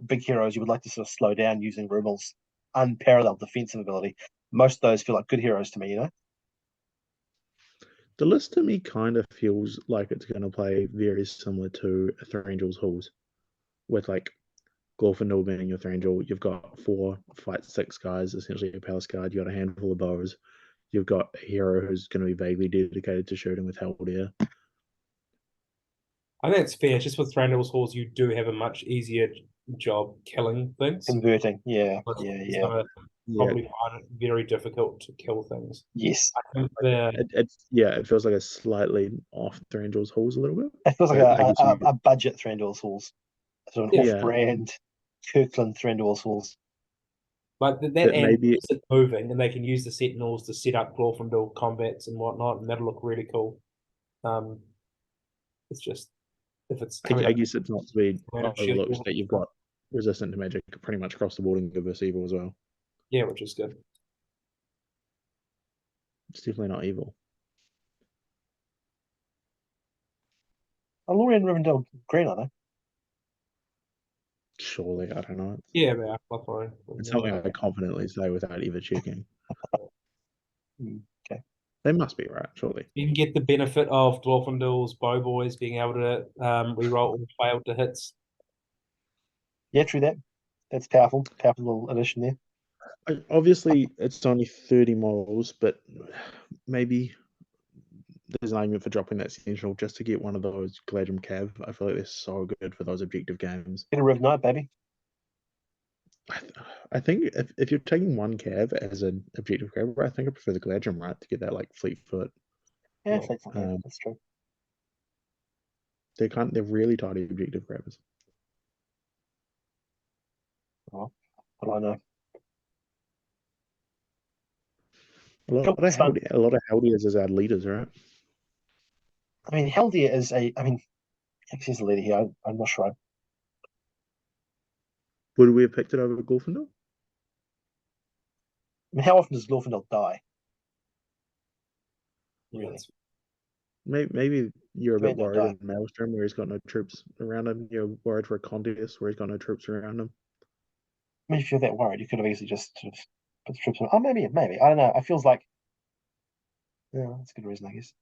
big heroes you would like to sort of slow down using Rumil's unparalleled defensive ability. Most of those feel like good heroes to me, The list to me kind of feels like it's going to play very similar to a Thranduil's Halls, with like Glorfindel being your Thranduil. You've got 4 fight 6 guys, essentially a palace guard. You've got a handful of bows. You've got a hero who's going to be vaguely dedicated to shooting with Haldir. I think it's fair. Just with Thranduil's Halls, you do have a much easier job killing things. Converting. Yeah. Probably find it very difficult to kill things. Yes. I think It feels like a slightly off Thranduil's Halls a little bit. It feels like a budget Thranduil's Halls. Sort of an Yeah. off-brand Kirkland Thranduil's Halls. Like that and it's moving, and they can use the Sentinels to set up Glorfindel combats and whatnot, and that'll look really cool. It's just if it's I guess it's not to be shield overlooked that you've got resistant to magic pretty much across the board in good versus evil as well. Yeah, which is good. It's definitely not evil. Lorien Rivendell green, are they? Surely, I don't know. Yeah, they are fluffering. It's something I confidently say without ever checking. Okay. They must be right, surely. You can get the benefit of Glorfindel's bow boys being able to reroll all failed to hits. Yeah, true that. That's powerful. Powerful little addition there. Obviously, it's only 30 models, but maybe there's an argument for dropping that Sentinel just to get one of those Gladrum Cav. I feel like they're so good for those objective games. Get a Riv Knight, baby. I think if you're taking one Cav as an objective grabber, I think I prefer the Gladrum, right, to get that like fleet foot. Yeah, Yeah. that's true. They're really tidy objective grabbers. Oh, what do I know? A lot of Heldiers as our leaders, right? I mean, Heldia is actually he's a leader here. I'm not sure. Would we have picked it over Glorfindel? I mean, how often does Glorfindel die? Really? Maybe you're a bit Commander worried die. in Maelstrom where he's got no troops around him. You're worried for a contest where he's got no troops around him. I mean, if you're that worried, you could have easily just sort of put the troops on. Oh, maybe. I don't know. It feels like, yeah, that's a good reason, I guess.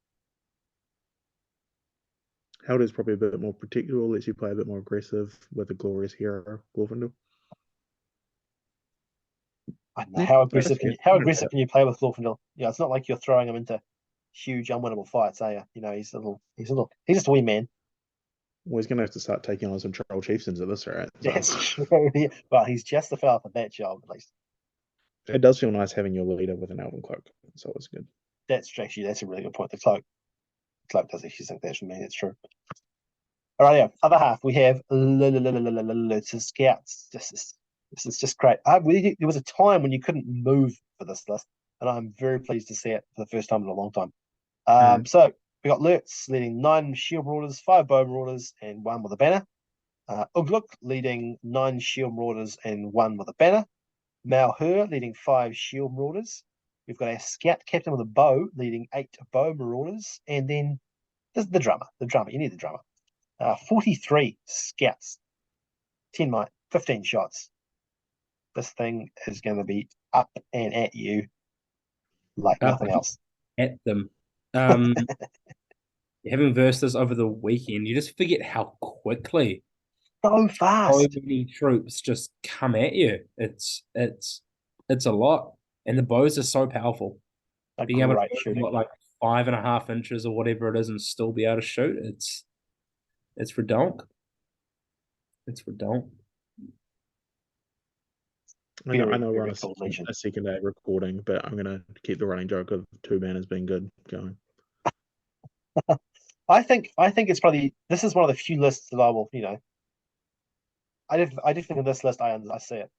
Helder's probably a bit more predictable, lets you play a bit more aggressive with a glorious hero, Glorfindel. I don't know, how aggressive can you play with Glorfindel? Yeah, it's not like you're throwing him into huge unwinnable fights, are you? You know, he's just a wee man. Well, he's going to have to start taking on some troll chieftains at this rate. So. That's true. Well, he's justified for that job, at least. It does feel nice having your leader with an elven cloak, so it's good. That's a really good point. The cloak does actually think that for me. That's true. All right, yeah. Other half, we have loads of scouts. This is just great. There was a time when you couldn't move for this list, and I'm very pleased to see it for the first time in a long time. So we got Lurtz leading 9 shield marauders, 5 bow marauders, and 1 with a banner. Ugluk leading 9 shield marauders and 1 with a banner. Malheur leading 5 shield marauders. We've got our scout captain with a bow leading 8 bow marauders, and then there's the drummer. You need the drummer. 43 scouts, 10 might, 15 shots. This thing is going to be up and at you like nothing else. At them. Having versed this over the weekend, you just forget how quickly so fast. So many troops just come at you. It's a lot, and the bows are so powerful. Being able to shoot like 5.5 inches or whatever it is and still be able to shoot, it's redonk. It's redonk. I know we're on a second day recording, but I'm going to keep the running joke of 2 banners being good going. I think it's probably, this is one of the few lists that I will, I definitely think in this list I see it,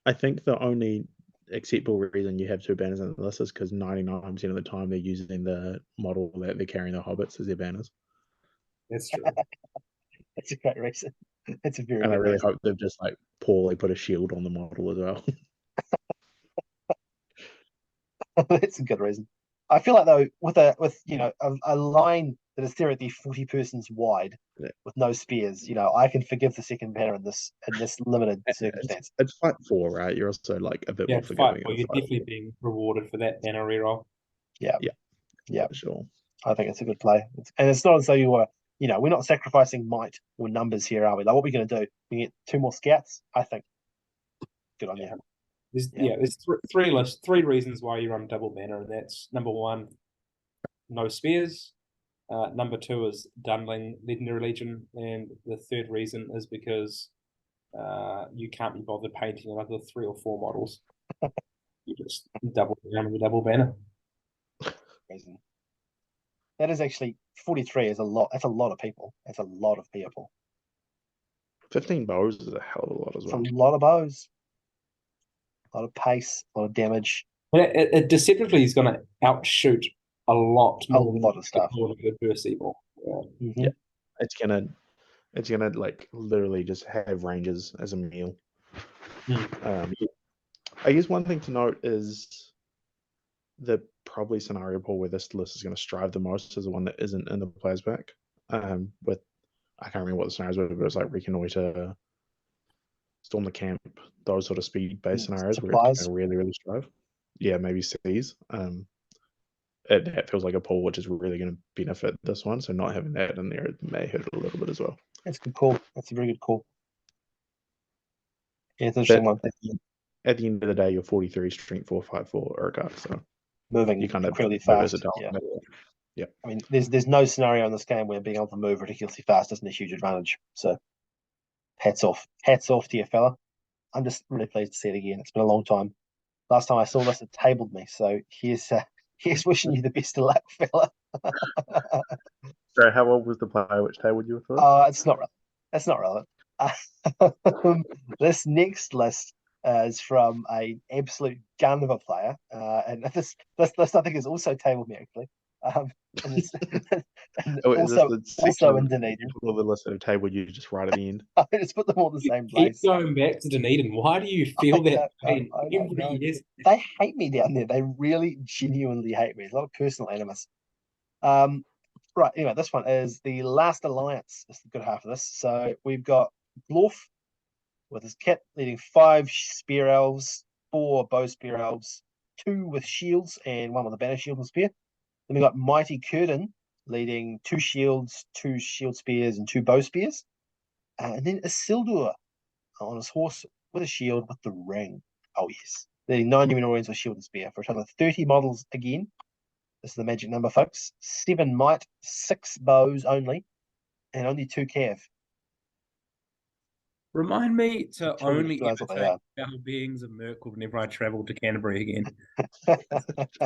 I think the only acceptable reason you have 2 banners on the list is because 99% of the time they're using the model that they're carrying the hobbits as their banners. That's true. That's a great reason. It's a very and good I really reason. hope they've just like poorly put a shield on the model as well. That's a good reason. I feel like though with a line that is theoretically 40 persons wide with no spears, I can forgive the second banner in this limited circumstance. It's fight 4, right? You're also like a bit more forgiving. forgiving. You're definitely being rewarded for that banner reroll. Yeah, for sure. I think it's a good play, and it's not as though you were, we're not sacrificing might or numbers here, are we? Like, what are we going to do? We get 2 more scouts. I think. Good on you. There's three reasons why you run double banner, and that's number 1, no spears. Number 2 is Dunling Legendary Legion, and the third reason is because you can't be bothered painting another 3 or 4 models. You just double down with a double banner. That is actually 43 is a lot. That's a lot of people. That's a lot of people. 15 bows is a hell of a lot as well. It's a lot of bows. A lot of pace, a lot of damage. But it deceptively is going to outshoot a lot more. A lot of stuff. Good versus evil. Yeah. It's gonna like literally just have ranges as a meal. I guess one thing to note is the probably scenario pool where this list is going to strive the most is the one that isn't in the players pack. With I can't remember what the scenarios were, but it's like Reconnoiter, Storm the Camp, those sort of speed-based scenarios where Supplies. it's going to really, really strive. Yeah, maybe Seas. That feels like a pool which is really going to benefit this one. So not having that in there may hurt a little bit as well. That's a good call. That's a very good call. Yeah, it's an interesting one. At the end of the day, you're 43 strength 454 Urquhart, so Moving you kind of incredibly fast. Yeah. Yeah. I mean, there's no scenario in this game where being able to move ridiculously fast isn't a huge advantage. So hats off. Hats off to you, fella. I'm just really pleased to see it again. It's been a long time. Last time I saw this, it tabled me. So here's wishing you the best of luck, fella. So how old was the player which tabled you for? It's not relevant. That's not relevant. This next list is from an absolute gun of a player, and this list I think has also tabled me actually. And it's and also in Dunedin. The list that have tabled you just right at the end. I just put them all in the same place. Keep going back to Dunedin. Why do you feel that pain every year? They hate me down there. They really genuinely hate me. There's a lot of personal animus. Right, anyway, this one is the Last Alliance. It's the good half of this. So we've got Glorf with his kit leading 5 spear elves, 4 bow spear elves, 2 with shields, and 1 with a banner shield and spear. Then we've got Mighty Curtin leading 2 shields, 2 shield spears, and 2 bow spears. And then Isildur on his horse with a shield with the ring. Oh, yes. Leading 9 Numenorians with shield and spear for a total of 30 models again. This is the magic number, folks. 7 might, 6 bows only, and only 2 cav. Remind me to only realize what they imitate are. Battle Beings of Merkle whenever I travel to Canterbury again.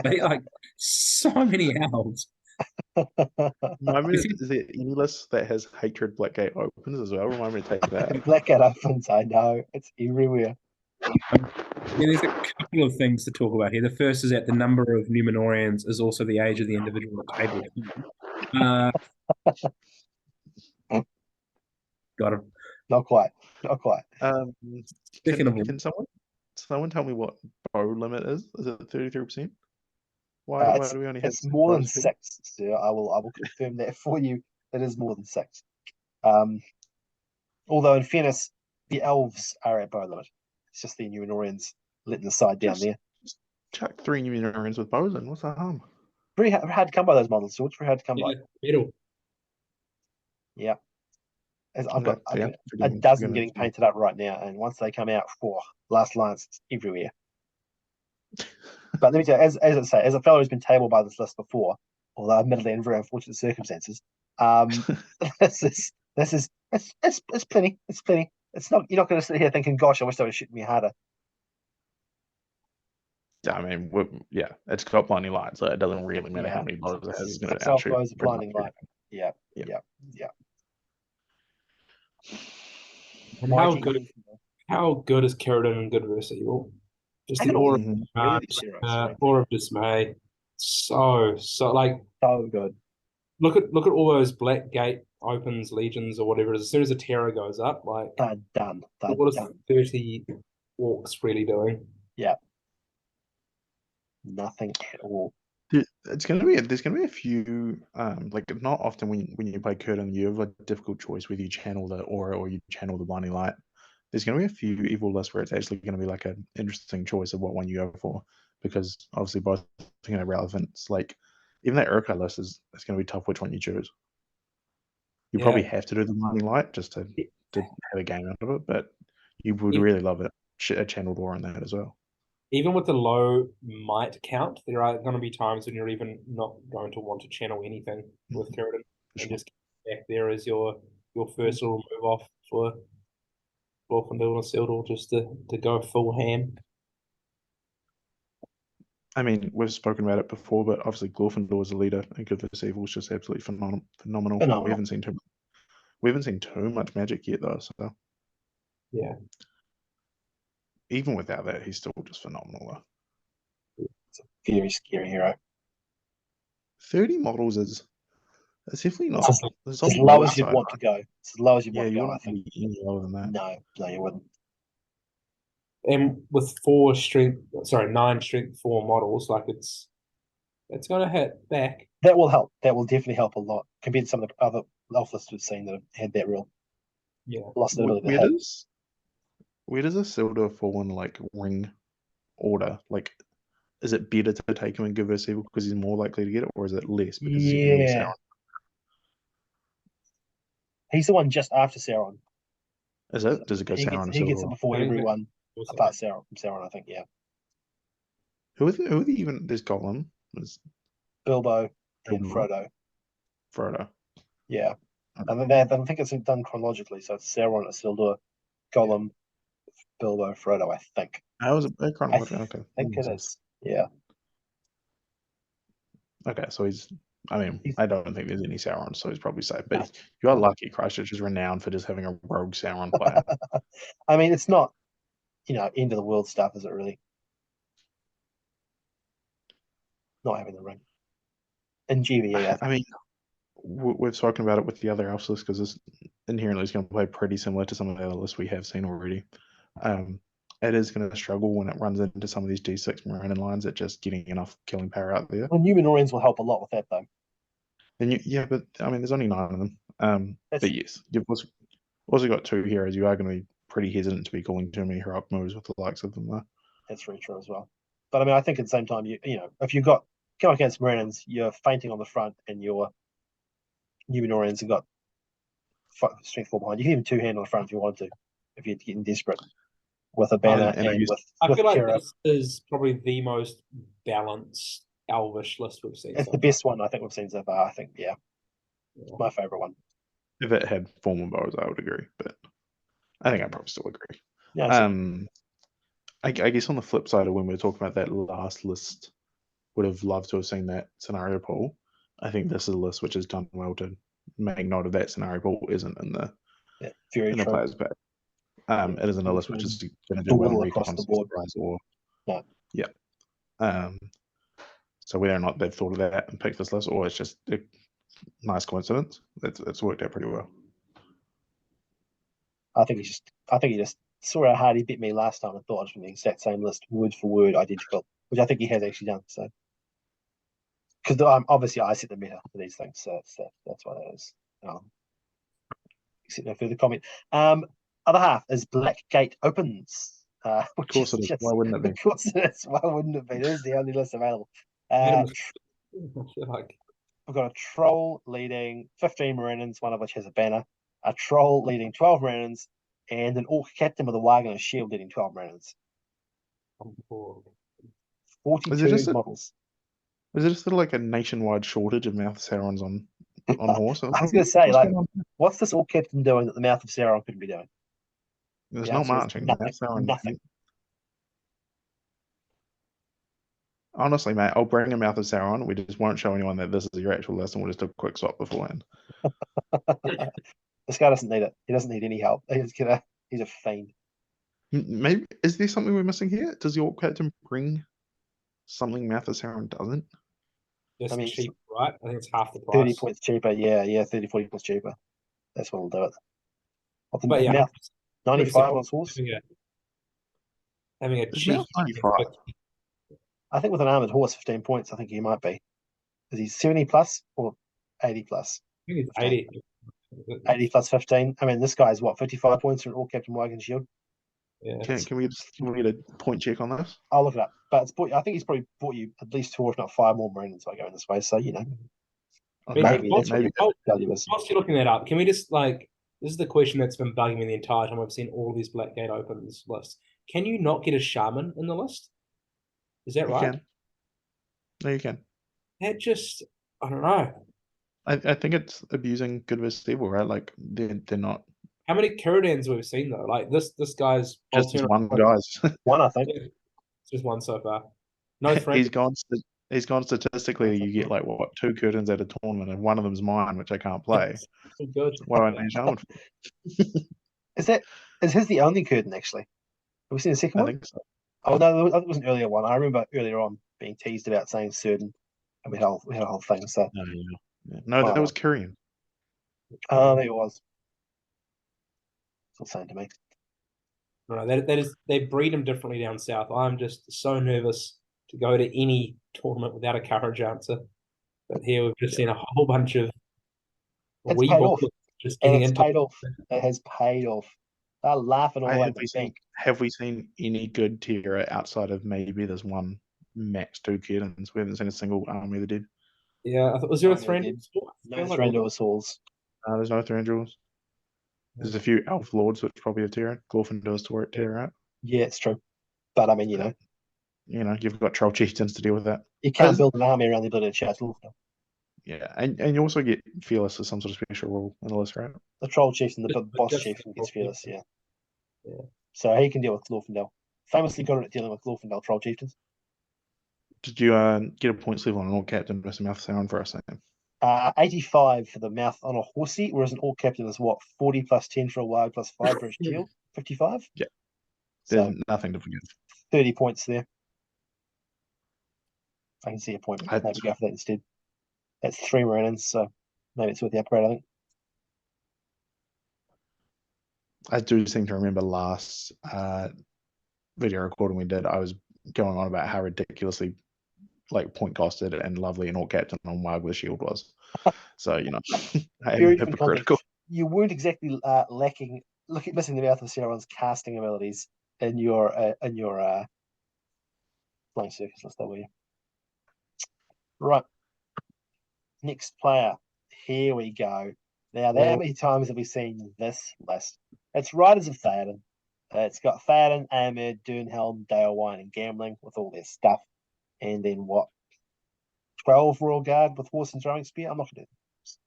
They like so many elves. Remind me, is there any list that has Hatred Blackgate opens as well? Remind me to take that. Blackgate opens, I know. It's everywhere. Yeah, there's a couple of things to talk about here. The first is that the number of Numenorians is also the age of the individual at table. Got it. Not quite. Not quite. Can someone tell me what bow limit is? Is it 33%? Why do we only have? It's more than 6, sir. I will confirm that for you. It is more than 6. Although in fairness, the elves are at bow limit. It's just the Numenorians letting the side down there. Chuck 3 Numenorians with bows in. What's the harm? Very hard to come by those models, George. Very hard to come by. Metal. Yeah. I've got a dozen getting painted up right now, and once they come out, Last Alliance everywhere. But let me tell you, as a fellow who's been tabled by this list before, although admittedly in very unfortunate circumstances, this is plenty. It's plenty. It's not. You're not going to sit here thinking, "Gosh, I wish they would shoot me harder." I mean, it's got blinding light, so it doesn't really matter how many blows it has. It's going to outshoot. Blows blinding light. Yeah. And how good is Cerridon and good versus evil? Just the aura of dismay. So like so good. Look at all those Black Gate opens, legions, or whatever it is. As soon as a terror goes up, like they're done. What is 30 orcs really doing? Yeah. Nothing at all. There's going to be a few like not often when you play Curtin, you have a difficult choice whether you channel the aura or you channel the blinding light. There's going to be a few evil lists where it's actually going to be like an interesting choice of what one you go for, because obviously both things are relevant. It's like even that Urquhart list it's going to be tough which one you choose. You probably have to do the blinding light just to have a game out of it, but you would really love it a channeled aura in that as well. Even with the low might count, there are going to be times when you're even not going to want to channel anything with Cerridon and just get back there as your first little move off for Glorfindel and Isildur just to go full ham. I mean, we've spoken about it before, but obviously Glorfindel as a leader and Good vs Evil is just absolutely phenomenal. We haven't seen too much magic yet though, so yeah. Even without that, he's still just phenomenal though. It's a very scary hero. 30 models is definitely not as low as you'd want to go. It's as low as you want to go, I think. Any lower than that. No, you wouldn't. And with 9 strength 4 models, like it's going to hit back. That will help. That will definitely help a lot compared to some of the other elf lists we've seen that have had that real. Yeah. Lost a little bit of where does a Isildur fall in like ring order? Like, is it better to take him and give us evil because he's more likely to get it, or is it less because he's enemy Yeah. Sauron? He's the one just after Sauron. Is it? Does it go He Sauron gets, he gets it Isildur? before I think everyone Also, apart Sauron, from Sauron, I think, yeah. Who are the even? There's Gollum. There's Bilbo and Bilbo. Frodo. Frodo. Yeah. Okay. And then I think it's done chronologically, so it's Sauron, Isildur, Gollum, Bilbo, Frodo, I think. How is it I chronological? Okay. think it is. Yeah. Okay, so he's. I mean, He's- I don't think there's any Sauron, so he's probably safe. But you are lucky. Christchurch is renowned for just having a rogue Sauron player. I mean, it's not, end of the world stuff, is it really? Not having the ring. In GVE, I think. I mean, we've spoken about it with the other elf list because this inherently is going to play pretty similar to some of the other lists we have seen already. It is going to struggle when it runs into some of these D6 Mariner lines at just getting enough killing power out there. Well, Numenorians will help a lot with that, though. And yeah, but I mean, there's only 9 of them. That's- But yes, you've also got 2 heroes. You are going to be pretty hesitant to be calling too many heroic moves with the likes of them, though. That's very true as well. But I mean, I think at the same time, if you've got come against Marinans, you're fainting on the front, and your Numenorians have got strength 4 behind. You can even two-hand on the front if you want to, if you're getting desperate with a banner and I and guess- I with feel like Kira. this is probably the most balanced Elvish list we've seen. It's so the far. best one I think we've seen so far. I think, yeah, it's my favorite one. If it had formal bows, I would agree, but I think I'd probably still agree. Yeah, I guess on the flip side of when we were talking about that last list, would have loved to have seen that scenario pool. I think this is a list which has done well to make note of that scenario pool isn't in the very true. players pack. It isn't a list which is going to do All well in across recon the board. surprise or No. yeah. So whether or not they've thought of that and picked this list, or it's just a nice coincidence, it's worked out pretty well. I think he just saw how hard he beat me last time and thought it was from the exact same list, word for word, identical, which I think he has actually done. So, because obviously I set the meta for these things, so that's what it is. Except no further comment. Other half is Blackgate Opens. Of course it is. Why wouldn't it be? Of course it is. Why wouldn't it be? It is the only list available. I feel like We've got a troll leading 15 Marinans, one of which has a banner, a troll leading 12 Marinans, and an orc captain with a wagon and a shield leading 12 Marinans. I'm bored. 42 models. Is it just sort of like a nationwide shortage of Mouth Saurons on horse? I was going to say, like, what's this orc captain doing that the Mouth of Sauron couldn't be doing? There's The not answer is marching. nothing, Mouth Sauron, nothing. Honestly, mate, I'll bring a Mouth of Sauron. We just won't show anyone that this is your actual list, and we'll just do a quick swap beforehand. This guy doesn't need it. He doesn't need any help. He's a fiend. Maybe is there something we're missing here? Does the orc captain bring something Mouth of Sauron doesn't? Just I mean, cheap, right? I think it's half the price. 30 points cheaper. Yeah, 30, 40 points cheaper. That's what will do it. What the But yeah, Mouth? 95 on his horse? Having a Is cheap. Mouth 95? I think with an armored horse, 15 points, I think he might be. Is he 70 plus or 80 plus? I think it's 80. 80 plus 15. I mean, this guy's what, 55 points for an all captain wagon shield? Yeah. Can we get a point check on this? I'll look it up. But I think he's probably bought you at least 4, if not 5 more Marinans by going this way. So, maybe that's what your value is. Whilst you're looking that up, can we just this is the question that's been bugging me the entire time I've seen all these Blackgate Opens lists. Can you not get a shaman in the list? Is that right? Can. No, you can. That just, I don't know. I think it's abusing good versus evil, right? Like they're not How many Kiridans we've seen though? Like this guy's just as one guys. One, I think. It's just one so far. No friend. He's gone statistically. You get like what 2 curtains at a tournament, and one of them's mine, which I can't play. So good. What do I need a shaman for? Is his the only curtain actually? Have we seen the second I one? think so. Oh no, it was an earlier one. I remember earlier on being teased about saying certain, and we had a whole thing. So No, that was Kyrian. maybe it was. It's all the same to me. No, they breed them differently down south. I'm just so nervous to go to any tournament without a courage answer. But here we've just seen a whole bunch of It's wee paid off. just getting into paid off. It has paid off. They're laughing all over the bank. have we seen any good Tierra outside of maybe there's one max 2 Kittens? We haven't seen a single Army of the Dead. Yeah, was there a Army of the Thranduil Dead. Sword? I No feel like Thranduil Halls. There's no Thranduils. There's a few Elf Lords, which probably are Tierra. Glorfindar's Tierra out. Yeah, it's true. But I mean, You've got Troll Chieftains to deal with that. you can't As- build an army around the ability to charge Lorfindel. Yeah, and you also get Fearless as some sort of special rule in the list, right? The Troll Chieftain, the But boss just chieftain the gets Troll fearless, yeah. Yeah. So he can deal with Lorfindel. Famously good at dealing with Lorfindel Troll Chieftains. Did you get a points level on an Orc Captain versus Mouth Sound for us? 85 for the mouth on a horsey, whereas an Orc Captain is what? 40 plus 10 for a wild plus 5 for a shield? 55? Yeah. There's So nothing to forgive. 30 points there. I can see a point. I- Maybe go for that instead. That's 3 Marinans, so maybe it's worth the upgrade, I think. I do seem to remember last video recording we did, I was going on about how ridiculously point costed and lovely an Orc Captain on Wild with Shield was. So, I am Very different hypocritical. context. You weren't exactly lacking. Look at missing the mouth of Sauron's casting abilities in your flying circus list, were you? Right. Next player. Here we go. Now, how many times have we seen this list? It's Riders of Theoden. It's got Theoden, Aemir, Durnhelm, Dalewyne, and Gambling with all their stuff. And then what? 12 Royal Guard with Horse and Throwing Spear? I'm not going to do this.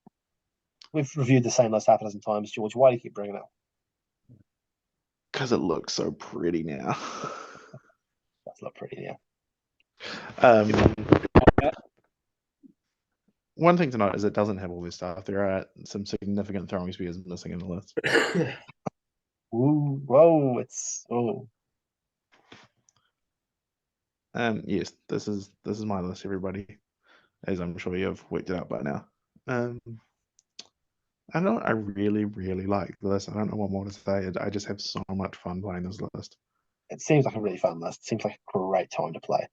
We've reviewed the same list half a dozen times, George. Why do you keep bringing it up? Because it looks so pretty now. That's not pretty now. One thing to note is it doesn't have all this stuff. There are some significant throwing spears missing in the list. Ooh, whoa, it's Yes, this is my list, everybody, as I'm sure you've worked it out by now. I know I really, really like this. I don't know what more to say. I just have so much fun playing this list. It seems like a really fun list. It seems like a great time to play.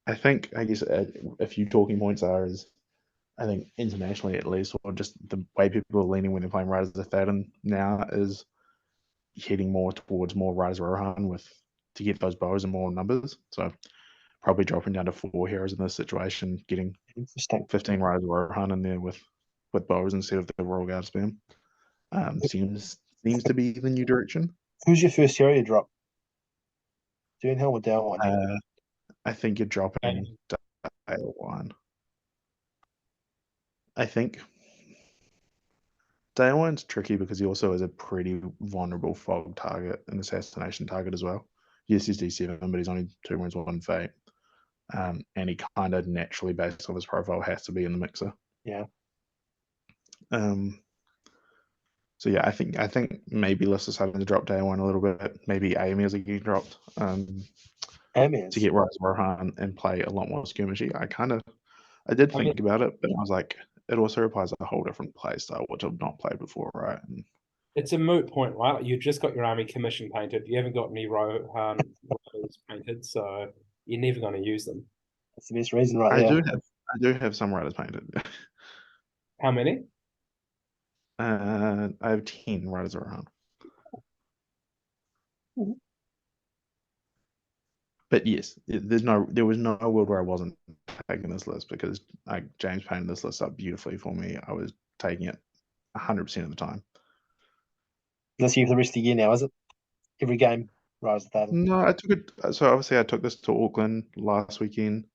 I guess a few talking points is, I think internationally at least, or just the way people are leaning when they're playing Riders of Theoden now is heading more towards more Riders of Rohan to get those bows and more numbers. So probably dropping down to 4 heroes in this situation, getting Interesting. 15 Riders of Rohan in there with bows instead of the Royal Guard spam. Seems to be the new direction. Who's your first hero you drop? Durnhelm or Dalewyne? I think you're dropping Dalewyne. I think Dalewyne's tricky because he also is a pretty vulnerable fog target and assassination target as well. Yes, he's D7, but he's only 2 wounds, 1 fate. And he kind of naturally, based on his profile, has to be in the mixer. Yeah. So yeah, I think maybe Liss is having to drop Dalewyne a little bit. Maybe Aemir's getting dropped. Aemir's. To get Rise of Rohan and play a lot more skirmishy. I did think about it, but I was like, it also requires a whole different play style, which I've not played before, right? And it's a moot point, right? Like, you just got your army commission painted. You haven't got any Rohan painted, so you're never going to use them. That's the best reason right I there. do have some riders painted. How many? I have 10 riders around. Mhm. But yes, there was no world where I wasn't taking this list because James painted this list up beautifully for me. I was taking it 100% of the time. That's you for the rest of the year now, is it? Every game, Rise of Theoden. No, I took it. So obviously, I took this to Auckland last weekend.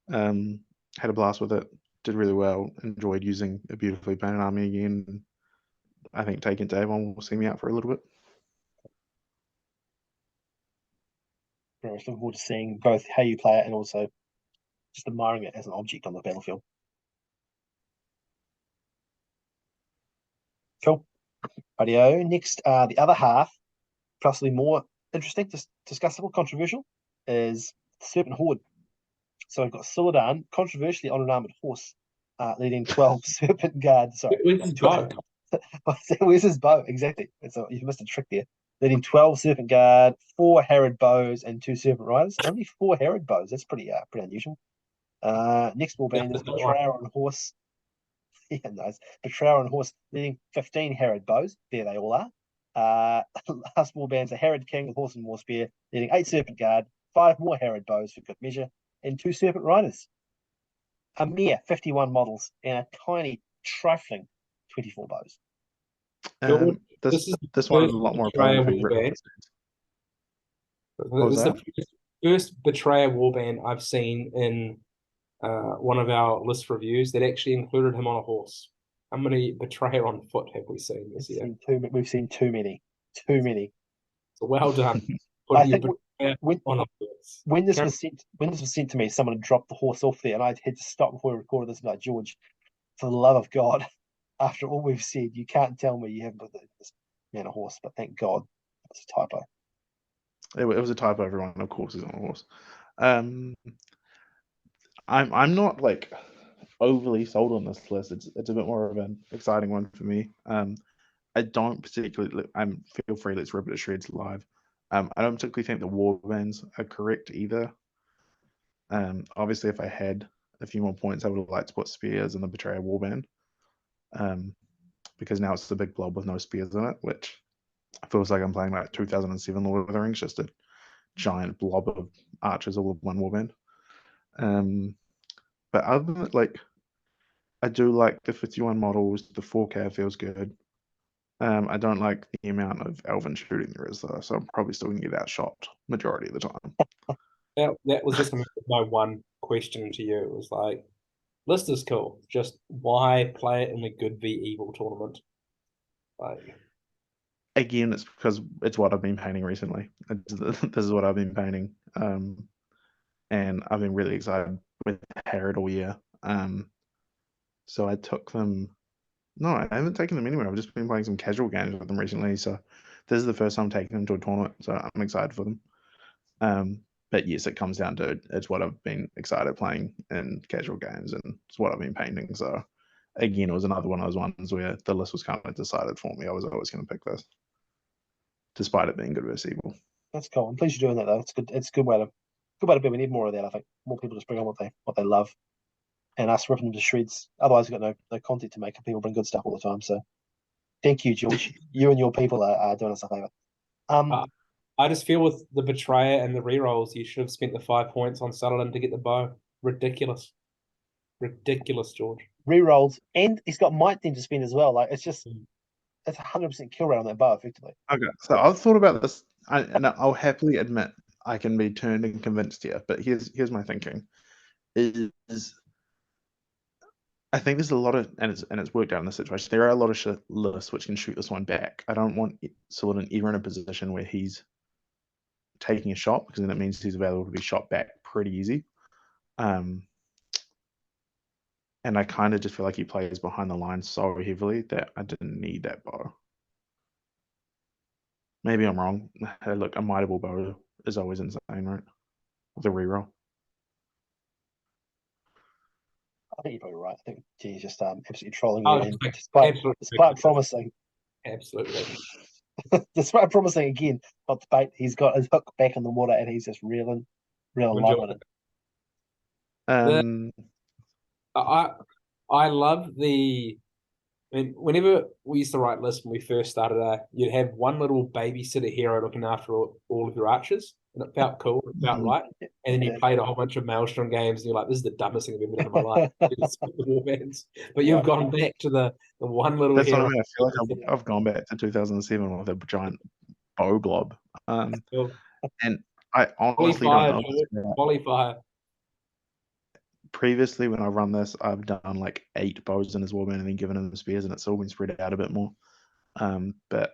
Had a blast with it. Did really well. Enjoyed using a beautifully painted army again. I think taking it to Avon will see me out for a little bit. Very much looking forward to seeing both how you play it and also just admiring it as an object on the battlefield. Cool. Radio. Next, the other half, possibly more interesting, just discussable, controversial, is Serpent Horde. So we've got Suladan, controversially on an armored horse, leading 12 Serpent Guard. Sorry. Where's his bow? Where's his bow? Exactly. So you missed a trick there. Leading 12 Serpent Guard, 4 Herod bows, and 2 Serpent Riders. Only 4 Herod bows. That's pretty unusual. Next will be Yeah, this that's not Betrayer on horse. Yeah, nice. Betrayer on horse leading 15 Herod bows. There they all are. Last warbands are Herod King with Horse and War Spear, needing 8 Serpent Guard, 5 more Herod Bows for good measure, and 2 Serpent Riders. A mere 51 models and a tiny, trifling 24 bows. George, This is the this one first a lot more Betrayer appealing for warband. was This is the first Betrayer warband I've seen in one of our list reviews that actually included him on a horse. How many Betrayer on foot have we seen this year? We've seen too many. Too many. So well done. I think on a horse. when this was sent to me, someone had dropped the horse off there, and I had to stop before we recorded this and be like, George, for the love of God, after all we've said, you can't tell me you haven't put this man a horse. But thank God, it's a typo. It was a typo. Everyone, of course, is on a horse. I'm not like overly sold on this list. It's a bit more of an exciting one for me. I don't particularly. Feel free. Let's rip it to shreds live. I don't particularly think the warbands are correct either. Obviously, if I had a few more points, I would have liked to put spears in the Betrayer warband. Because now it's the big blob with no spears in it, which feels like I'm playing like 2007 Lord of the Rings, just a giant blob of archers all of one warband. But other than that, I do like the 51 models. The 4K feels good. I don't like the amount of elven shooting there is though, so I'm probably still gonna get outshot majority of the time. That was just my one question to you. It was like, list is cool. Just why play it in a good v evil tournament? Again, it's because it's what I've been painting recently. This is what I've been painting, and I've been really excited with Herod all year. So I took them. No, I haven't taken them anywhere. I've just been playing some casual games with them recently. So this is the first time I'm taking them to a tournament. So I'm excited for them. But yes, it comes down to it's what I've been excited playing in casual games, and it's what I've been painting. So again, it was another one of those ones where the list was kind of decided for me. I was always going to pick this, despite it being good versus evil. That's cool. I'm pleased you're doing that though. It's good. It's a good way to be. We need more of that. I think more people just bring on what they love, and us ripping them to shreds. Otherwise, we've got no content to make, and people bring good stuff all the time. So, thank you, George. You and your people are doing us a favor. I just feel with the Betrayer and the rerolls, you should have spent the 5 points on Sutherland to get the bow. Ridiculous, George. Rerolls, and he's got might then to spend as well. Like it's 100% kill rate on that bow, effectively. Okay, so I've thought about this, and I'll happily admit I can be turned and convinced here. But here's my thinking: is I think there's a lot of, and it's worked out in this situation. There are a lot of lists which can shoot this one back. I don't want Sullivan ever in a position where he's taking a shot, because then it means he's available to be shot back pretty easy. And I kind of just feel like he plays behind the line so heavily that I didn't need that bow. Maybe I'm wrong. Hey, look, a mightable bow is always insane, right? With a reroll. I think you're probably right. I think he's just absolutely trolling Oh, you, and despite promising, absolutely, despite promising again not to bait, he's got his hook back in the water and he's just reeling love with it. I love the. I mean, whenever we used to write lists when we first started, you'd have one little babysitter hero looking after all of your archers, and it felt cool, it felt right. And then you played a whole bunch of Maelstrom games, and you're like, "This is the dumbest thing I've ever done in my life." The warbands, but you've gone back to the one little That's hero. what I mean. I feel like I've gone back to 2007 with a giant bow blob, and I honestly don't know. Qualifier. Previously, when I run this, I've done like 8 bows in his warband and then given him the spears, and it's all been spread out a bit more. But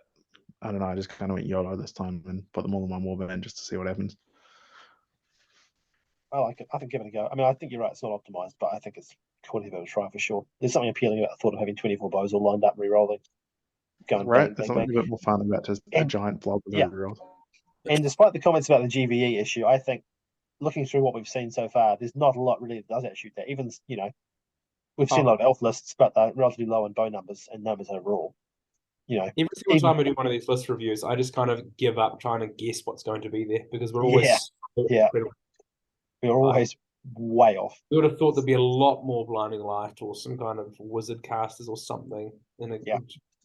I don't know. I just kind of went YOLO this time and put them all in one warband just to see what happens. I like it. I think give it a go. I mean, I think you're right. It's not optimized, but I think it's cool to give it a try for sure. There's something appealing about the thought of having 24 bows all lined up, re-rolling, going right. bang, There's bang, something bang. a bit more fun about just a giant blob with re-rolls. And despite the comments about the GVE issue, I think looking through what we've seen so far, there's not a lot really that does outshoot that. Even we've seen a lot of elf lists, but they're relatively low in bow numbers and numbers overall. Every single time we do one of these list reviews, I just kind of give up trying to guess what's going to be there, because we're always we're always way off. We would have thought there'd be a lot more blinding light or some kind of wizard casters or something.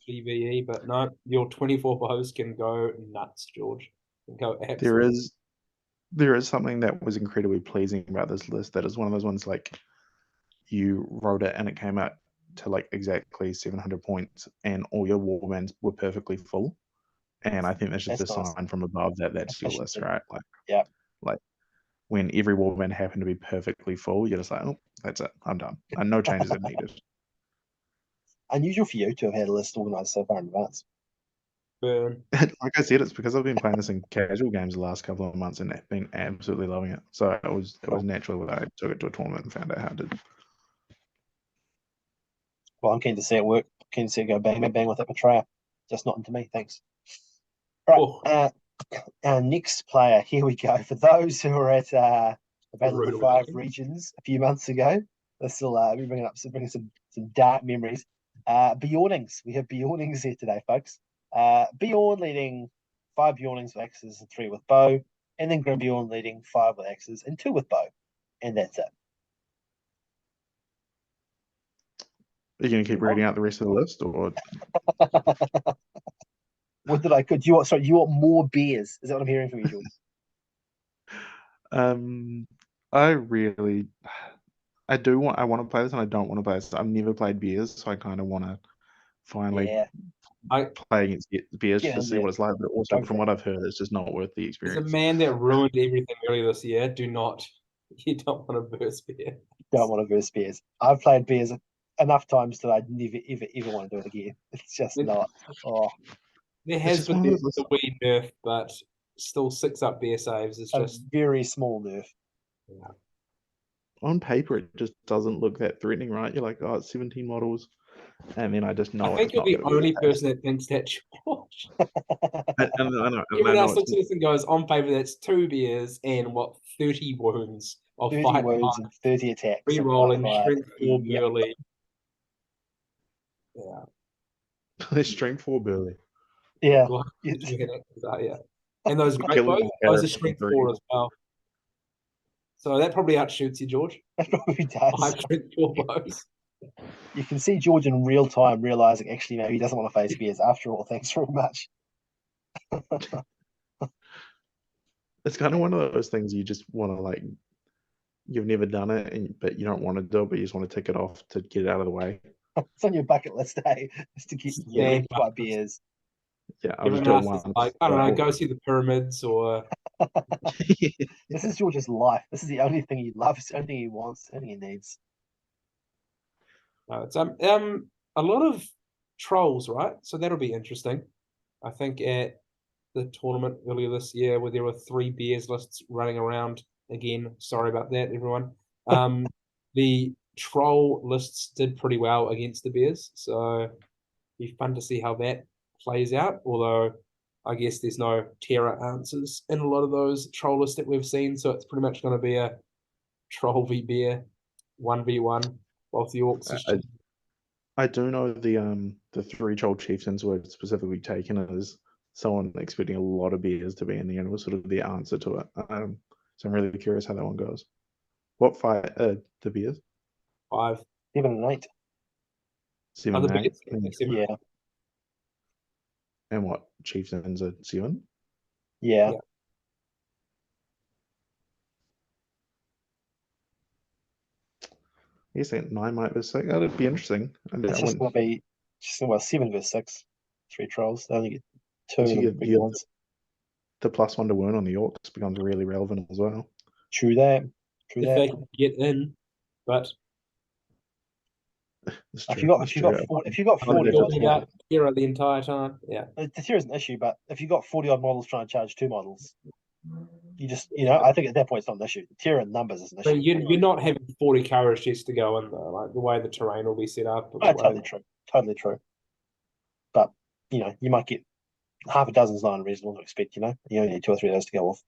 GVE, but no, your 24 bows can go nuts, George. Can go There absolutely. is something that was incredibly pleasing about this list. That is one of those ones like you wrote it and it came out to like exactly 700 points, and all your warbands were perfectly full. And I think that's just That's a nice. sign from above that that's your list, Efficiency. right? Like, Yeah. like when every warband happened to be perfectly full, you're just like, oh, that's it, I'm done, and no changes are needed. Unusual for you to have had a list organized so far in advance. Burn. Like I said, it's because I've been playing this in casual games the last couple of months and been absolutely loving it. So it was natural that I took it to a tournament and found out how to. Well, I'm keen to see it work. Keen to see it go bang, bang, bang with that betrayer. Just not into me, thanks. Right. Oh. Our next player, here we go. For those who were at the Battle of the Rude Five awakening. Regions a few months ago, this will be bringing some dark memories. Bjornings. We have Bjornings here today, folks. Bjorn leading 5 Bjornings with axes and 3 with bow, and then Grimbjorn leading 5 with axes and 2 with bow, and that's it. Are you going to keep reading out the rest of the list, or What did I could? Do you want? Sorry, you want more beers? Is that what I'm hearing from you, Jordan? I want to play this and I don't want to play this. I've never played beers, so I kind of want to finally Yeah, play against beers Get to in see there. what it's like. But also, Go from for what it. I've heard, it's just not worth the As a experience. man that ruined everything earlier this year, you don't want to burst beer. Don't want to verse beers. I've played beers enough times that I'd never, ever want to do it again. It's just not. Oh, There It's has just been one of the those. wee nerf, but still 6 up beer saves is a just very small nerf. On paper, it just doesn't look that threatening, right? You're like, oh, it's 17 models, and then I just know I think it's you're not the going to be only the case. person that thinks that, George. And I know, Everyone else it's looks at this and goes, on paper, that's 2 beers and 30 wounds of 30 fight wounds hard, and 30 attacks. re-rolling, Five. strength 4 Yep. burly. Yeah. They're strength 4 burly. Yeah. Well, yeah. And those great Killing bows, the those are character strength for 4 as well. So that probably outshoots you, George. It probably does. 5 strength 4 bows. You can see George in real time realizing actually maybe he doesn't want to face beers after all. Thanks very much. It's kind of one of those things you just want to like. You've never done it, but you don't want to do it, but you just want to tick it off to get it out of the way. It's on your bucket list, hey, just to keep Yeah, try beers. Yeah, I'll just everyone do it else is once. like, I don't know, go see the pyramids or This is George's life. This is the only thing he loves, the only thing he wants, the only thing he needs. no, it's a lot of trolls, right? So that'll be interesting. I think at the tournament earlier this year where there were 3 beers lists running around again. Sorry about that, everyone. The troll lists did pretty well against the beers, so it'd be fun to see how that plays out. Although I guess there's no terror answers in a lot of those troll lists that we've seen, so it's pretty much going to be a troll v beer 1v1. Both the orcs. I do know the 3 troll chieftains were specifically taken as someone expecting a lot of beers to be in the end was sort of the answer to it. So I'm really curious how that one goes. What fight the beers? 5. 7 and 8. 7 Other and 8. beers. Yeah. And what chieftains are 7? Yeah. Yeah. I guess that 9 might be 6. That'd be interesting. It's just going to be 7 versus 6. 3 trolls. They only get 2 of the big ones. The +1 to wound on the orcs becomes really relevant as well. True that. If they can get in, but if you got 40 odd hero the entire time, yeah. The tier is an issue, but if you got 40 odd models trying to charge 2 models, you just I think at that point it's not an issue. The tier in numbers is an issue. But you're not having 40 courage just to go in though, like the way the terrain will be set up. Totally true. But you might get half a dozen's not unreasonable to expect. You only need 2 or 3 of those to go off.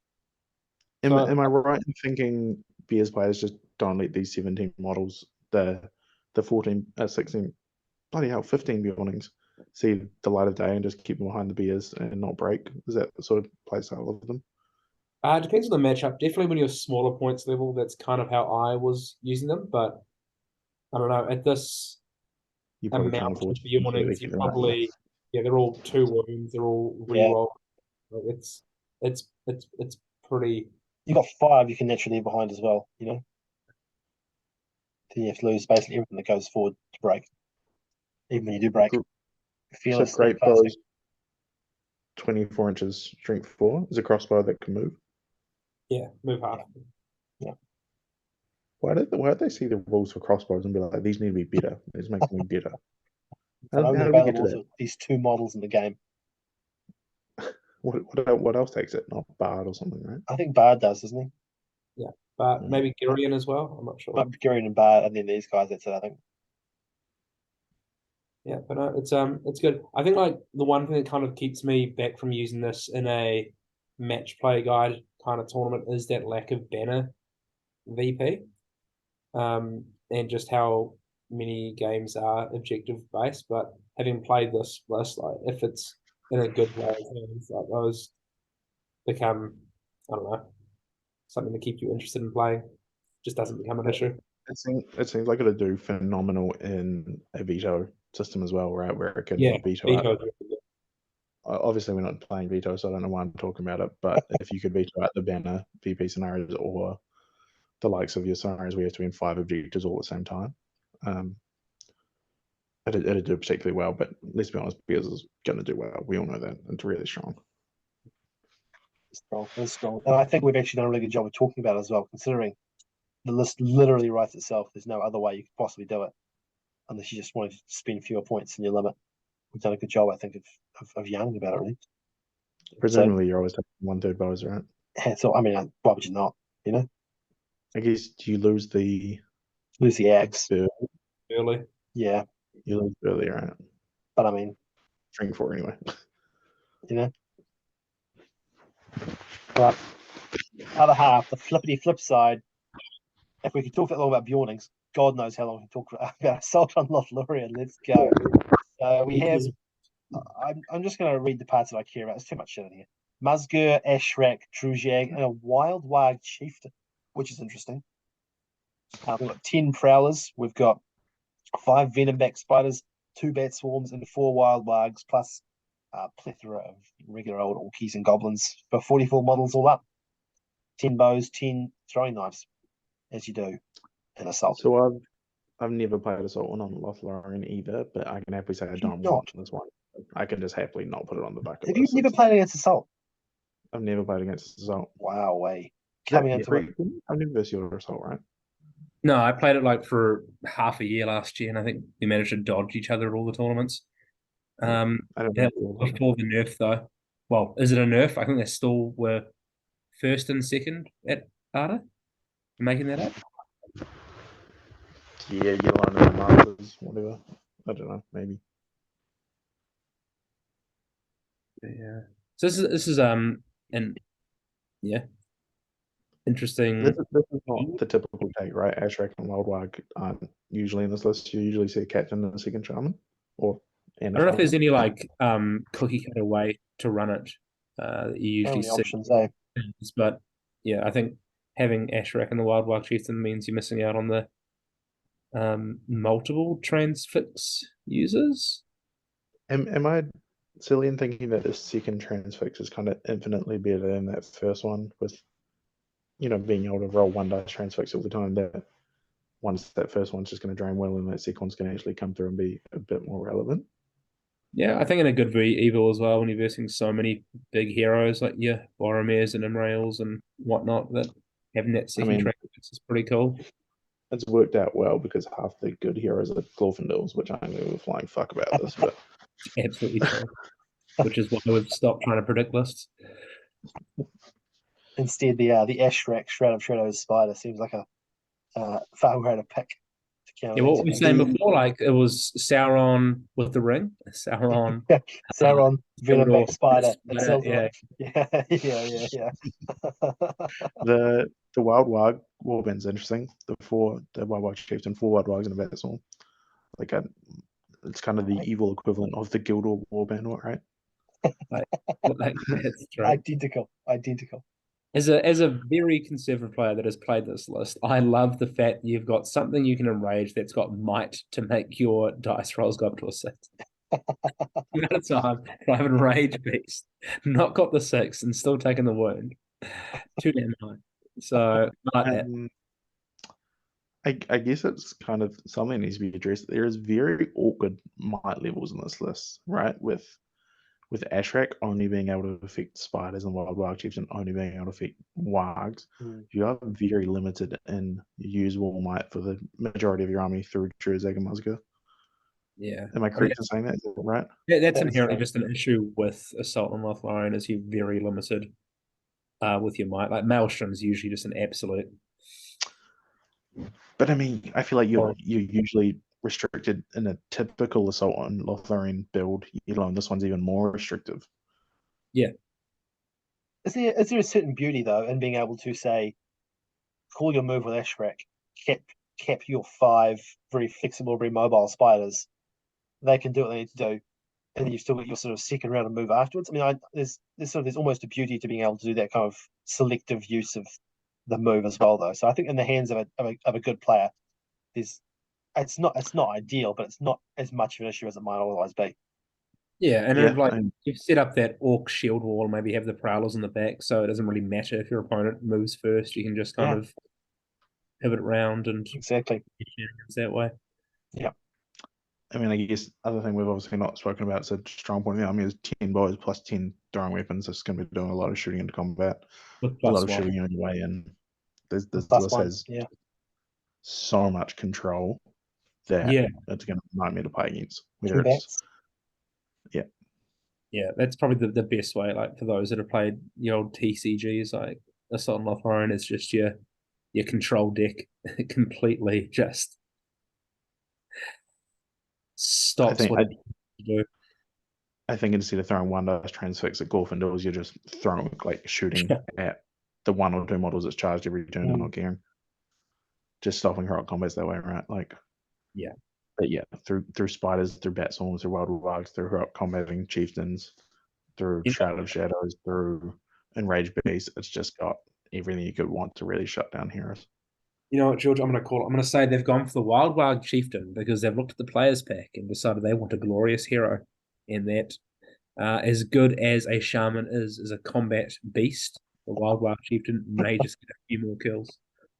Am I right in thinking beers players just don't let these 17 models, the 14, 16, bloody hell, 15 Bjornings see the light of day and just keep them behind the beers and not break? Is that the sort of play style of them? It depends on the matchup. Definitely when you're smaller points level, that's kind of how I was using them. But I don't know, at this You probably can't amount afford of Bjornings, to you keep them out, yeah. Yeah, they're all 2 wounds. They're all Yeah. reroll. It's pretty. You got 5 you can naturally leave behind as well, you know? Then you have to lose basically everything that goes forward to break. Even when you do break. So Fearless great casting. bows, 24 inches, strength 4 is a crossbow that can move. Yeah, move half. Why did they see the rules for crossbows and be like, these need to be better? Let's make them better. And How only did we get to available that? to these 2 models in the game. What else takes it? Not Bard or something, right? I think Bard does, doesn't he? Yeah, but maybe Girion as well. I'm not sure. But Girion and Bard, and then these guys, that's it, I think. Yeah, but it's good. I think like the one thing that kind of keeps me back from using this in a match play guide kind of tournament is that lack of banner VP, and just how many games are objective based. But having played this list, like if it's in a good way, like those become, I don't know, something to keep you interested in playing. Just doesn't become an issue. It seems like it'll do phenomenal in a veto system as well, right? Where it can Yeah, veto out. veto. Obviously, we're not playing veto, so I don't know why I'm talking about it. But if you could veto out the banner VP scenarios or the likes of your scenarios where you have to win 5 objectives all at the same time, it'd do particularly well. But let's be honest, Beers is going to do well. We all know that. It's really strong. Strong, it's strong. And I think we've actually done a really good job of talking about it as well, considering the list literally writes itself. There's no other way you could possibly do it unless you just wanted to spend fewer points in your limit. We've done a good job, I think, of yarning about it, really. Presumably, you're always taking 1/3 bows, right? So, I mean, why would you not? You know, I guess, do you lose the axe. Early. Yeah, you lose early, right? but I mean, String 4 anyway. you know. But other half, the flippity flip side. If we could talk that long about Bjornings, God knows how long we can talk about Assault on Lothlorien. Let's go. So we have. I'm just going to read the parts that I care about. There's too much shit in here. Musgur, Ashrak, Druzhag, and a Wild Wag Chieftain, which is interesting. We've got 10 Prowlers. We've got 5 Venomback Spiders, 2 Bat Swarms, and 4 Wild Wags, plus a plethora of regular old Orkies and Goblins for 44 models all up. 10 bows, 10 throwing knives, as you do in Assault. So I've never played Assault on Lothlorien either, but I can happily say I don't want this one. I can just happily not put it on the bucket list. Have you never played against Assault? I've never played against Assault. Wow, way. Coming into it. I've never versus your Assault, right? No, I played it like for half a year last year, and I think we managed to dodge each other at all the tournaments. I don't Yeah, know. before the nerf, though. Well, is it a nerf? I think they still were first and second at Arda. Making that up? Yeah, you line the Masters, whatever. I don't know, maybe. Yeah. So this is and yeah, interesting. This is not the typical take, right? Ashrak and Wildwag aren't usually in this list. You usually see a captain and a second shaman, I don't know if there's any like cookie cutter way to run it that you usually see. Options, eh? But yeah, I think having Ashrak and the Wildwag Chieftain means you're missing out on the multiple transfix users. Am I silly in thinking that this second transfix is kind of infinitely better than that first one, with being able to roll 1 dice transfix all the time? That once that first one's just going to drain well, and that second one's going to actually come through and be a bit more relevant. Yeah, I think in a good evil as well, when you're versing so many big heroes like Boromirs and Imrails and whatnot, that having that second transfix is pretty cool. It's worked out well because half the good heroes are Glorfindels, which I knew a flying fuck about this, but absolutely true. Which is why we've stopped trying to predict lists. Instead, the Ashrak Shroud of Shadows Spider seems like a far greater pick. Yeah, what were we saying before? Like it was Sauron with the ring, Sauron, Venomback Spider. Yeah. Yeah. The Wild Wag Warband's interesting. The Wild Wag Chieftain, 4 Wild Wags and a Bat Swarm. It's kind of the evil equivalent of the Guild Warband, right? That's true. Identical. As a very conservative player that has played this list, I love the fact you've got something you can enrage that's got might to make your dice rolls go up to a 6. Amount of time driving Rage Beast, not got the 6 and still taking the wound. Too damn high. So like that. I guess it's kind of something that needs to be addressed. There is very awkward might levels in this list, right? With Ashrak only being able to affect spiders and wild warg chiefs and only being able to affect wargs, you are very limited in usable might for the majority of your army through Druzag and Musga. Yeah. Am I correct in saying that? Is that right? Yeah, that's That's inherently right. just an issue with Assault on Lothlorien is you're very limited with your might. Like Maelstrom's usually just an absolute. But I mean, I feel like you're Oh. usually restricted in a typical Assault on Lothlorien build, let alone this one's even more restrictive. Yeah. Is there a certain beauty though in being able to say, call your move with Ashrak, cap your 5 very flexible, very mobile spiders. They can do what they need to do, and then you've still got your sort of second round of move afterwards. I mean, there's almost a beauty to being able to do that kind of selective use of the move as well, though. So I think in the hands of a good player, it's not ideal, but it's not as much of an issue as it might otherwise be. Yeah, and Yeah, like you've set up that orc shield wall, maybe have the prowlers in the back, so it doesn't really matter if your opponent moves first. You can just kind of pivot around and Exactly. that way. Yeah. I mean, I guess other thing we've obviously not spoken about, so strong point of the army is 10 bows plus 10 throwing weapons. It's going to be doing a lot of shooting into combat, With a lot of +1. shooting on your way in. This Plus list one. has Yeah. so much control that Yeah. it's going to be a nightmare to play against. Whether Two it's bats. Yeah, that's probably the best way. Like for those that have played the old TCGs, like Assault on Lothlorien is just your control deck completely just stops think what it do. I think instead of throwing one dice transfix at Gorfindels, you're just throwing like shooting at the 1 or 2 models that's charged every turn and not caring. Just stopping heroic combats that way, right? Like Yeah. But yeah, through spiders, through bat swarms, through wild wargs, through heroic combating chieftains, through Shroud of Shadows, through Enraged Beast, it's just got everything you could want to really shut down heroes. You know what, George? I'm going to call it. I'm going to say they've gone for the Wild Wild Chieftain because they've looked at the players' pack and decided they want a glorious hero, and that as good as a shaman is a combat beast, the Wild Wild Chieftain may just get a few more kills.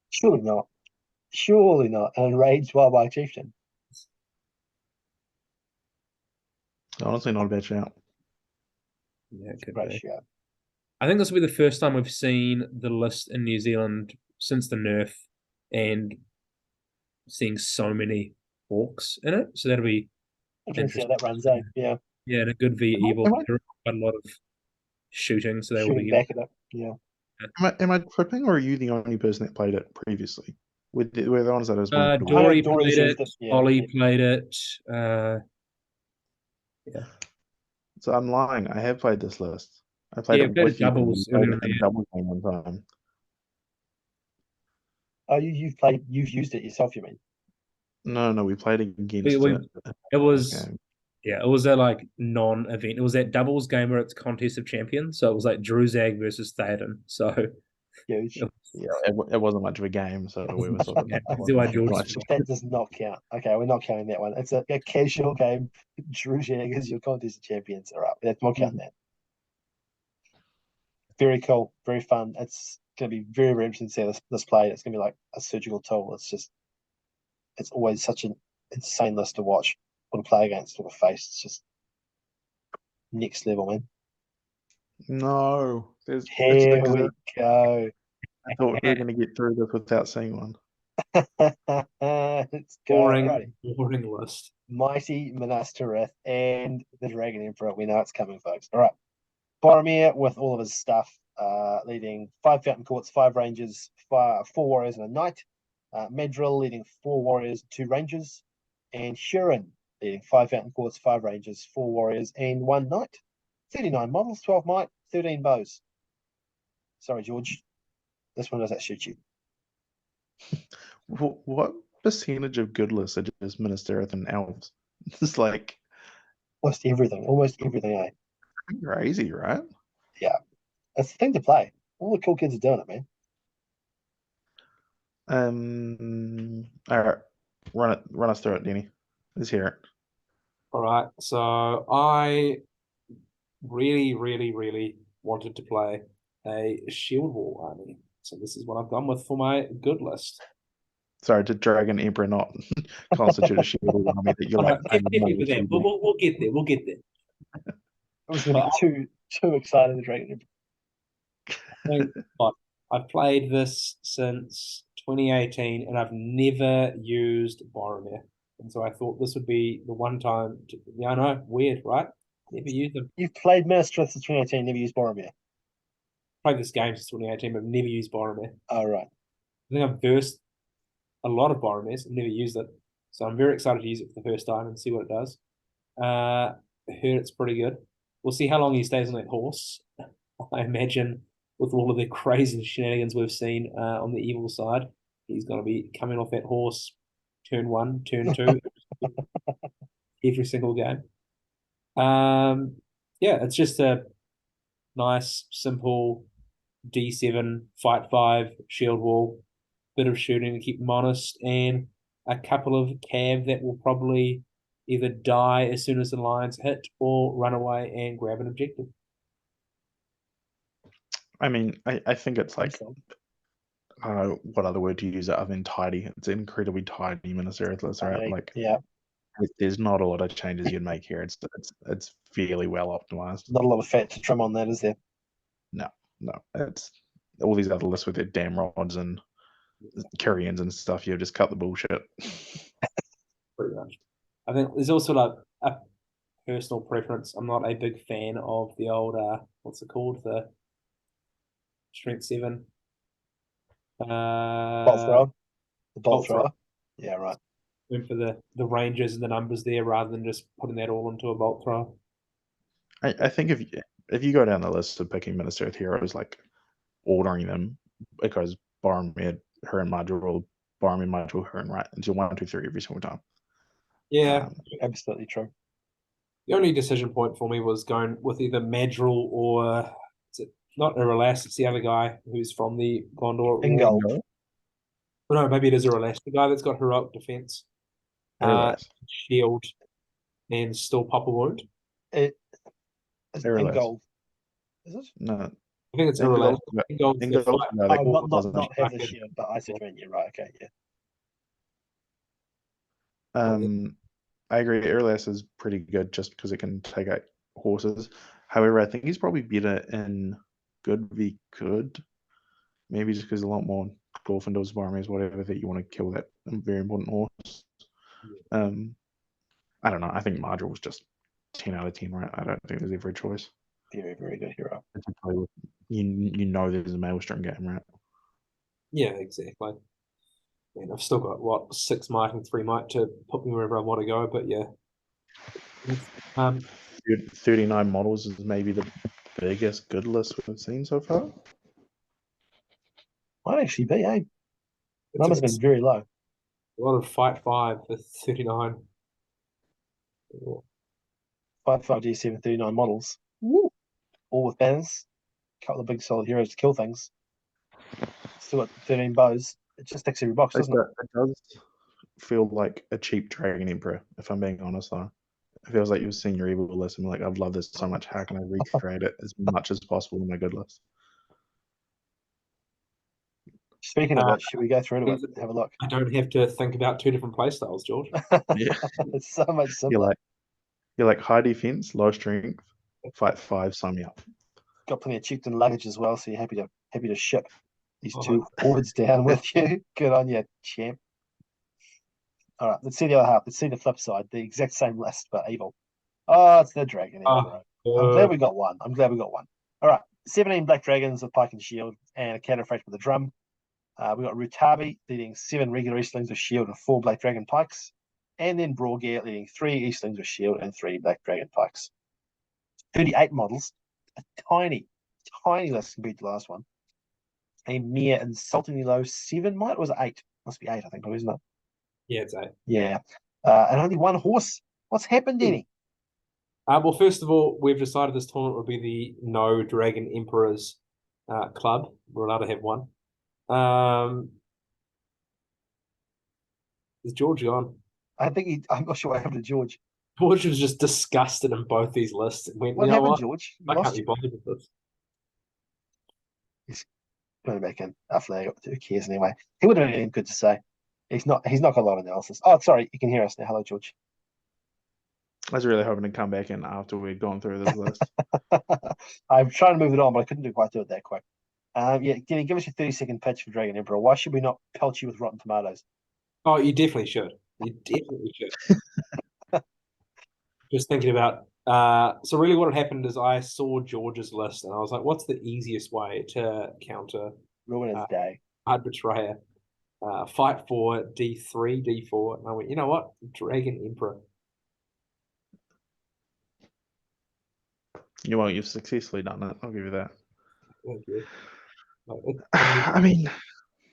Surely not. Surely not. An enraged wild chieftain. Honestly, not a bad shout. Yeah, it could Great be. shout. I think this will be the first time we've seen the list in New Zealand since the nerf and seeing so many orcs in it. So that'll be Interesting how interesting. that runs, eh? Yeah. Yeah, and a good v evil. Quite a lot of shooting, so they will Shooting be back at it. Yeah. Am I tripping, or are you the only person that played it previously? With the ones that has Dory Dory's played used it. it, yeah. Ollie played it. Yeah. So I'm lying. I have played this list. I played it Played with you. doubles We played earlier it in in the double game one time. Oh, you've used it yourself, you mean? No, we played against year. It was game. yeah, it was a like non-event. It was that doubles game where it's contest of champions. So it was like Druzag versus Theoden. So Huge. Yeah, it wasn't much of a game, so we were sort of. yeah, see why George That does not count. Okay, we're not counting that one. It's a casual game. Drew Jaggers, your contest of champions are up. That's not counting that. Very cool, very fun. It's going to be very, very interesting to see this played. It's going to be like a surgical tool. It's always such an insane list to watch or to play against or to face. It's just next level, man. No, Here we go. I thought we were going to get through this without seeing one. Let's go. boring list. Mighty Minas Tirith and the Dragon Emperor. We know it's coming, folks. All right. Boromir with all of his stuff, leading 5 Fountain Courts, 5 Rangers, 4 Warriors, and a Knight. Medril leading 4 Warriors, 2 Rangers. And Shurin leading 5 Fountain Courts, 5 Rangers, 4 Warriors, and 1 Knight. 39 models, 12 might, 13 bows. Sorry, George. This one doesn't shoot you. What percentage of good lists are just Minas Tirith and elves? It's like Almost everything, eh? crazy, right? Yeah. It's the thing to play. All the cool kids are doing it, man. All right, run us through it, Denny. Let's hear it. All right. So I really, really, really wanted to play a Shield Wall army. So this is what I've gone with for my good list. Sorry, did Dragon Emperor not constitute a shield army that you're like, I'm more Definitely for that. We'll get there. We'll get there. I was going to be too excited to drag it. I've played this since 2018 and I've never used Boromir. And so I thought this would be the one time. I know, weird, right? Never used them. You've played Minister since 2018, never used Boromir. Played this game since 2018, but never used Boromir. Oh, right. I think I've versed a lot of Boromirs and never used it. So I'm very excited to use it for the first time and see what it does. I heard it's pretty good. We'll see how long he stays on that horse. I imagine with all of the crazy shenanigans we've seen on the evil side, he's going to be coming off that horse turn 1, turn 2, every single game. Yeah, it's just a nice, simple D7, fight 5, shield wall, bit of shooting to keep them honest, and a couple of cav that will probably either die as soon as the lions hit or run away and grab an objective. I mean, I think it's like, what other word to use other than tidy? It's an incredibly tidy Minister, right? Like, yeah, there's not a lot of changes you'd make here. It's fairly well optimized. not a lot of fat to trim on that, is there? No, it's all these other lists with their damn rods and Kyrians and stuff. You just cut the bullshit. Pretty much. I think there's also like a personal preference. I'm not a big fan of the old what's it called? The Strength 7. Bolt thrower. The bolt thrower. Yeah, right. Went for the ranges and the numbers there rather than just putting that all into a bolt thrower. I think if you go down the list of picking Minister with heroes, like ordering them because Boromir, her and Madril, Boromir, Madril, her and right until 1, 2, 3 every single time. Yeah, absolutely true. The only decision point for me was going with either Madril or is it not Irolas, it's the other guy who's from the Gondor. Ingold. No, maybe it is Irolas, the guy that's got heroic defense, shield, and still pop a wound. It's Ingold. Is it? No. I think it's Irolas. Ingold not have the shield, but I see what you mean. You're right. Okay, yeah. I agree. Irolas is pretty good just because it can take out horses. However, I think he's probably better in good v good. Maybe just because a lot more Glorfindels, Boromirs, whatever that you want to kill that very important horse. I don't know. I think Madril was just 10 out of 10, right? I don't think there's ever a choice. Very, very good hero. You know there's a maelstrom game, right? Yeah, exactly. And I've still got 6 might and 3 might to put me wherever I want to go, but yeah. 39 models is maybe the biggest good list we've seen so far. Might actually be, eh? Numbers been very low. A lot of fight 5 for 39. Fight 5 D7, 39 models. Woo! All with banners. A couple of big solid heroes to kill things. Still got 13 bows. It just ticks every box, doesn't it? It does feel like a cheap Dragon Emperor, if I'm being honest, though. It feels like you've seen your evil list and like, I've loved this so much. How can I recreate it as much as possible in my good list? Speaking of it, should we go through to it and have a look? I don't have to think about 2 different playstyles, George. Yeah. It's so much simpler. You're like high defense, low strength, fight 5, sign me up. Got plenty of chieftain luggage as well, so you're happy to ship these 2 forwards down with you. Good on you, champ. All right, let's see the other half. Let's see the flip side. The exact same list, but evil. Oh, it's the dragon. I'm glad we got one. All right, 17 black dragons with pike and shield, and a cataphract with a drum. We got Rutabi leading 7 regular Eastlings with shield and 4 black dragon pikes, and then Brawgear leading 3 Eastlings with shield and 3 black dragon pikes. 38 models, a tiny list compared to the last one. A mere insultingly low 7 might, or was it 8? Must be 8, I think, isn't it? Yeah, it's 8. Yeah. And only 1 horse. What's happened, Denny? Well, first of all, we've decided this tournament will be the No Dragon Emperors club. We're allowed to have one. Is George gone? I'm not sure what happened to George. George was just disgusted in both these lists. Went, What you know happened, what? George? You I can't lost be you. bothered with this. Put it back in. A flag. Who cares anyway? He would have anything good to say. He's not got a lot of analysis. Oh, sorry, you can hear us now. Hello, George. I was really hoping to come back in after we'd gone through this list. I'm trying to move it on, but I couldn't quite do it that quick. Denny, give us your 30-second pitch for Dragon Emperor. Why should we not pelt you with rotten tomatoes? Oh, you definitely should. You definitely should. Just thinking about so really what had happened is I saw George's list and I was like, what's the easiest way to counter Ruin his day. Hard Betrayer? Fight for D3, D4. And I went, you know what? Dragon Emperor. You know, you've successfully done it. I'll give you that. Thank you. I mean,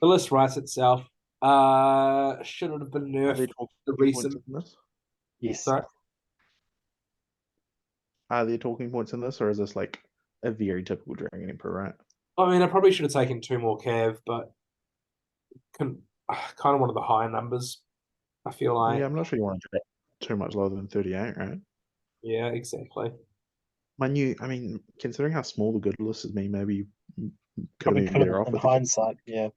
the list writes itself. Should it have been are they nerfed? talking The points recent. in this? Yes. Sorry? Are there talking points in this, or is this like a very typical Dragon Emperor, right? I mean, I probably should have taken 2 more Cav, but kind of one of the higher numbers. I feel like. Yeah, I'm not sure you want to drop too much lower than 38, right? Yeah, exactly. I mean, considering how small the good list is, maybe you could Probably have been better off in with hindsight, yeah.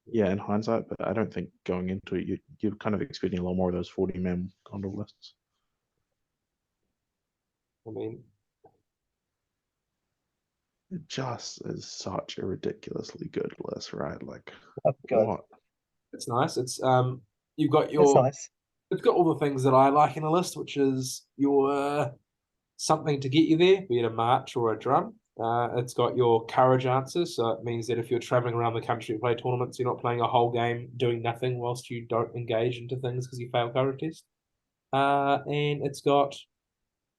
Yeah, in hindsight, but I don't think going into it, you're kind of expecting a lot more of those 40-man Condor lists. I mean, It just is such a ridiculously good list, right? Like, Good. what? it's nice. It's you've got That's your nice. it's got all the things that I like in a list, which is your something to get you there, be it a march or a drum. It's got your courage answers, so it means that if you're traveling around the country to play tournaments, you're not playing a whole game doing nothing whilst you don't engage into things because you fail courage test. And it's got,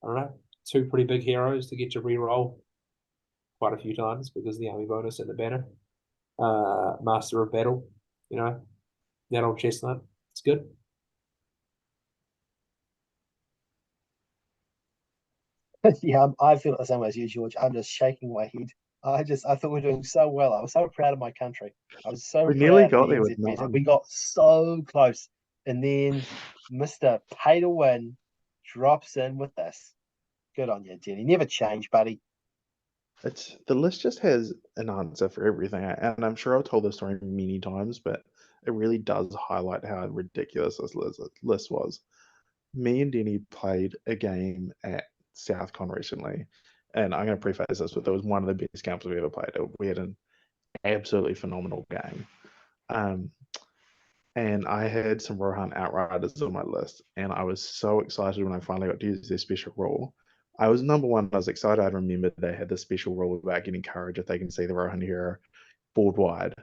I don't know, 2 pretty big heroes to get to re-roll quite a few times because of the army bonus and the banner. Master of Battle, you know, that old chestnut. It's good. Yeah, I feel the same way as you, George. I'm just shaking my head. I thought we were doing so well. I was so proud of my country. I was so We nearly proud of got the there with NZ meta. none. We got so close. And then Mr. Pay to Win drops in with this. Good on you, Jenny. Never change, buddy. The list just has an answer for everything, and I'm sure I've told this story many times, but it really does highlight how ridiculous this list was. Me and Denny played a game at SouthCon recently, and I'm going to preface this with it was one of the best games we ever played. We had an absolutely phenomenal game. And I had some Rohan Outriders on my list, and I was so excited when I finally got to use their special rule. I was number one, I was excited. I remembered they had this special rule about getting courage if they can see the Rohan hero board wide.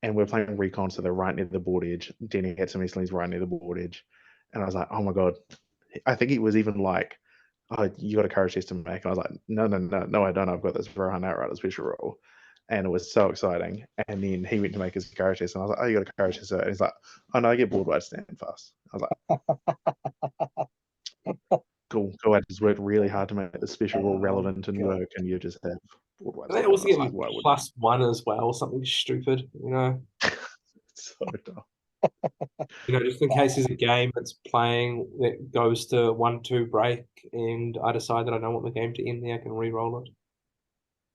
And we're playing recon, so they're right near the board edge. Denny had some Eastlings right near the board edge. And I was like, oh my God. I think it was even like, oh, you got a courage test to make. And I was like, no, I don't. I've got this Rohan Outrider special rule. And it was so exciting. And then he went to make his courage test, and I was like, "Oh, you got a courage test?" And he's like, "Oh no, I get board wide stand fast." I was like, "Cool. I just worked really hard to make the special rule relevant and work, and you just have board wide And they stand." also give Like, them why would +1 as well, something stupid, you know. it's so dumb. You know, just in case there's a game that's playing that goes to 1-2 break, and I decide that I don't want the game to end there, I can re-roll it.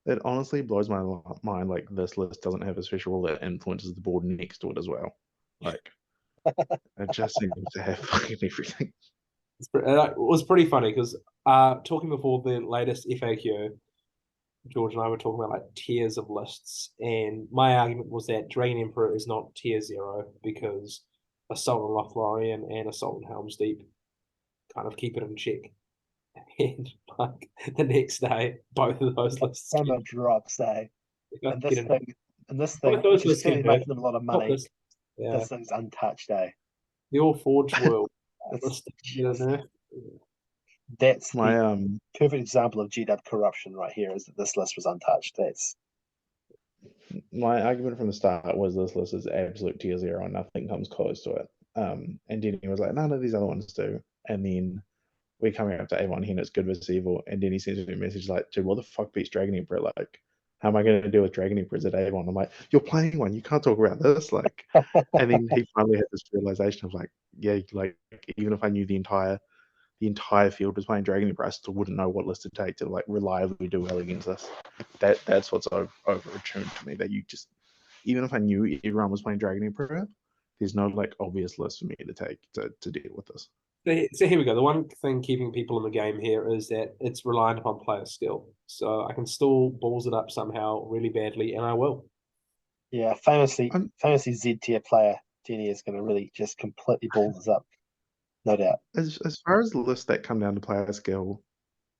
It honestly blows my mind. Like, this list doesn't have a special rule that influences the board next to it as well. Like, it just seems to have fucking everything. It was pretty funny because talking before the latest FAQ, George and I were talking about like tiers of lists, and my argument was that Dragon Emperor is not tier 0 because Assault on Lothlorien and Assault on Helm's Deep kind of keep it in check. And like the next day, both of those lists Hammer drops, eh? And this thing, those which is lists clearly get making them a lot of Not money, this. Yeah, this thing's untouched, eh? the All Forge World That's list, just- nerf. That's My the perfect example of GW corruption right here, is that this list was untouched. my argument from the start was this list is absolute tier 0 and nothing comes close to it. And Denny was like, none of these other ones do. And then we're coming up to Avon Hen, it's good versus evil. And Denny sends me a message like, dude, what the fuck beats Dragon Emperor? Like, how am I going to deal with Dragon Emperors at Avon? I'm like, you're playing one, you can't talk about this. Like, and then he finally had this realization of like, yeah, like, even if I knew the entire the entire field was playing Dragon Emperor, I still wouldn't know what list to take to like reliably do well against this. That's what's over-attuned to me. That you just, even if I knew everyone was playing Dragon Emperor, there's no like obvious list for me to take to deal with this. So here we go. The one thing keeping people in the game here is that it's reliant upon player skill. So I can still balls it up somehow really badly, and I will. Yeah, famously Z tier player Jenny is going to really just completely balls us up, no doubt. As far as the lists that come down to player skill,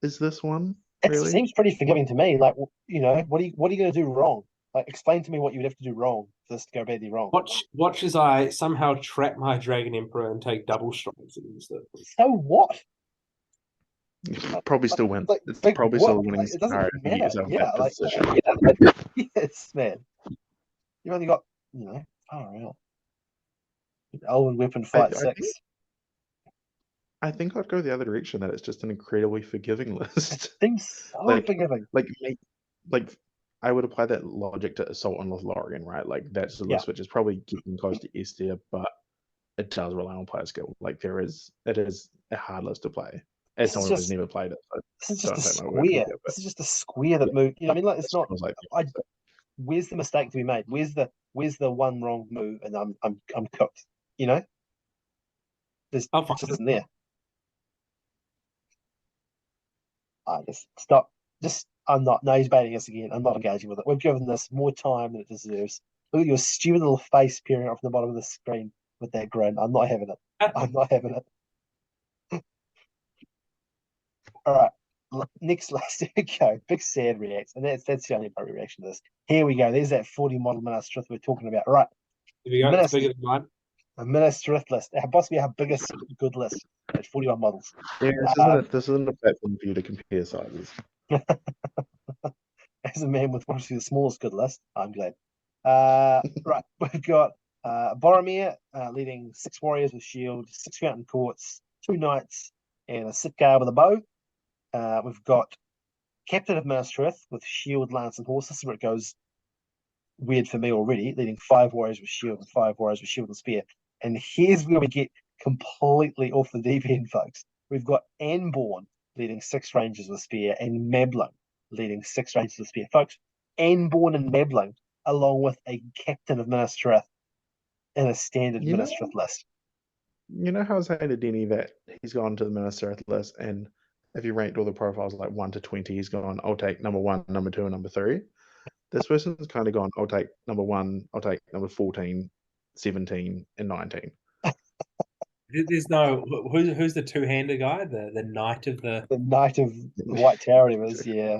is this one It really? seems pretty forgiving to me. Like, you know, what are you going to do wrong? Like, explain to me what you would have to do wrong for this to go badly wrong. Watch as I somehow trap my Dragon Emperor and take double strikes against it. So what? Probably still win. Like, It's big probably whoop. still a winning Like, it doesn't scenario if you get matter. yourself in Yeah, that like, position. yes, man. You've only got, you know, far out. Elven Weapon Fight 6. I think I'd go the other direction, that it's just an incredibly forgiving list. It seems so Like- forgiving. Like I would apply that logic to Assault on Lothlorien, right? Like that's a list which is probably getting close to S tier, but it does rely on player skill. Like it is a hard list to play. As This is someone who's just- never played it. So This is don't just a take my word for square. it, but This is just a square that moved. You know, I mean, like it's not. feels like Where's the mistake to be made? Where's the one wrong move, and I'm cooked. You know, there's I'll it find just it. isn't there. I just stop. Just I'm not. No, he's baiting us again. I'm not engaging with it. We've given this more time than it deserves. Look at your stupid little face peering up from the bottom of the screen with that grin. I'm not having it. I'm not having it. All right. Next last go. Big sad reacts, and that's the only appropriate reaction to this. Here we go. There's that 40 model Minas Tirith we're talking about. All right. Here we go. It's bigger than mine. A Minas Tirith list. It must be our biggest good list at 41 models. yeah, this isn't a platform for you to compare sizes. As a man with obviously the smallest good list, I'm glad. Right, we've got Boromir leading 6 warriors with shield, 6 mountain courts, 2 knights, and a Sitgar with a bow. We've got Captain of Minas Tirith with shield, lance, and horse. This is where it goes weird for me already, leading 5 warriors with shield and 5 warriors with shield and spear. And here's where we get completely off the deep end, folks. We've got Anborn leading 6 rangers with spear, and Mabling leading 6 rangers with spear. Folks, Anborn and Mabling, along with a Captain of Minas Tirith in a standard Minas Tirith list. You know how I was saying to Denny that he's gone to the Minas Tirith list, and if you ranked all the profiles like 1 to 20, he's gone, I'll take number 1, number 2, and number 3. This person's kind of gone, I'll take number 1, I'll take number 14, 17, and 19. There's no who's the two-hander guy, the knight of the Knight of the White Tower is, yeah.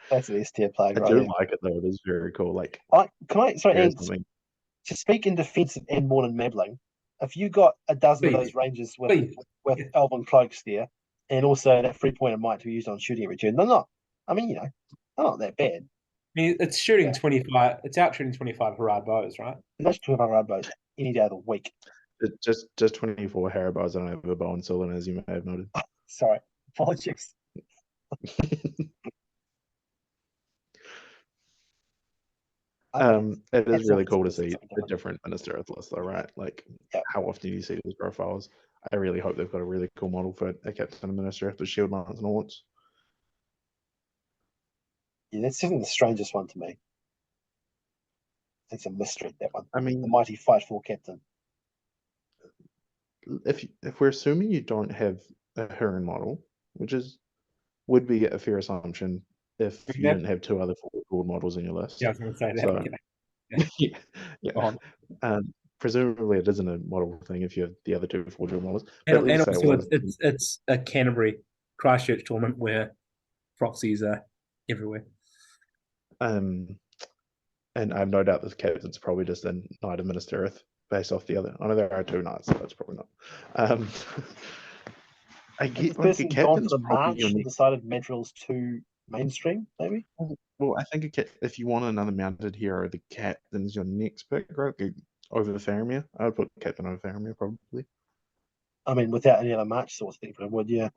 That's an S tier plague, I right? do like it though. It is very cool. Like, To speak in defense of Anborn and Mabling, if you got a dozen of those rangers with Elven cloaks there, and also that 3-pointer might to be used on shooting at return, they're not. I mean, they're not that bad. I mean, it's shooting 25. It's out shooting 25 Harad bows, right? And that's 25 Harad bows any day of the week. Just 24 Haribo's. I don't have a bow and Sullen, as you may have noted. Sorry, apologies. It is really cool to see a different Minas Tirith list, though, right? Like, how often do you see these profiles? I really hope they've got a really cool model for a Captain of Minas Tirith with shield, lance, and horns. Yeah, that's certainly the strangest one to me. It's a mystery, that one. I mean, the mighty Fight for Captain. If we're assuming you don't have a Huron model, which would be a fair assumption if you didn't have 2 other forward models in your list. Yeah, I was going to say that. So, yeah. Presumably it isn't a model thing if you have the other 2 forward models. And also it's a Canterbury Christchurch tournament where proxies are everywhere. And I have no doubt this captain's probably just a Knight of Minas Tirith based off the other. I know there are 2 knights, so it's probably not. I get like the captain's the probably March and decided Madrill's too mainstream, maybe. Well, I think if you want another mounted hero, the captain's your next pick, right? Over the Faramir. I would put Captain over Faramir probably. I mean, without any other March sort of thing, but I would, yeah.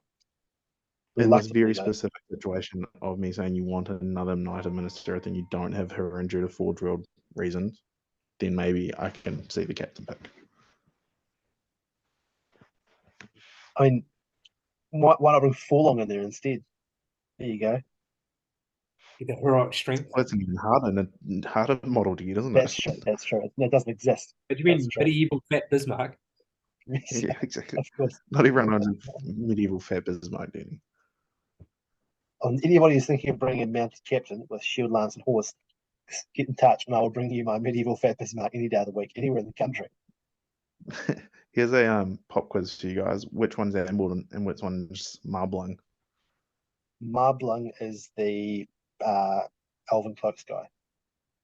In this very specific situation of me saying you want another Knight of Minas Tirith and you don't have her due to Forge World reasons, then maybe I can see the captain pick. I mean, why not bring Forlong in there instead? There you go. Get the heroic strength. Well, it's an even harder model to get, isn't That's it? true. That's true. It doesn't exist. What do you mean That's true. medieval fat Bismarck? Yes, Yeah, exactly. of course. Not everyone owns a medieval fat Bismarck, do you? Anybody who's thinking of bringing a mounted captain with shield, lance, and horse, get in touch, and I will bring you my medieval fat Bismarck any day of the week, anywhere in the country. Here's a pop quiz for you guys. Which one's Ambleton and which one's Marbling? Marbling is the Elven Cloaks guy,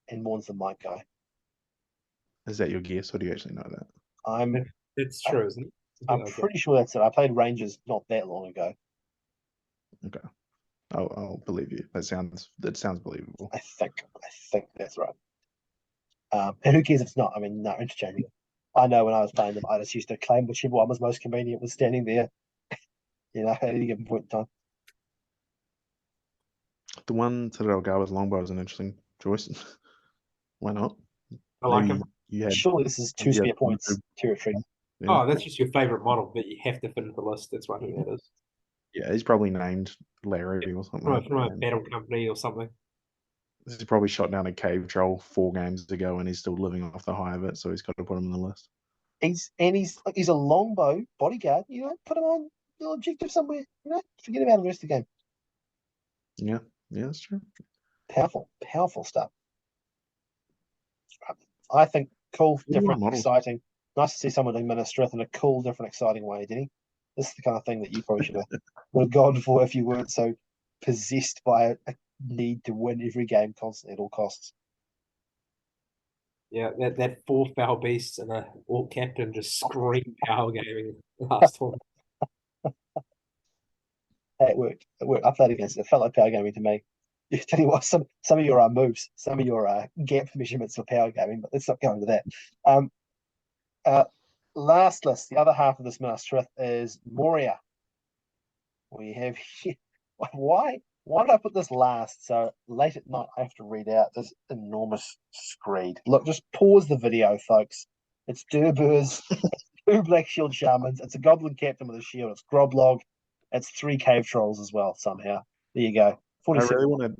and Morn's the Mike guy. Is that your guess, or do you actually know that? It's true, isn't it? I'm pretty sure that's it. I played Rangers not that long ago. Okay, I'll believe you. That sounds believable. I think that's right. And who cares if it's not? I mean, no, interchangeable. I know when I was playing them, I just used to claim whichever one was most convenient was standing there, at any given point in time. The one Citadel Guard with longbow is an interesting choice. Why not? I like him. You had Surely this is two you had spare points territory. yeah. Oh, that's just your favorite model, but you have to fit into the list. That's right, who that is. Yeah, he's probably named Larry or something. From a battle company or something. This is probably shot down a cave troll 4 games ago, and he's still living off the high of it, so he's got to put him on the list. He's a longbow bodyguard. Put him on the objective somewhere. Forget about the rest of the game. Yeah, that's true. Powerful stuff. I think cool, different, exciting. Nice to see someone doing Ministrith in a cool, different, exciting way, Denny. This is the kind of thing that you probably should have gone for if you weren't so possessed by a need to win every game constantly at all costs. Yeah, that 4 foul beasts and a orc captain just scream power gaming last one. It worked. I played against it. It felt like power gaming to me. You tell you what, some of your moves, some of your gap measurements for power gaming, but let's not go into that. Last list, the other half of this Maastricht is Moria. We have here. Why did I put this last? So late at night, I have to read out this enormous screed. Look, just pause the video, folks. It's Durburs, 2 Black Shield Shamans. It's a Goblin Captain with a shield. It's Groblog. It's 3 Cave Trolls as well, somehow. There you go. 47.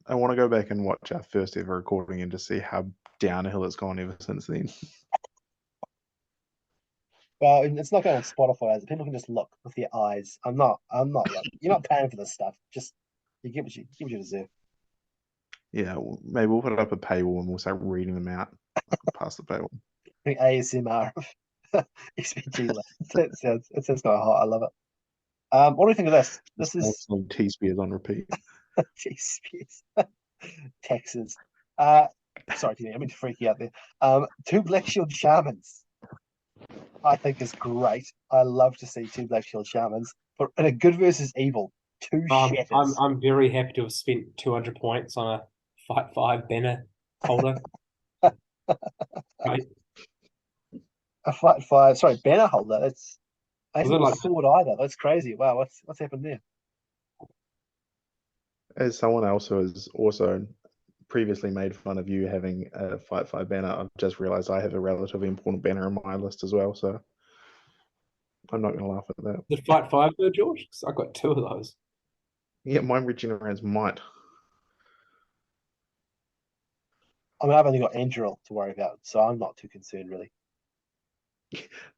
I want to go back and watch our first ever recording and just see how downhill it's gone ever since then. Well, it's not going on Spotify, is it? People can just look with their eyes. I'm not. You're not paying for this stuff. Just you get what you deserve. Yeah, maybe we'll put up a paywall and we'll start reading them out past the paywall. ASMR of XPG list. It sounds kind of hot. I love it. What do we think of this? This is T-Spears on repeat. T-Spears. Texas. Sorry, Kenny, I mean to freak you out there. 2 Black Shield Shamans. I think is great. I love to see 2 Black Shield Shamans. But in a good versus evil, 2 shatters. I'm very happy to have spent 200 points on a Fight 5 banner holder. Right. A Fight 5, sorry, banner holder. I haven't like sword either. That's crazy. Wow, what's happened there? As someone else who has also previously made fun of you having a Fight 5 banner, I've just realized I have a relatively important banner on my list as well, so I'm not going to laugh at that. The Fight 5 though, George? Because I got 2 of those. Yeah, mine regenerates might. I mean, I've only got Anduril to worry about, so I'm not too concerned, really.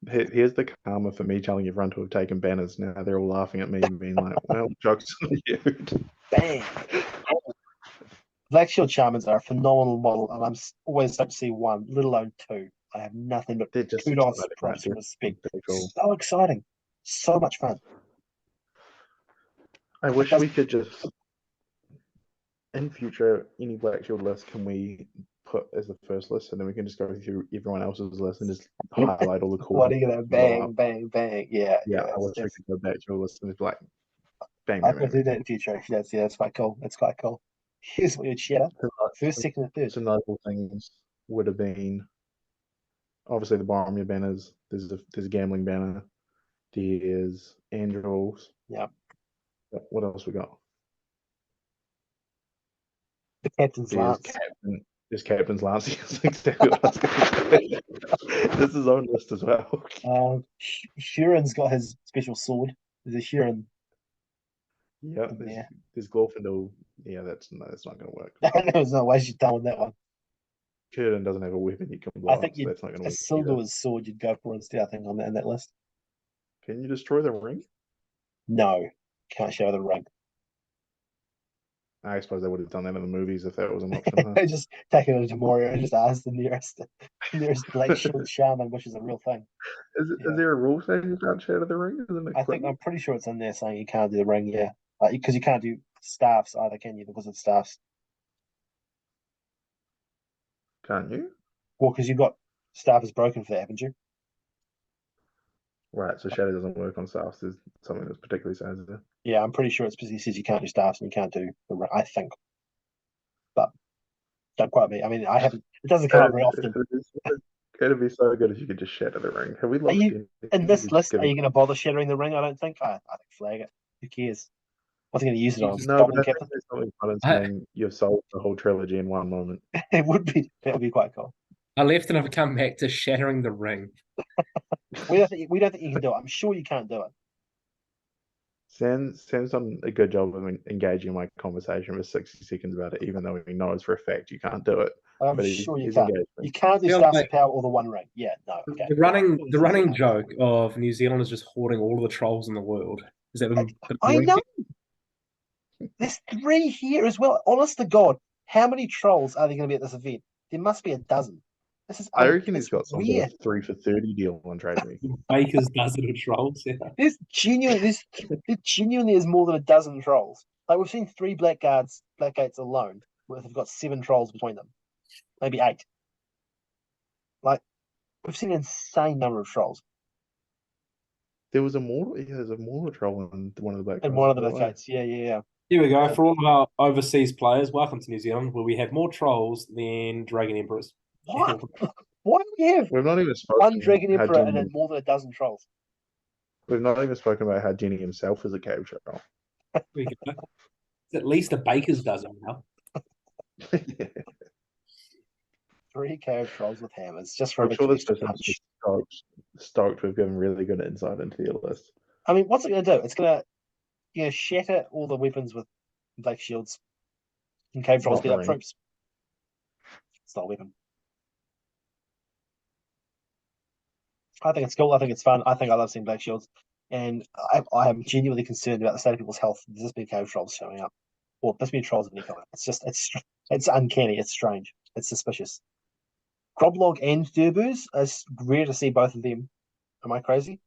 Here's the karma for me telling everyone to have taken banners. Now they're all laughing at me and being like, well, joke's on you. Bang! Black Shield Shamans are a phenomenal model, and I'm always stoked to see 1, let alone 2. I have nothing but kudos, props, and respect. Cool. So exciting. So much fun. I wish we could just, in future, any Black Shield list can we put as the first list, and then we can just go through everyone else's list and just highlight all the cool. What are you gonna bang, bang? Yeah. I wish we could go back to a list and just like bang. I could do that in future. That's quite cool. That's quite cool. Here's what you'd share. First, second, and third. Some notable things would have been obviously the Boromir banners. There's a gambling banner. There's Andrils. Yeah. What else we got? The Captain's Lance. Just Captain's Lancy. That's exactly what I was going to say. There's his own list as well. Huron's got his special sword. There's a Huron. Yeah, there's Glorfindel. Yeah, that's not going to work. There's no way she's done with that one. Curtin doesn't have a weapon you can blow I think up, so that's not going to a work. Sildur's sword you'd go for instead, I think, on that list. Can you destroy the ring? No, can't show the ring. I suppose they would have done that in the movies if that was an option. Huh? Just take it to Moria and just ask the nearest Black Shield shaman, which is a real thing. Is there a rule saying you can't shatter the ring? Isn't it? I'm pretty sure it's in there saying you can't do the ring. Yeah, because you can't do staffs either, can you? Because of staffs. Can't you? Well, because you've got staff is broken for that, haven't you? Right, so shatter doesn't work on staffs. There's something that's particularly sensitive. Yeah, I'm pretty sure it specifically says you can't do staffs and you can't do the ring. I think, but don't quote me. I mean, I haven't. It doesn't come up very often. It'd be so good if you could just shatter the ring. Have we lost in this list? Are you going to bother shattering the ring? I don't think. I think flag it. Who cares? What's he going to use it on? No, but I think there's something fun in saying you've solved the whole trilogy in one moment. It would be. That would be quite cool. I left and I've come back to shattering the ring. We don't think you can do it. I'm sure you can't do it. Sam's done a good job of engaging in my conversation with 60 seconds about it, even though he knows for a fact you can't do it. I'm but sure you can't. Engaged. You can't do Stars of Power or the One Ring. Yeah, no. Okay. The running joke of New Zealand is just hoarding all of the trolls in the world. Is that I know. There's 3 here as well. Honest to God, how many trolls are there going to be at this event? There must be a dozen. I reckon he's got some sort of 3 for 30 deal on Trade Me. Baker's dozen of trolls. Yeah. There's genuinely is more than a dozen trolls. Like we've seen 3 black gates alone, where they've got 7 trolls between them, maybe 8. Like we've seen an insane number of trolls. There was a mortal troll in one of the black. And one of the black gates. Yeah. Here we go. For all of our overseas players, welcome to New Zealand, where we have more trolls than Dragon Emperors. What? Why do we have We've not even spoken one Dragon Emperor and then more than a dozen trolls? We've not even spoken about how Jenny himself is a cave troll. It's at least a baker's dozen now. 3 cave trolls with hammers, just for I'm sure this person's stoked we've given really good insight into your list. I mean, what's it going to do? It's going to shatter all the weapons with black shields, and cave trolls get up troops. It's not a weapon. I think it's cool. I think it's fun. I love seeing black shields, and I am genuinely concerned about the state of people's health. There's this many cave trolls showing up, or this many trolls of any kind. It's uncanny. It's strange. It's suspicious. Groblog and Durbus. It's rare to see both of them. Am I crazy?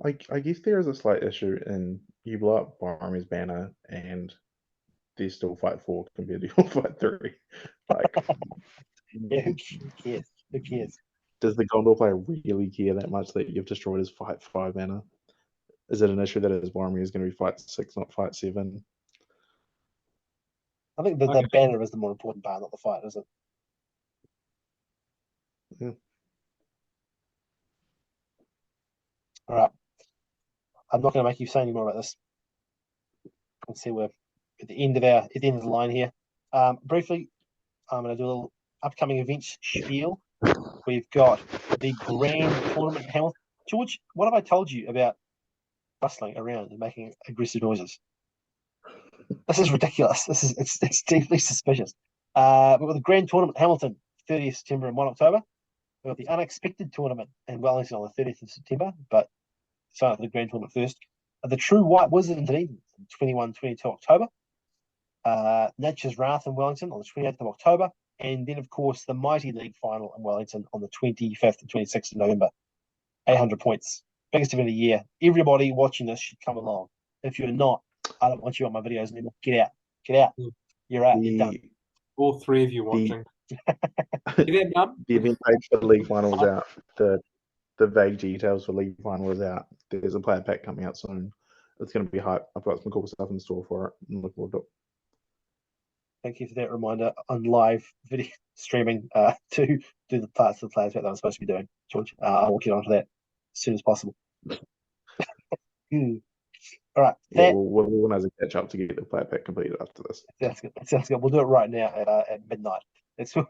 I guess there is a slight issue in you blow up Boromir's banner and there's still fight 4 compared to your fight 3. Like, yeah, who cares? Who cares? Does the Gondor player really care that much that you've destroyed his fight 5 banner? Is it an issue that his Boromir is going to be fight 6, not fight 7? I think the banner is the more important part, not the fight, is it? Yeah. All right. I'm not going to make you say any more about this. Let's see, we're at the end of the line here. Briefly, I'm going to do a little upcoming events spiel. We've got the grand tournament. George, what have I told you about rustling around and making aggressive noises? This is ridiculous. It's deeply suspicious. We've got the grand tournament Hamilton, 30th September and 1 October. We've got the unexpected tournament in Wellington on the 30th of September, but sign up for the grand tournament first. The True White Wizard in Dunedin, 21-22 October. Nature's Wrath in Wellington on the 28th of October. And then, of course, the Mighty League final in Wellington on the 25th and 26th of November. 800 points. Biggest event of the year. Everybody watching this should come along. If you're not, I don't want you on my videos anymore. Get out. Get out. You're out. You're done. All 3 of you watching. The event page for the league final is out. The vague details for league final is out. There's a player pack coming out soon. It's going to be hype. I've got some cool stuff in store for it. I'm looking forward to it. Thank you for that reminder on live video streaming to do the parts of the players that I'm supposed to be doing, George. I will get onto that as soon as possible. All right. Yeah, we'll organise a catch up to get the player pack completed after this. Sounds good. Sounds good. We'll do it right now at midnight. It's going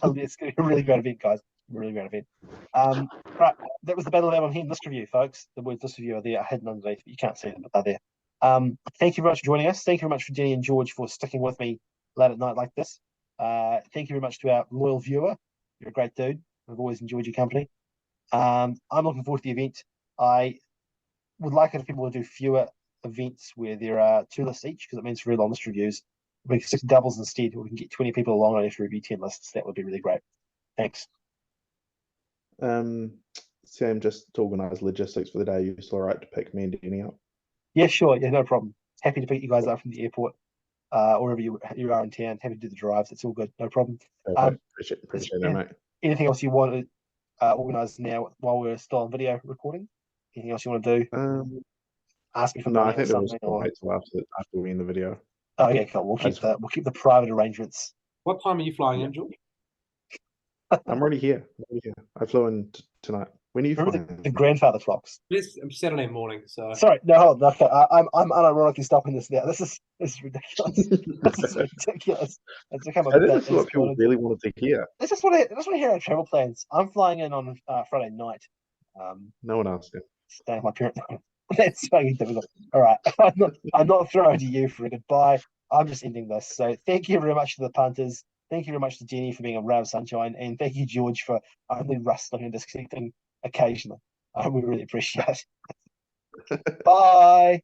to be a really great event, guys. Really great event. Right. That was the Battle of Avon Hen list review, folks. The words list review are there, hidden underneath. You can't see them, but they're there. Thank you very much for joining us. Thank you very much for Jenny and George for sticking with me late at night like this. Thank you very much to our loyal viewer. You're a great dude. I've always enjoyed your company. I'm looking forward to the event. I would like it if people would do fewer events where there are 2 lists each, because it means very long list reviews. We can stick to doubles instead, or we can get 20 people along and have to review 10 lists. That would be really great. Thanks. Sam, just to organise logistics for the day, you're still right to pick me and Denny up? Yeah, sure. Yeah, no problem. Happy to pick you guys up from the airport, or wherever you are in town. Happy to do the drives. It's all good. No problem. Appreciate that, mate. Anything else you want to organise now while we're still on video recording? Anything else you want to do? Ask me for No, money I think or there was something. Or... wait till after we end the video. Oh yeah, cool. We'll keep the private arrangements. What time are you flying in, George? I'm already here. I flew in tonight. When are you Remember flying? the grandfather clocks? It's Saturday morning, so Sorry, no, hold on. Okay, I'm unironically stopping this now. This is ridiculous. This is ridiculous. It's become a I think bit. this is what people really wanted to hear. I just want to hear our travel plans. I'm flying in on Friday night. No one asked you. Staying with my parents. That's fucking difficult. All right, I'm not throwing to you for a goodbye. I'm just ending this. So thank you very much to the punters. Thank you very much to Jenny for being a ray of sunshine, and thank you, George, for only rustling and disconnecting occasionally. We really appreciate it. Bye.